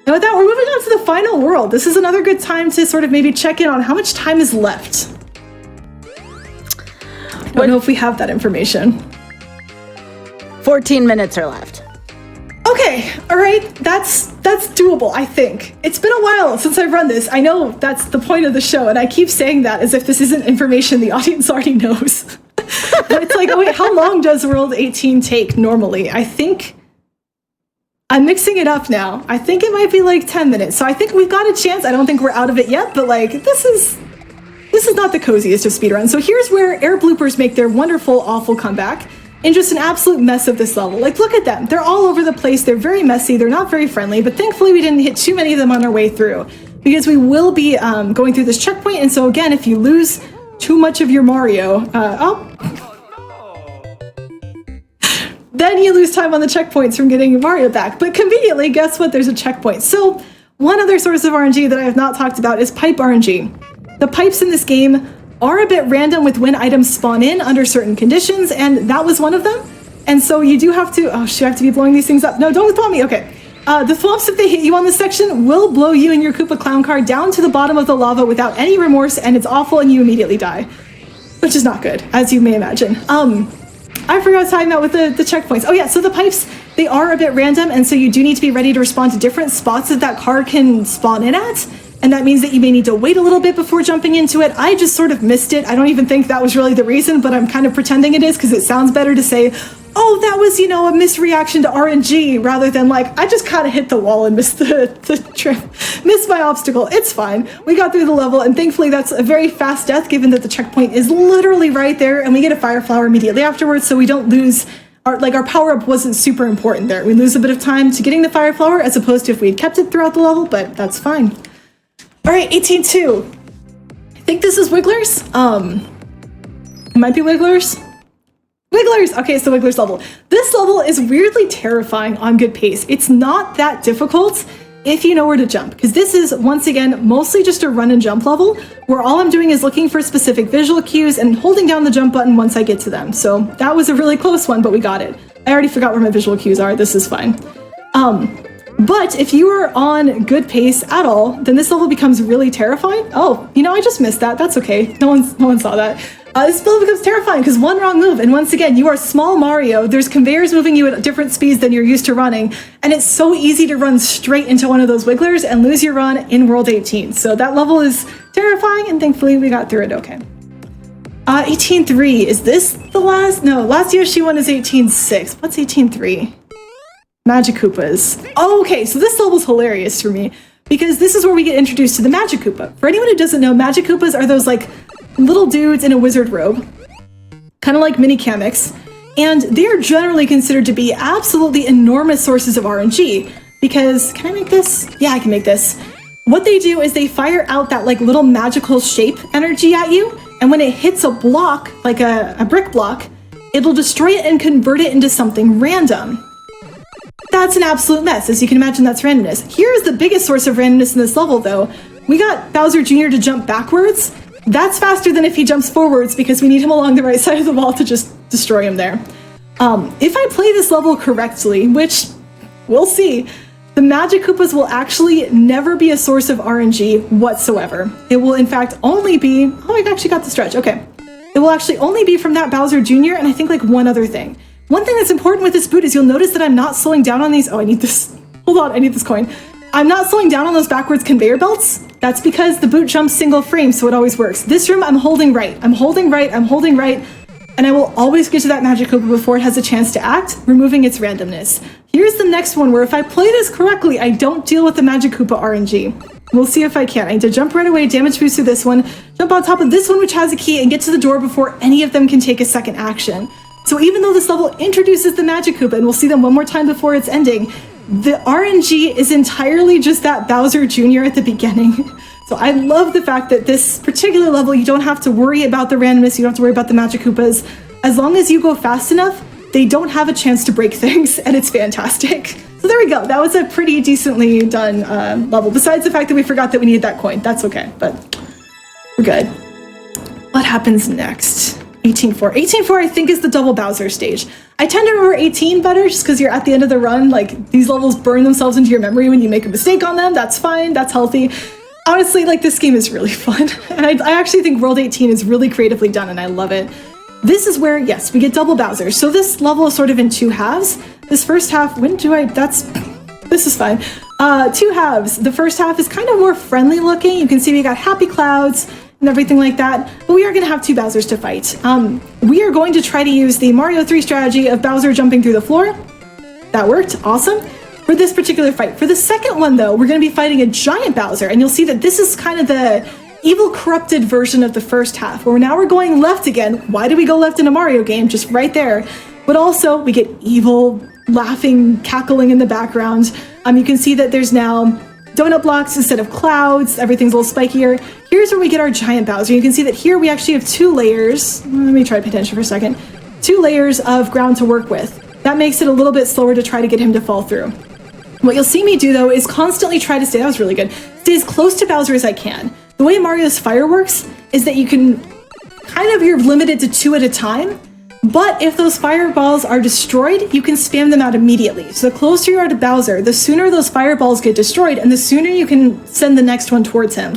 And with that, we're moving on to the final world. This is another good time to sort of maybe check in on how much time is left. I don't know if we have that information. 14 minutes are left. Okay, all right, that's doable, I think. It's been a while since I've run this. I know that's the point of the show, and I keep saying that as if this isn't information the audience already knows. But it's like, oh wait, how long does World 18 take normally? I think I'm mixing it up now. I think it might be like 10 minutes. So I think we've got a chance. I don't think we're out of it yet, but like, this is not the coziest of speedruns. So here's where air bloopers make their wonderful, awful comeback. And just an absolute mess of this level. Like, look at them. They're all over the place. They're very messy. They're not very friendly, but thankfully we didn't hit too many of them on our way through because we will be going through this checkpoint. And so again, if you lose too much of your Mario, then you lose time on the checkpoints from getting Mario back. But conveniently, guess what? There's a checkpoint. So one other source of RNG that I have not talked about is pipe RNG. The pipes in this game are a bit random with when items spawn in under certain conditions, and that was one of them. And so you do have to, oh, should I have to be blowing these things up? No, don't spawn me, okay. The thwomps, if they hit you on this section, will blow you and your Koopa Clown car down to the bottom of the lava without any remorse, and it's awful and you immediately die. Which is not good, as you may imagine. I forgot to time that with the checkpoints. Oh yeah, so the pipes, they are a bit random, and so you do need to be ready to respond to different spots that car can spawn in at. And that means that you may need to wait a little bit before jumping into it. I just sort of missed it. I don't even think that was really the reason, but I'm kind of pretending it is because it sounds better to say, oh, that was, you know, a misreaction to RNG rather than like, I just kind of hit the wall and missed the trip, missed my obstacle. It's fine. We got through the level, and thankfully that's a very fast death given that the checkpoint is literally right there and we get a fire flower immediately afterwards, so we don't lose our power-up wasn't super important there. We lose a bit of time to getting the fire flower as opposed to if we had kept it throughout the level, but that's fine. All right, 18-2. I think this is Wigglers. It might be Wigglers. Wigglers! Okay, it's the Wigglers level. This level is weirdly terrifying on good pace. It's not that difficult if you know where to jump, because this is, once again, mostly just a run and jump level, where all I'm doing is looking for specific visual cues and holding down the jump button once I get to them. So that was a really close one, but we got it. I already forgot where my visual cues are. This is fine. But if you are on good pace at all, then this level becomes really terrifying. Oh, you know, I just missed that. That's okay. No one saw that. This level becomes terrifying because one wrong move, and once again, you are small Mario. There's conveyors moving you at different speeds than you're used to running, and it's so easy to run straight into one of those Wigglers and lose your run in World 18. So that level is terrifying, and thankfully we got through it okay. 18-3, is this the last? No, last Yoshi one is 18-6. What's 18-3? Magic Koopas. Oh, okay, so this level's hilarious for me because this is where we get introduced to the Magic Koopa. For anyone who doesn't know, Magic Koopas are those like little dudes in a wizard robe, kind of like mini Kameks, and they're generally considered to be absolutely enormous sources of RNG because, can I make this? Yeah, I can make this. What they do is they fire out that like little magical shape energy at you, and when it hits a block, like a brick block, it'll destroy it and convert it into something random. That's an absolute mess. As you can imagine, that's randomness. Here's the biggest source of randomness in this level, though. We got Bowser Jr. to jump backwards. That's faster than if he jumps forwards because we need him along the right side of the wall to just destroy him there. If I play this level correctly, which we'll see, the Magic Koopas will actually never be a source of RNG whatsoever. It will, in fact, only be... Oh, I actually got the stretch. Okay. It will actually only be from that Bowser Jr. and I think like one other thing. One thing that's important with this boot is you'll notice that I'm not slowing down on these. Oh, I need this. Hold on, I need this coin. I'm not slowing down on those backwards conveyor belts. That's because the boot jumps single frame, so it always works. This room, I'm holding right. I'm holding right, I'm holding right, and I will always get to that magic Koopa before it has a chance to act, removing its randomness. Here's the next one where if I play this correctly, I don't deal with the magic Koopa RNG. We'll see if I can. I need to jump right away, damage boost through this one, jump on top of this one which has a key, and get to the door before any of them can take a second action. So even though this level introduces the magic Koopa, and we'll see them one more time before it's ending, the RNG is entirely just that Bowser Jr. at the beginning. So I love the fact that this particular level, you don't have to worry about the randomness, you don't have to worry about the magic Koopas. As long as you go fast enough, they don't have a chance to break things, and it's fantastic. So there we go. That was a pretty decently done level. Besides the fact that we forgot that we needed that coin. That's okay, but we're good. What happens next? 18-4. 18-4, I think, is the double Bowser stage. I tend to remember 18 better just because you're at the end of the run. Like, these levels burn themselves into your memory when you make a mistake on them. That's fine. That's healthy. Honestly, like, this game is really fun. And I actually think World 18 is really creatively done, and I love it. This is where, yes, we get double Bowser. So this level is sort of in two halves. This first half, this is fine. Two halves. The first half is kind of more friendly looking. You can see we got happy clouds and everything like that, but we are going to have two Bowsers to fight. We are going to try to use the Mario 3 strategy of Bowser jumping through the floor. That worked, awesome. For this particular fight. For the second one though, we're going to be fighting a giant Bowser, and you'll see that this is kind of the evil corrupted version of the first half, where now we're going left again. Why do we go left in a Mario game? Just right there. But also we get evil, laughing, cackling in the background. You can see that there's now donut blocks instead of clouds. Everything's a little spikier. Here's where we get our giant Bowser. You can see that here we actually have two layers. Let me try to pay attention for a second. Two layers of ground to work with. That makes it a little bit slower to try to get him to fall through. What you'll see me do though is constantly try to stay, that was really good, stay as close to Bowser as I can. The way Mario's Fire works is that you can you're limited to 2 at a time, but if those fireballs are destroyed, you can spam them out immediately. So the closer you are to Bowser, the sooner those fireballs get destroyed, and the sooner you can send the next one towards him.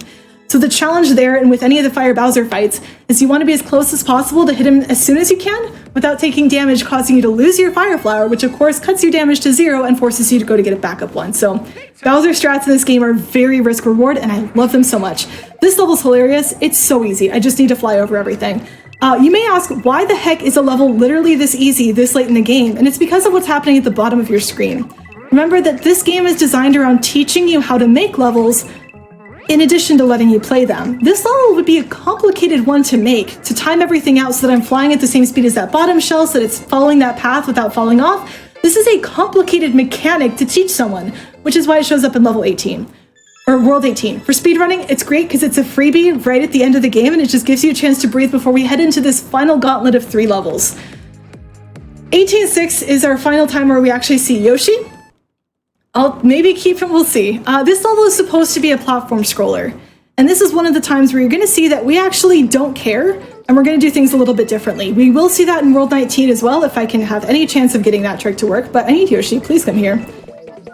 So the challenge there, and with any of the Fire Bowser fights, is you want to be as close as possible to hit him as soon as you can, without taking damage, causing you to lose your Fire Flower, which of course cuts your damage to 0 and forces you to go to get a backup one. So Bowser strats in this game are very risk reward, and I love them so much. This level's hilarious. It's so easy. I just need to fly over everything. You may ask, why the heck is a level literally this easy this late in the game? And it's because of what's happening at the bottom of your screen. Remember that this game is designed around teaching you how to make levels in addition to letting you play them. This level would be a complicated one to make, to time everything out so that I'm flying at the same speed as that bottom shell, so that it's following that path without falling off. This is a complicated mechanic to teach someone, which is why it shows up in level 18, or World 18. For speedrunning, it's great because it's a freebie right at the end of the game, and it just gives you a chance to breathe before we head into this final gauntlet of 3 levels. 18-6 is our final time where we actually see Yoshi. I'll maybe keep him, we'll see. This level is supposed to be a platform scroller. And this is one of the times where you're gonna see that we actually don't care, and we're gonna do things a little bit differently. We will see that in World 19 as well, if I can have any chance of getting that trick to work, but I need Yoshi, please come here.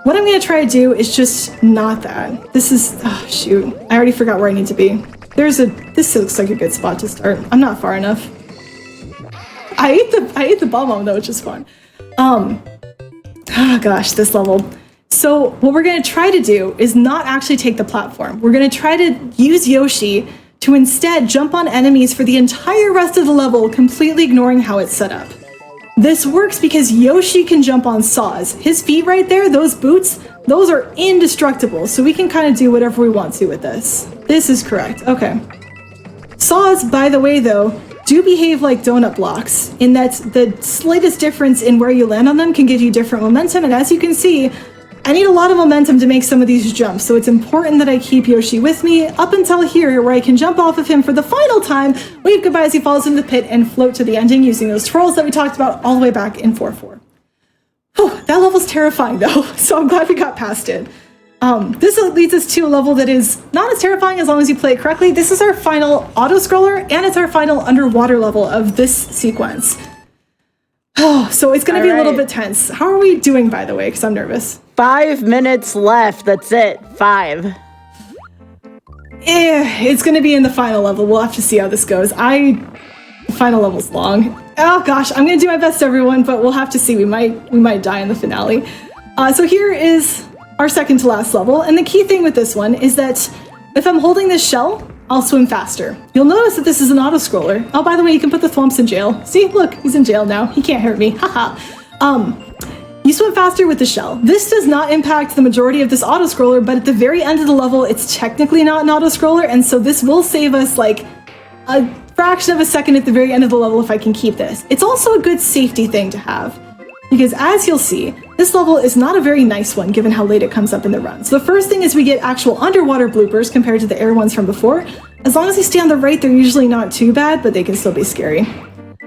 What I'm gonna try to do is just not that. This is, oh shoot, I already forgot where I need to be. This looks like a good spot to start. I'm not far enough. I ate the bomb though, which is fun. Oh gosh, this level. So what we're going to try to do is not actually take the platform. We're going to try to use Yoshi to instead jump on enemies for the entire rest of the level, completely ignoring how it's set up. This works because Yoshi can jump on saws. His feet right there, those boots, those are indestructible, so we can kind of do whatever we want to with this. This is correct. Okay. Saws, by the way, though, do behave like donut blocks in that the slightest difference in where you land on them can give you different momentum, and as you can see, I need a lot of momentum to make some of these jumps, so it's important that I keep Yoshi with me up until here, where I can jump off of him for the final time, wave goodbye as he falls into the pit, and float to the ending using those twirls that we talked about all the way back in 4-4. That level's terrifying though, so I'm glad we got past it. This leads us to a level that is not as terrifying as long as you play it correctly. This is our final auto-scroller, and it's our final underwater level of this sequence. So it's going to be a little bit tense. How are we doing, by the way? Because I'm nervous. 5 minutes left. That's it. 5. It's going to be in the final level. We'll have to see how this goes. The final level's long. Oh gosh, I'm going to do my best, everyone, but we'll have to see. We might die in the finale. So here is our second to last level. And the key thing with this one is that if I'm holding this shell, I'll swim faster. You'll notice that this is an auto-scroller. Oh, by the way, you can put the Thwomps in jail. See, look, he's in jail now. He can't hurt me, haha. You swim faster with the shell. This does not impact the majority of this auto-scroller, but at the very end of the level, it's technically not an auto-scroller, and so this will save us like a fraction of a second at the very end of the level if I can keep this. It's also a good safety thing to have, because as you'll see, this level is not a very nice one given how late it comes up in the run. So the first thing is we get actual underwater bloopers compared to the air ones from before. As long as they stay on the right, they're usually not too bad, but they can still be scary.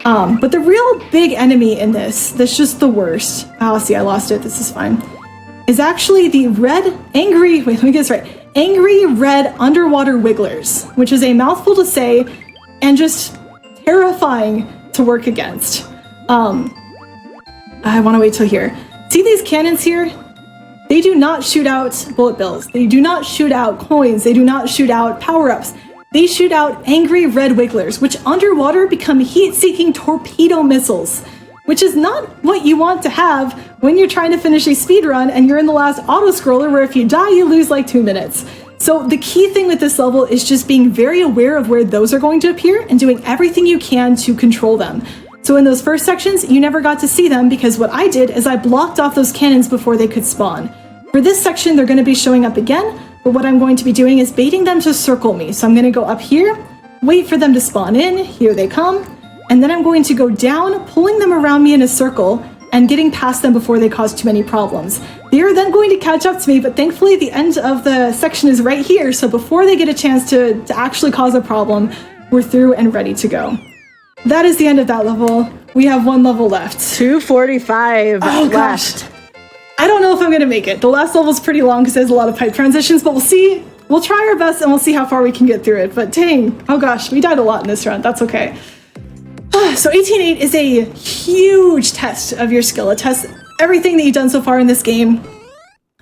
But the real big enemy in this, that's just the worst. Oh, see, I lost it. This is fine. Is actually the angry red underwater wigglers, which is a mouthful to say and just terrifying to work against. I want to wait till here. See these cannons here? They do not shoot out bullet bills. They do not shoot out coins. They do not shoot out power-ups. They shoot out angry red wigglers, which underwater become heat-seeking torpedo missiles, which is not what you want to have when you're trying to finish a speedrun and you're in the last auto-scroller where if you die, you lose like 2 minutes. So the key thing with this level is just being very aware of where those are going to appear and doing everything you can to control them. So in those first sections, you never got to see them because what I did is I blocked off those cannons before they could spawn. For this section, they're going to be showing up again, but what I'm going to be doing is baiting them to circle me. So I'm going to go up here, wait for them to spawn in, here they come, and then I'm going to go down, pulling them around me in a circle and getting past them before they cause too many problems. They are then going to catch up to me, but thankfully the end of the section is right here, so before they get a chance to actually cause a problem, we're through and ready to go. That is the end of that level. We have one level left. 245 left. Gosh. I don't know if I'm going to make it. The last level is pretty long because there's a lot of pipe transitions, but we'll see. We'll try our best and we'll see how far we can get through it. But dang, oh gosh, we died a lot in this run. That's okay. So 18.8 is a huge test of your skill. It tests everything that you've done so far in this game.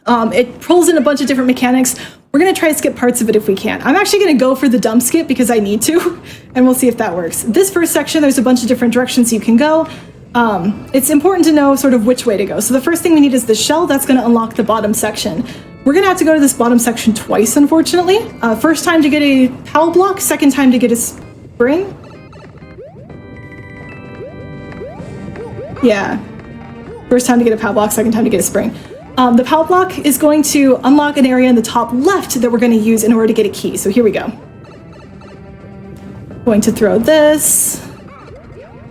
It pulls in a bunch of different mechanics. We're going to try to skip parts of it if we can. I'm actually going to go for the dump skip because I need to, and we'll see if that works. This first section, there's a bunch of different directions you can go. It's important to know sort of which way to go. So the first thing we need is the shell. That's going to unlock the bottom section. We're going to have to go to this bottom section twice, unfortunately. First time to get a POW block, second time to get a spring. Yeah. First time to get a POW block, second time to get a spring. The POW block is going to unlock an area in the top left that we're going to use in order to get a key. So here we go. Going to throw this,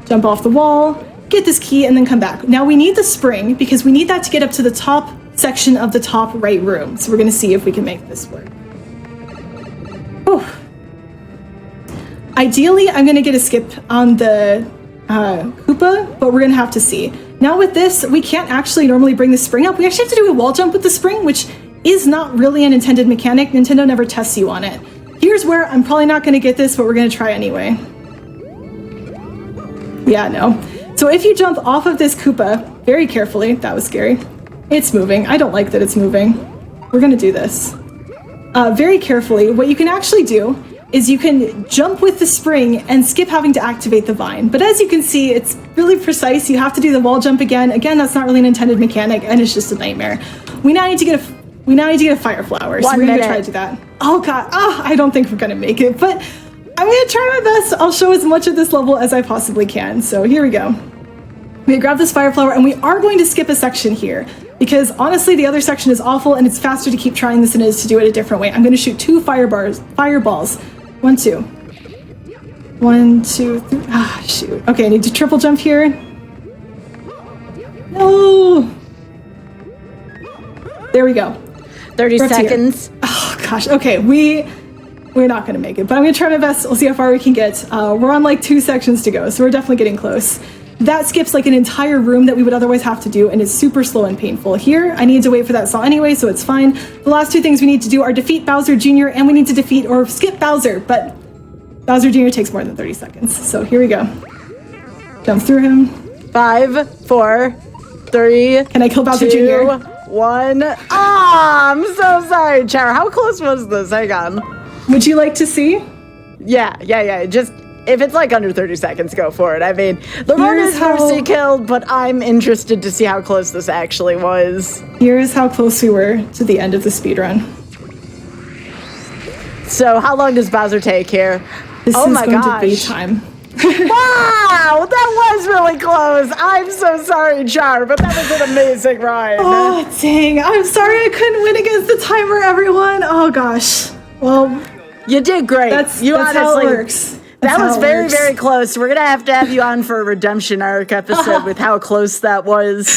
jump off the wall, get this key, and then come back. Now we need the spring because we need that to get up to the top section of the top right room. So we're going to see if we can make this work. Whew. Ideally, I'm going to get a skip on the Koopa, but we're going to have to see. Now with this, we can't actually normally bring the spring up. We actually have to do a wall jump with the spring, which is not really an intended mechanic. Nintendo never tests you on it. Here's where I'm probably not going to get this, but we're going to try anyway. Yeah, no. So if you jump off of this Koopa, very carefully, that was scary. It's moving. I don't like that it's moving. We're going to do this. Very carefully, what you can actually do is you can jump with the spring and skip having to activate the vine. But as you can see, it's really precise. You have to do the wall jump again. Again, that's not really an intended mechanic, and it's just a nightmare. We now need to get a fire flower. So we're gonna try to do that. Oh god, I don't think we're gonna make it, but I'm gonna try my best. I'll show as much of this level as I possibly can. So here we go. We grab this fire flower, and we are going to skip a section here because honestly, the other section is awful, and it's faster to keep trying this than it is to do it a different way. I'm gonna shoot 2 fireballs. 1, 2. 1, 2, 3. Ah, shoot. Okay, I need to triple jump here. No! There we go. 30 seconds. Here. Oh, gosh. Okay, we're not going to make it, but I'm going to try my best. We'll see how far we can get. We're on like 2 sections to go, so we're definitely getting close. That skips like an entire room that we would otherwise have to do, and it's super slow and painful. Here, I need to wait for that saw anyway, so it's fine. The last 2 things we need to do are defeat Bowser Jr., and we need to defeat or skip Bowser, but Bowser Jr. takes more than 30 seconds. So here we go. Jump through him. 5, 4, 3. Can I kill Bowser 2, Jr.? 1. Ah, I'm so sorry, Chara. How close was this? Hang on. Would you like to see? Yeah. Just If it's like under 30 seconds, go for it. I mean, the run is Mercy Kill, but I'm interested to see how close this actually was. Here's how close we were to the end of the speedrun. So how long does Bowser take here? This is going to be time. Wow, that was really close. I'm so sorry, Char, but that was an amazing ride. Oh, dang. I'm sorry I couldn't win against the timer, everyone. Oh, gosh. Well, you did great. That's honestly, how it works. That was very, very close. We're going to have you on for a redemption arc episode with how close that was.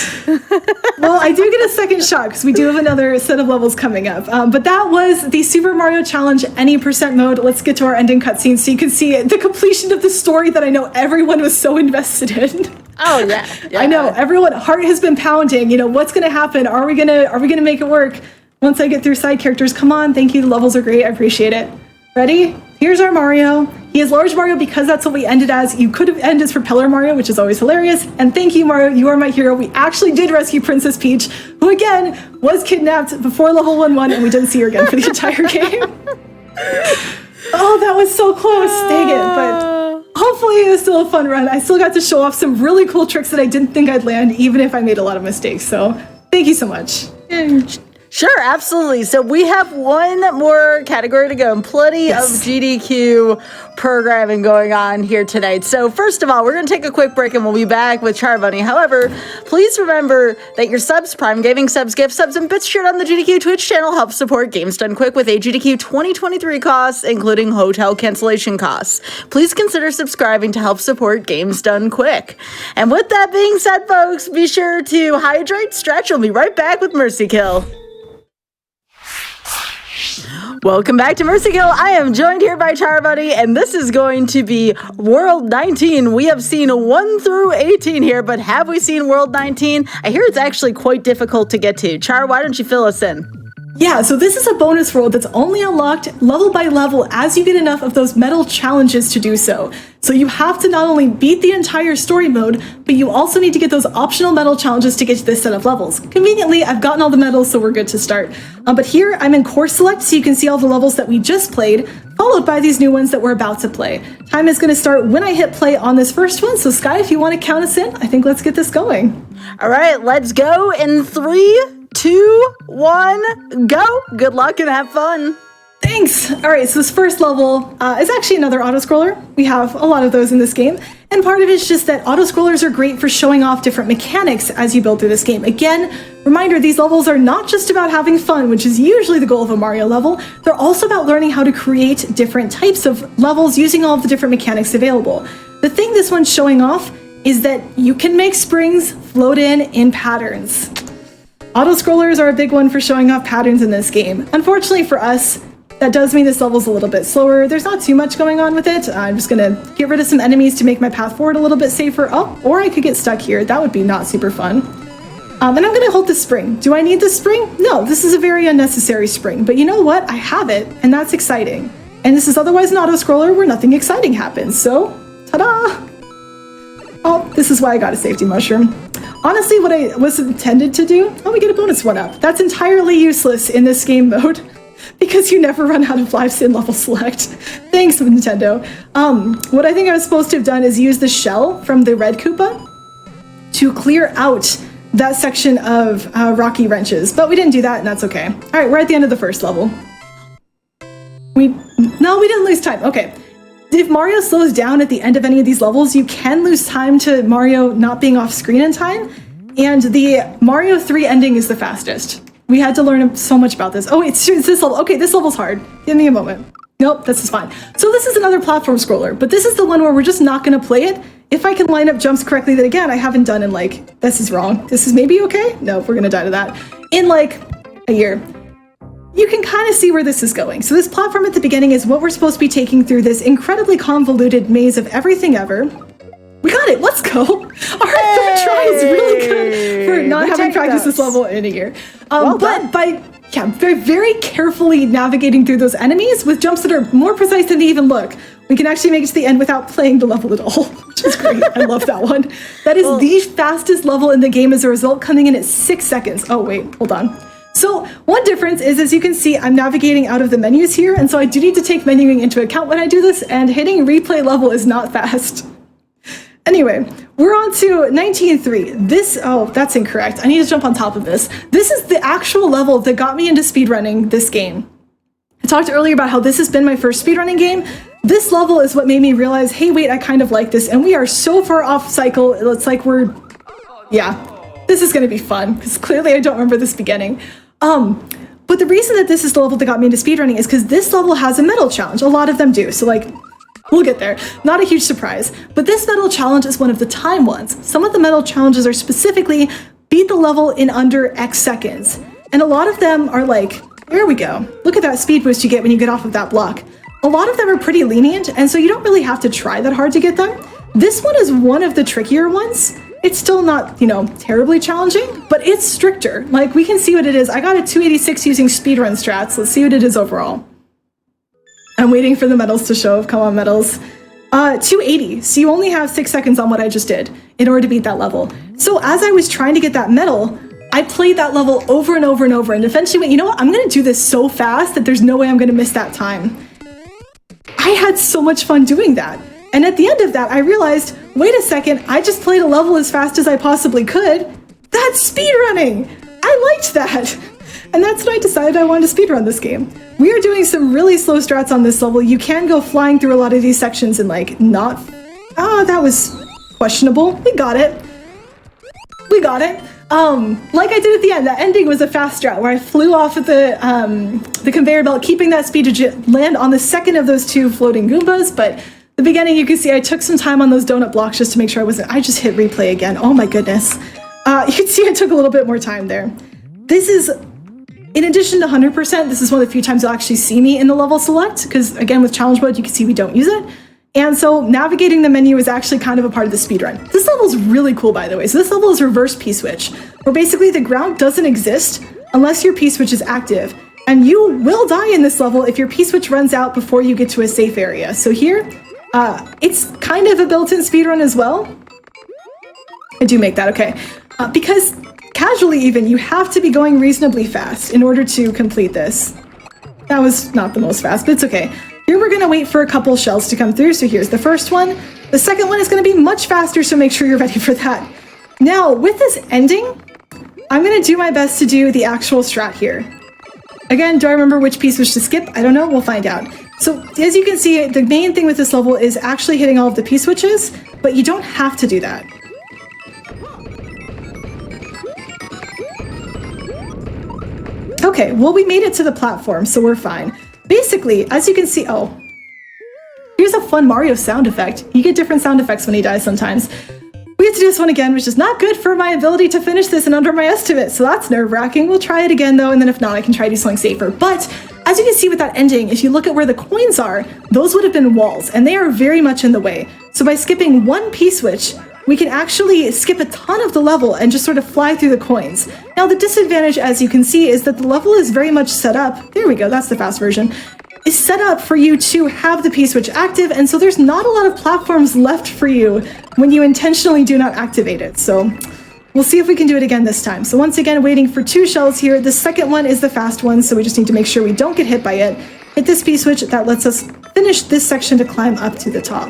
Well, I do get a second shot because we do have another set of levels coming up. But that was the Super Mario Challenge Any % mode. Let's get to our ending cutscene so you can see the completion of the story that I know everyone was so invested in. Oh, yeah. I know. Everyone, heart has been pounding. You know, what's going to happen? Are we gonna make it work? Once I get through side characters, come on. Thank you. The levels are great. I appreciate it. Ready? Here's our Mario. He is Large Mario because that's what we ended as. You could have ended as Propeller Mario, which is always hilarious. And thank you, Mario. You are my hero. We actually did rescue Princess Peach, who again was kidnapped before level 1-1, and we didn't see her again for the entire game. Oh, that was so close. Dang it. But hopefully it was still a fun run. I still got to show off some really cool tricks that I didn't think I'd land, even if I made a lot of mistakes. So thank you so much. Sure, absolutely. So we have one more category to go and plenty of GDQ programming going on here tonight. So first of all, we're going to take a quick break and we'll be back with Charbunny. However, please remember that your subs, Prime Gaming subs, gift subs, and bits shared on the GDQ Twitch channel help support Games Done Quick with a GDQ 2023 costs, including hotel cancellation costs. Please consider subscribing to help support Games Done Quick. And with that being said, folks, be sure to hydrate, stretch. We'll be right back with Mercy Kill. Welcome back to Mercy Kill. I am joined here by Charbunny, and this is going to be World 19. We have seen 1 through 18 here, but have we seen World 19? I hear it's actually quite difficult to get to. Char, why don't you fill us in? Yeah, so this is a bonus world that's only unlocked level by level as you get enough of those medal challenges to do so. So you have to not only beat the entire story mode, but you also need to get those optional medal challenges to get to this set of levels. Conveniently, I've gotten all the medals, so we're good to start. But here, I'm in Course Select, so you can see all the levels that we just played, followed by these new ones that we're about to play. Time is going to start when I hit play on this first one, so Sky, if you want to count us in, I think let's get this going. All right, let's go in 3, 2, 1, go. Good luck and have fun. Thanks! Alright, so this first level is actually another auto-scroller. We have a lot of those in this game, and part of it is just that auto-scrollers are great for showing off different mechanics as you build through this game. Again, reminder, these levels are not just about having fun, which is usually the goal of a Mario level, they're also about learning how to create different types of levels using all of the different mechanics available. The thing this one's showing off is that you can make springs float in patterns. Auto-scrollers are a big one for showing off patterns in this game. Unfortunately for us, that does mean this level's a little bit slower. There's not too much going on with it. I'm just gonna get rid of some enemies to make my path forward a little bit safer. Oh, or I could get stuck here. That would be not super fun. And I'm gonna hold the spring. Do I need this spring? No, this is a very unnecessary spring, but you know what? I have it, and that's exciting. And this is otherwise an auto-scroller where nothing exciting happens, so ta-da! Oh, this is why I got a safety mushroom. Honestly, what I was intended to do, oh, we get a bonus 1-up. That's entirely useless in this game mode, because you never run out of lives in level select. Thanks, Nintendo. What I think I was supposed to have done is use the shell from the red Koopa to clear out that section of rocky wrenches, but we didn't do that, and that's okay. All right, we're at the end of the first level. We didn't lose time. Okay. If Mario slows down at the end of any of these levels, you can lose time to Mario not being off screen in time, and the Mario 3 ending is the fastest. We had to learn so much about this. Oh, it's this level. Okay, this level's hard. Give me a moment. Nope, this is fine. So this is another platform scroller, but this is the one where we're just not going to play it. If I can line up jumps correctly, that again, I haven't done in this is wrong. This is maybe okay? No, we're going to die to that. In a year. You can kind of see where this is going. So this platform at the beginning is what we're supposed to be taking through this incredibly convoluted maze of everything ever. We got it, let's go. Our third try is really good for not having practiced this level in a year. But by very carefully navigating through those enemies with jumps that are more precise than they even look, we can actually make it to the end without playing the level at all, which is great. I love that one. That is the fastest level in the game as a result, coming in at 6 seconds. Oh wait, hold on. So one difference is, as you can see, I'm navigating out of the menus here, and so I do need to take menuing into account when I do this, and hitting replay level is not fast. Anyway, we're on to 19.3. This, oh, that's incorrect. I need to jump on top of this. This is the actual level that got me into speedrunning this game. I talked earlier about how this has been my first speedrunning game. This level is what made me realize, hey, wait, I kind of like this, and we are so far off cycle, it's like we're, yeah, this is gonna be fun, because clearly I don't remember this beginning. But the reason that this is the level that got me into speedrunning is because this level has a medal challenge. A lot of them do, so like, we'll get there. Not a huge surprise. But this medal challenge is one of the time ones. Some of the medal challenges are specifically beat the level in under X seconds. And a lot of them are like, there we go. Look at that speed boost you get when you get off of that block. A lot of them are pretty lenient, and so you don't really have to try that hard to get them. This one is one of the trickier ones. It's still not, terribly challenging, but it's stricter. Like, we can see what it is. I got a 286 using speedrun strats. Let's see what it is overall. I'm waiting for the medals to show. Come on, medals. 280. So you only have 6 seconds on what I just did in order to beat that level. So as I was trying to get that medal, I played that level over and over and over, and eventually went, you know what? I'm going to do this so fast that there's no way I'm going to miss that time. I had so much fun doing that. And at the end of that, I realized, wait a second, I just played a level as fast as I possibly could. That's speedrunning! I liked that! And that's when I decided I wanted to speedrun this game. We are doing some really slow strats on this level. You can go flying through a lot of these sections and not... Oh, that was questionable. We got it. We got it. Like I did at the end, that ending was a fast strat where I flew off of the conveyor belt, keeping that speed to land on the second of those 2 floating Goombas, but the beginning, you can see I took some time on those donut blocks just to make sure I just hit replay again. Oh my goodness. You can see I took a little bit more time there. This is, in addition to 100%, this is one of the few times you'll actually see me in the level select, because again, with challenge mode, you can see we don't use it. And so navigating the menu is actually kind of a part of the speedrun. This level is really cool, by the way. So this level is reverse P-switch, where basically the ground doesn't exist unless your P-switch is active. And you will die in this level if your P-switch runs out before you get to a safe area. So here, it's kind of a built-in speedrun as well. I do make that, okay. Because casually even, you have to be going reasonably fast in order to complete this. That was not the most fast, but it's okay. Here we're gonna wait for a couple shells to come through, so here's the first one. The second one is gonna be much faster, so make sure you're ready for that. Now, with this ending, I'm gonna do my best to do the actual strat here. Again, do I remember which P-switch to skip? I don't know, we'll find out. So, as you can see, the main thing with this level is actually hitting all of the P-switches, but you don't have to do that. Okay, well, we made it to the platform, so we're fine. Basically, as you can see, oh, here's a fun Mario sound effect. You get different sound effects when he dies sometimes. We have to do this one again, which is not good for my ability to finish this and under my estimate, so that's nerve-wracking. We'll try it again, though, and then if not, I can try to do something safer. But as you can see with that ending, if you look at where the coins are, those would have been walls, and they are very much in the way. So by skipping one P-switch, we can actually skip a ton of the level and just sort of fly through the coins. Now, the disadvantage, as you can see, is that the level is very much set up. There we go, that's the fast version. Is set up for you to have the P-switch active, and so there's not a lot of platforms left for you when you intentionally do not activate it. So we'll see if we can do it again this time. So once again, waiting for 2 shells here. The second one is the fast one, so we just need to make sure we don't get hit by it. Hit this P-switch, that lets us finish this section to climb up to the top.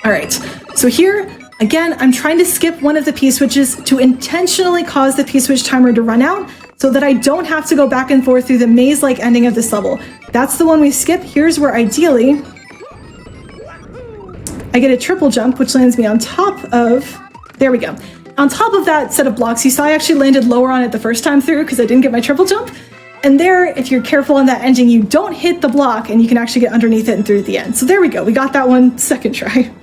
All right, so here, again, I'm trying to skip one of the P-switches to intentionally cause the P-switch timer to run out so that I don't have to go back and forth through the maze-like ending of this level. That's the one we skip. Here's where ideally I get a triple jump, which lands me on top of, there we go. On top of that set of blocks, you saw I actually landed lower on it the first time through because I didn't get my triple jump. And there, if you're careful on that ending, you don't hit the block and you can actually get underneath it and through at the end. So there we go. We got that one second try.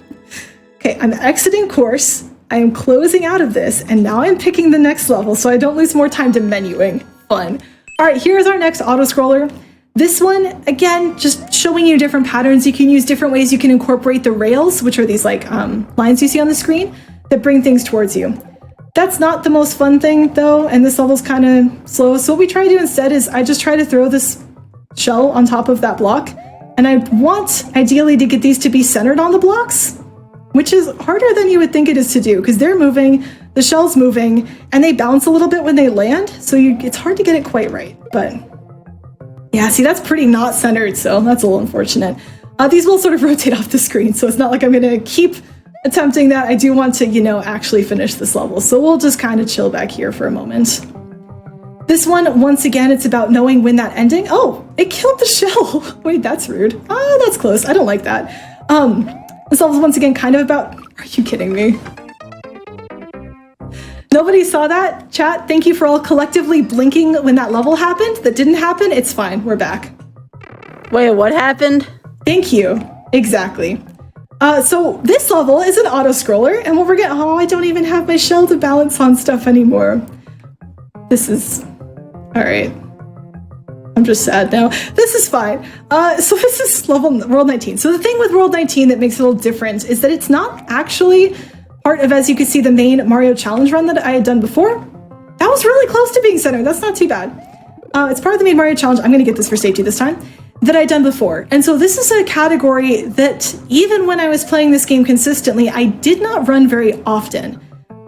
Okay, I'm exiting course. I am closing out of this, and now I'm picking the next level so I don't lose more time to menuing. Fun. All right, here's our next auto-scroller. This one, again, just showing you different patterns. You can use different ways you can incorporate the rails, which are these lines you see on the screen that bring things towards you. That's not the most fun thing, though, and this level's kind of slow. So what we try to do instead is I just try to throw this shell on top of that block, and I want, ideally, to get these to be centered on the blocks, which is harder than you would think it is to do, because they're moving, the shell's moving, and they bounce a little bit when they land, so it's hard to get it quite right. But yeah, see, that's pretty not centered, so that's a little unfortunate. These will sort of rotate off the screen, so it's not like I'm going to keep attempting that. I do want to, actually finish this level, so we'll just kind of chill back here for a moment. This one, once again, it's about knowing when that ending. Oh, it killed the shell. Wait, that's rude. Oh, that's close. I don't like that. This level is once again kind of about. Are you kidding me? Nobody saw that? Chat, thank you for all collectively blinking when that level happened. That didn't happen. It's fine. We're back. Wait, what happened? Thank you. Exactly. So this level is an auto-scroller, and we'll forget. Oh, I don't even have my shell to balance on stuff anymore. This is. All right. I'm just sad now. This is fine. So this is World 19. So the thing with World 19 that makes it a little different is that it's not actually part of, as you can see, the main Mario Challenge run that I had done before. That was really close to being centered. That's not too bad. It's part of the main Mario Challenge. I'm going to get this for safety this time. That I'd done before. And so this is a category that even when I was playing this game consistently, I did not run very often.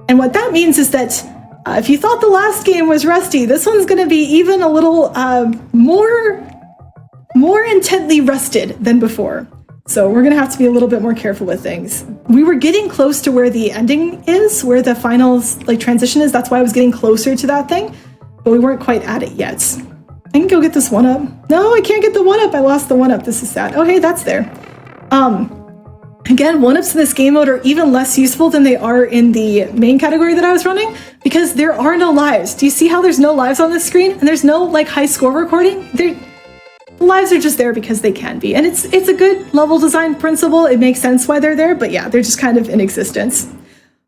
And what that means is that if you thought the last game was rusty, this one's going to be even a little more intently rusted than before. So we're going to have to be a little bit more careful with things. We were getting close to where the ending is, where the final transition is. That's why I was getting closer to that thing, but we weren't quite at it yet. I can go get this 1-up. No, I can't get the 1-up. I lost the 1-up. This is sad. Oh, hey, that's there. Again, 1-ups in this game mode are even less useful than they are in the main category that I was running because there are no lives. Do you see how there's no lives on this screen? And there's no high score recording? The lives are just there because they can be. And it's a good level design principle. It makes sense why they're there, but yeah, they're just kind of in existence.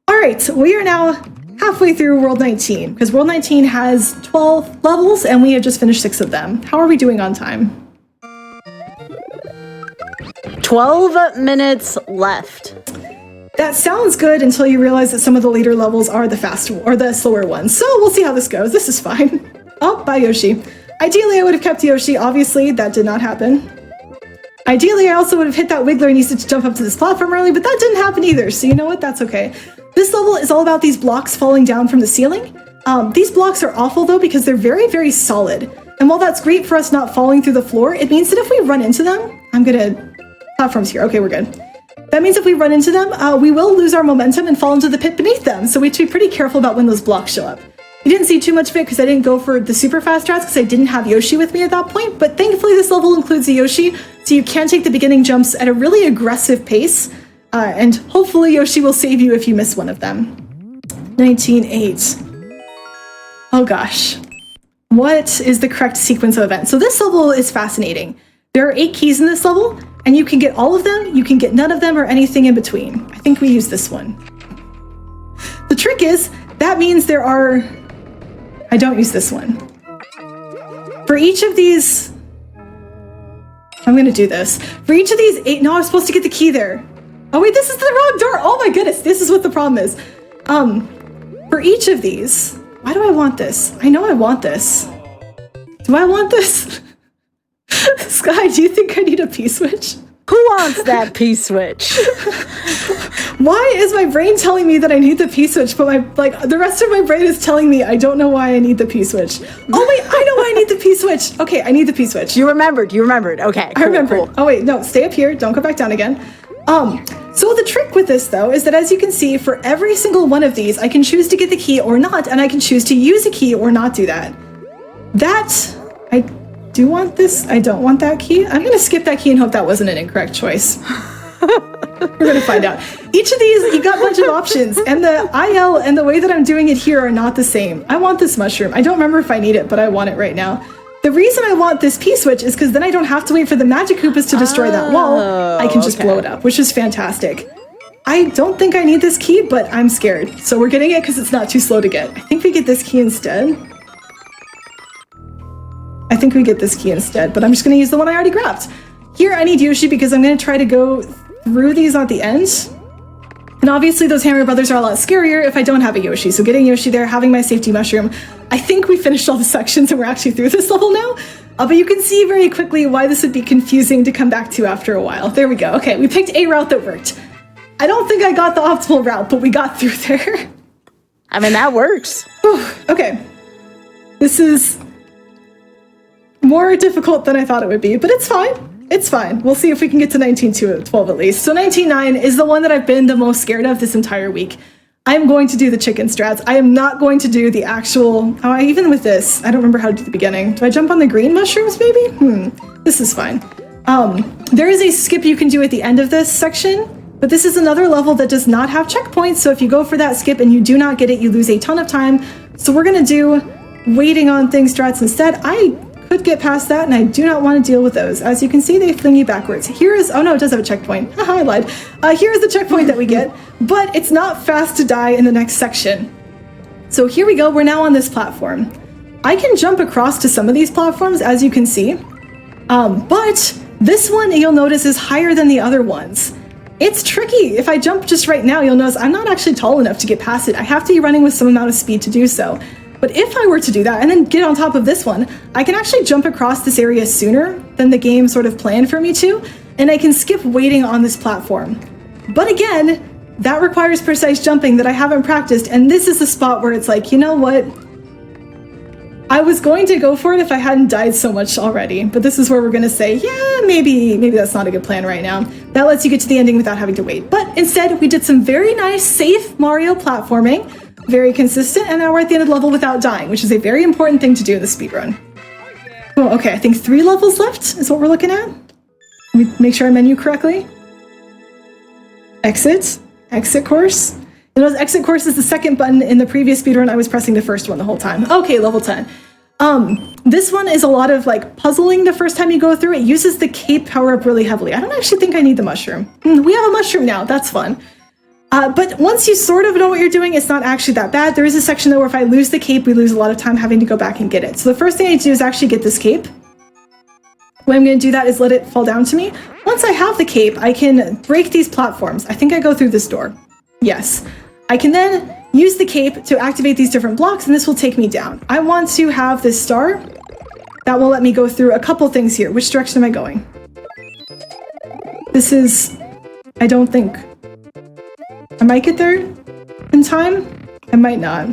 All right, we are now halfway through World 19 because World 19 has 12 levels and we have just finished 6 of them. How are we doing on time? 12 minutes left. That sounds good until you realize that some of the later levels are the faster or the slower ones. So we'll see how this goes. This is fine. Oh, bye Yoshi. Ideally, I would have kept Yoshi. Obviously, that did not happen. Ideally, I also would have hit that Wiggler and used it to jump up to this platform early, but that didn't happen either. So you know what? That's okay. This level is all about these blocks falling down from the ceiling. These blocks are awful though because they're very, very solid. And while that's great for us not falling through the floor, it means that if we run into them, platforms here. Okay, we're good. That means if we run into them, we will lose our momentum and fall into the pit beneath them. So we have to be pretty careful about when those blocks show up. You didn't see too much of it because I didn't go for the super fast routes because I didn't have Yoshi with me at that point. But thankfully this level includes a Yoshi, so you can take the beginning jumps at a really aggressive pace. And hopefully Yoshi will save you if you miss one of them. 19.8. Oh gosh. What is the correct sequence of events? So this level is fascinating. There are 8 keys in this level, and you can get all of them, you can get none of them, or anything in between. I think we use this one. The trick is, that means there are... I don't use this one. For each of these... I'm gonna do this. For each of these 8... No, I was supposed to get the key there. Oh wait, this is the wrong door! Oh my goodness, this is what the problem is. For each of these... Why do I want this? I know I want this. Do I want this? Sky, do you think I need a P-switch? Who wants that P-switch? Why is my brain telling me that I need the P-switch, but the rest of my brain is telling me I don't know why I need the P-switch? Oh wait, I know why I need the P-switch. Okay, I need the P-switch. You remembered. Okay, cool, I remembered. Cool. Oh wait, no, stay up here. Don't go back down again. So the trick with this though is that as you can see, for every single one of these, I can choose to get the key or not, and I can choose to use a key or not do that. I do want this. I don't want that key. I'm gonna skip that key and hope that wasn't an incorrect choice. We're gonna find out. Each of these, you've got a bunch of options, and the IL and the way that I'm doing it here are not the same. I want this mushroom. I don't remember if I need it, but I want it right now. The reason I want this P-switch is because then I don't have to wait for the magic Koopas to destroy that wall. I can just blow it up, which is fantastic. I don't think I need this key, but I'm scared. So we're getting it because it's not too slow to get. I think we get this key instead. But I'm just going to use the one I already grabbed. Here I need Yoshi because I'm going to try to go through these at the end. And obviously those Hammer Brothers are a lot scarier if I don't have a Yoshi. So getting Yoshi there, having my safety mushroom. I think we finished all the sections and we're actually through this level now. But you can see very quickly why this would be confusing to come back to after a while. There we go. Okay, we picked a route that worked. I don't think I got the optimal route, but we got through there. I mean, that works. Okay. This is more difficult than I thought it would be, but it's fine. It's fine. We'll see if we can get to 19-12 at least. So 19-9 is the one that I've been the most scared of this entire week. I'm going to do the chicken strats. I am not going to do the actual... Oh, even with this, I don't remember how to do the beginning. Do I jump on the green mushrooms, maybe? This is fine. There is a skip you can do at the end of this section, but this is another level that does not have checkpoints, so if you go for that skip and you do not get it, you lose a ton of time. So we're going to do waiting on things strats instead. I could get past that, and I do not want to deal with those. As you can see, they fling you backwards. Here is... Oh no, it does have a checkpoint. Haha, I lied. Here is the checkpoint that we get, but it's not fast to die in the next section. So here we go. We're now on this platform. I can jump across to some of these platforms, as you can see, but this one, you'll notice, is higher than the other ones. It's tricky. If I jump just right now, you'll notice I'm not actually tall enough to get past it. I have to be running with some amount of speed to do so. But if I were to do that and then get on top of this one, I can actually jump across this area sooner than the game sort of planned for me to, and I can skip waiting on this platform. But again, that requires precise jumping that I haven't practiced, and this is the spot where it's like, you know what? I was going to go for it if I hadn't died so much already, but this is where we're going to say, yeah, maybe that's not a good plan right now. That lets you get to the ending without having to wait. But instead, we did some very nice, safe Mario platforming, very consistent, and now we're at the end of the level without dying, which is a very important thing to do in the speedrun. Oh, okay, I think 3 levels left is what we're looking at. Let me make sure I menu correctly. Exit course. You know, exit course is the second button in the previous speedrun. I was pressing the first one the whole time. Okay, level 10. This one is a lot of like puzzling the first time you go through. It uses the cape power up really heavily. I don't actually think I need the mushroom. We have a mushroom now, that's fun. But once you sort of know what you're doing, it's not actually that bad. There is a section though where if I lose the cape, we lose a lot of time having to go back and get it. So the first thing I need to do is actually get this cape. The way I'm going to do that is let it fall down to me. Once I have the cape, I can break these platforms. I think I go through this door. Yes. I can then use the cape to activate these different blocks, and this will take me down. I want to have this star. That will let me go through a couple things here. Which direction am I going? This is... I don't think... I might get there in time. I might not.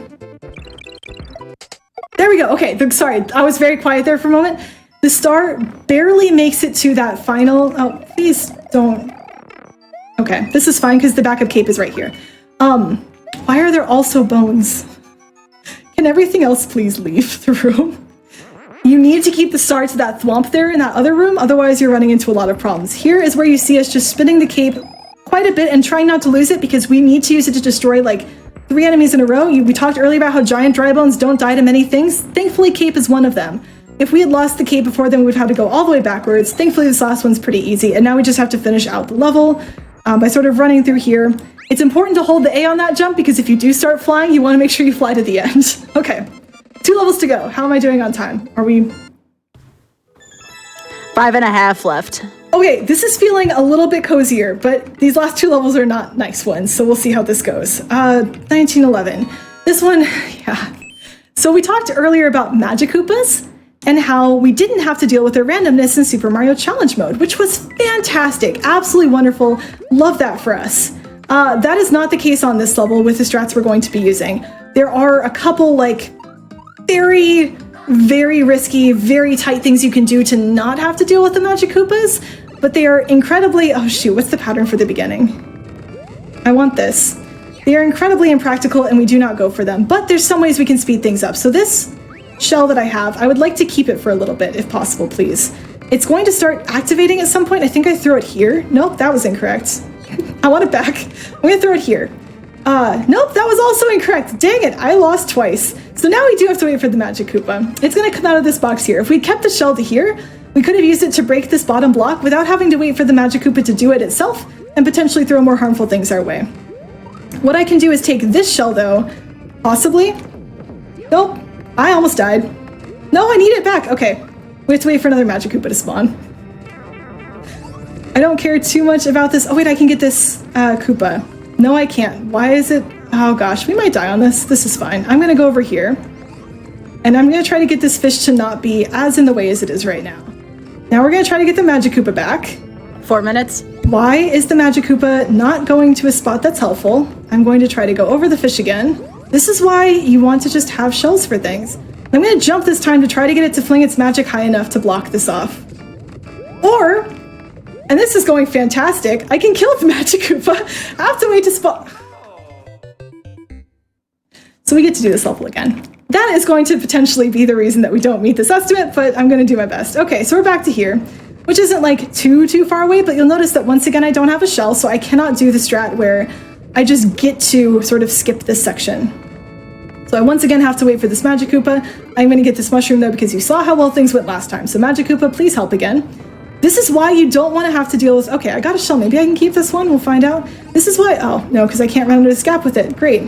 There we go. Okay, sorry. I was very quiet there for a moment. The star barely makes it to that final... Oh, please don't... Okay, this is fine because the backup cape is right here. Why are there also bones? Can everything else please leave the room? You need to keep the star to that thwomp there in that other room, otherwise you're running into a lot of problems. Here is where you see us just spinning the cape quite a bit and trying not to lose it because we need to use it to destroy like 3 enemies in a row. We talked earlier about how giant dry bones don't die to many things. Thankfully, cape is one of them. If we had lost the cape before, then we would have to go all the way backwards. Thankfully, this last one's pretty easy, and now we just have to finish out the level by sort of running through here. It's important to hold the A on that jump because if you do start flying, you want to make sure you fly to the end. Okay, 2 levels to go. How am I doing on time? Are we... 5.5 left. Okay, this is feeling a little bit cozier, but these last 2 levels are not nice ones, so we'll see how this goes. 1911. This one, yeah. So we talked earlier about Magic Koopas and how we didn't have to deal with their randomness in Super Mario Challenge mode, which was fantastic, absolutely wonderful. Love that for us. That is not the case on this level with the strats we're going to be using. There are a couple like very, very risky, very tight things you can do to not have to deal with the Magic Koopas, but they are incredibly... Oh shoot, what's the pattern for the beginning? I want this. They are incredibly impractical and we do not go for them, but there's some ways we can speed things up. So this shell that I have, I would like to keep it for a little bit if possible, please. It's going to start activating at some point. I think I threw it here. Nope, that was incorrect. I want it back. I'm gonna throw it here. Nope, that was also incorrect. Dang it, I lost twice. So now we do have to wait for the Magic Koopa. It's gonna come out of this box here. If we kept the shell to here, we could have used it to break this bottom block without having to wait for the Magic Koopa to do it itself and potentially throw more harmful things our way. What I can do is take this shell though, possibly. Nope, I almost died. No, I need it back. Okay, we have to wait for another Magic Koopa to spawn. I don't care too much about this. Oh wait, I can get this Koopa. No, I can't. Why is it? Oh gosh, we might die on this. This is fine. I'm gonna go over here and I'm gonna try to get this fish to not be as in the way as it is right now. Now we're gonna try to get the Magic Koopa back. 4 minutes. Why is the Magic Koopa not going to a spot that's helpful? I'm going to try to go over the fish again. This is why you want to just have shells for things. I'm going to jump this time to try to get it to fling its magic high enough to block this off. Or, and this is going fantastic, I can kill the Magic Koopa. I have to wait to spawn. So we get to do this level again. That is going to potentially be the reason that we don't meet this estimate, but I'm going to do my best. Okay, so we're back to here, which isn't like too far away, but you'll notice that once again I don't have a shell, so I cannot do the strat where I just get to sort of skip this section. So I once again have to wait for this Magic Koopa. I'm going to get this mushroom though because you saw how well things went last time. So Magic Koopa, please help again. This is why you don't want to have to deal with, okay, I got a shell. Maybe I can keep this one. We'll find out. This is why, oh no, because I can't run under this gap with it. Great.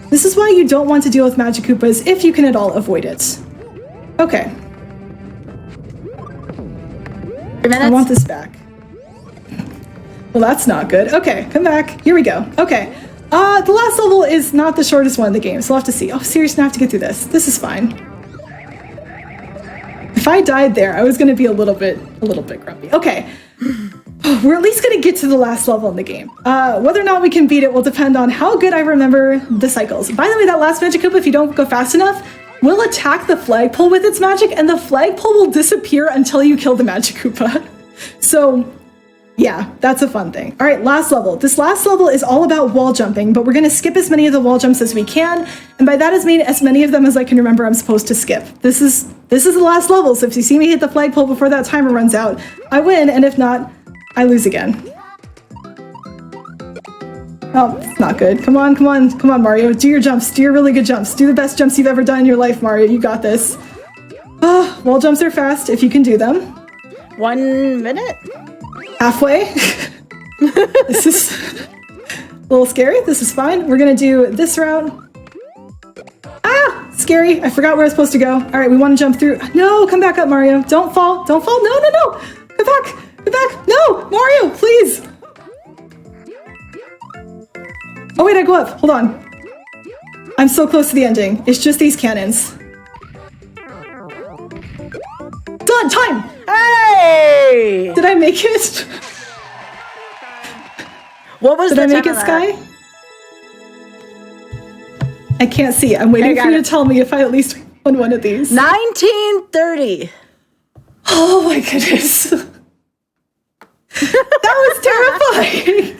This is why you don't want to deal with Magic Koopas if you can at all avoid it. Okay. I want this back. Well, that's not good. Okay, come back. Here we go. Okay. The last level is not the shortest one in the game, so we'll have to see. Oh, seriously, I have to get through this. This is fine. If I died there, I was going to be a little bit grumpy. Okay. We're at least going to get to the last level in the game. Whether or not we can beat it will depend on how good I remember the cycles. By the way, that last Magic Koopa, if you don't go fast enough, will attack the flagpole with its magic, and the flagpole will disappear until you kill the Magic Koopa. So, yeah, that's a fun thing. All right, last level. This last level is all about wall jumping, but we're going to skip as many of the wall jumps as we can, and by that I mean as many of them as I can remember I'm supposed to skip. This is the last level, so if you see me hit the flagpole before that timer runs out, I win, and if not, I lose again. Oh, it's not good. Come on, Mario. Do your jumps. Do your really good jumps. Do the best jumps you've ever done in your life, Mario. You got this. Wall jumps are fast if you can do them. 1 minute? Halfway. This is a little scary. This is fine. We're gonna do this route. Ah, scary. I forgot where I was supposed to go. All right, we want to jump through. No, come back up, Mario. Don't fall. Don't fall. No. Come back. Come back. No, Mario, please. Oh wait, I go up. Hold on. I'm so close to the ending. It's just these cannons. Done. Time. Hey! Did I make it? What was Did the I make time it, of Sky? that? I can't see. I'm waiting for you to tell me if I at least won one of these. 1930. Oh my goodness. That was terrifying.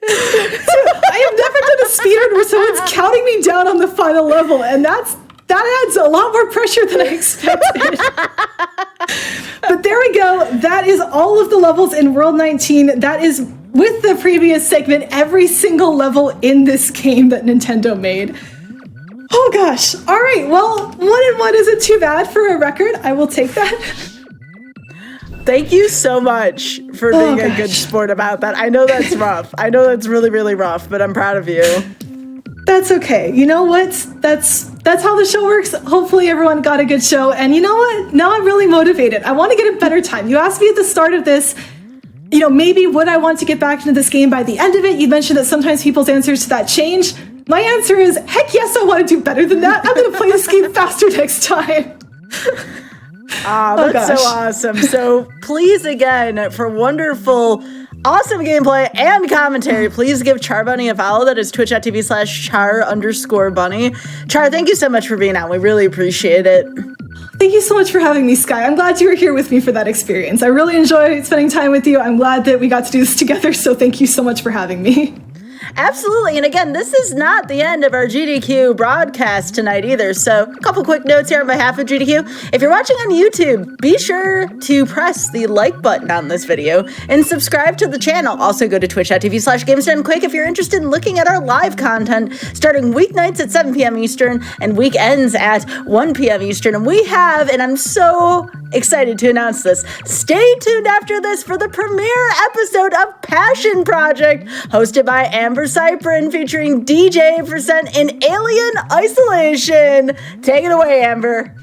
I have never done a speedrun where someone's counting me down on the final level, and that adds a lot more pressure than I expected. But there we go. That is all of the levels in World 19. That is, with the previous segment, every single level in this game that Nintendo made. Oh gosh. All right. Well, 1-1 isn't too bad for a record. I will take that. Thank you so much for being a good sport about that. I know that's rough. I know that's really, really rough, but I'm proud of you. That's okay. You know what? That's how the show works. Hopefully everyone got a good show. And you know what? Now I'm really motivated. I want to get a better time. You asked me at the start of this, you know, maybe would I want to get back into this game by the end of it? You mentioned that sometimes people's answers to that change. My answer is, heck yes, I want to do better than that. I'm going to play this game faster next time. That's so awesome. So please, again, for wonderful, awesome gameplay and commentary, please give Char Bunny a follow. That is twitch.tv/char_bunny. Char, thank you so much for being on. We really appreciate it. Thank you so much for having me, Sky. I'm glad you were here with me for that experience. I really enjoyed spending time with you. I'm glad that we got to do this together, so thank you so much for having me. Absolutely. And again, this is not the end of our GDQ broadcast tonight either. So a couple quick notes here on behalf of GDQ. If you're watching on YouTube, be sure to press the like button on this video and subscribe to the channel. Also go to twitch.tv/GamesDoneQuick if you're interested in looking at our live content starting weeknights at 7 p.m. Eastern and weekends at 1 p.m. Eastern. And we have, and I'm so excited to announce this, stay tuned after this for the premiere episode of Passion Project, hosted by Amber Cyprin, featuring DJ% in Alien Isolation. Take it away, Amber.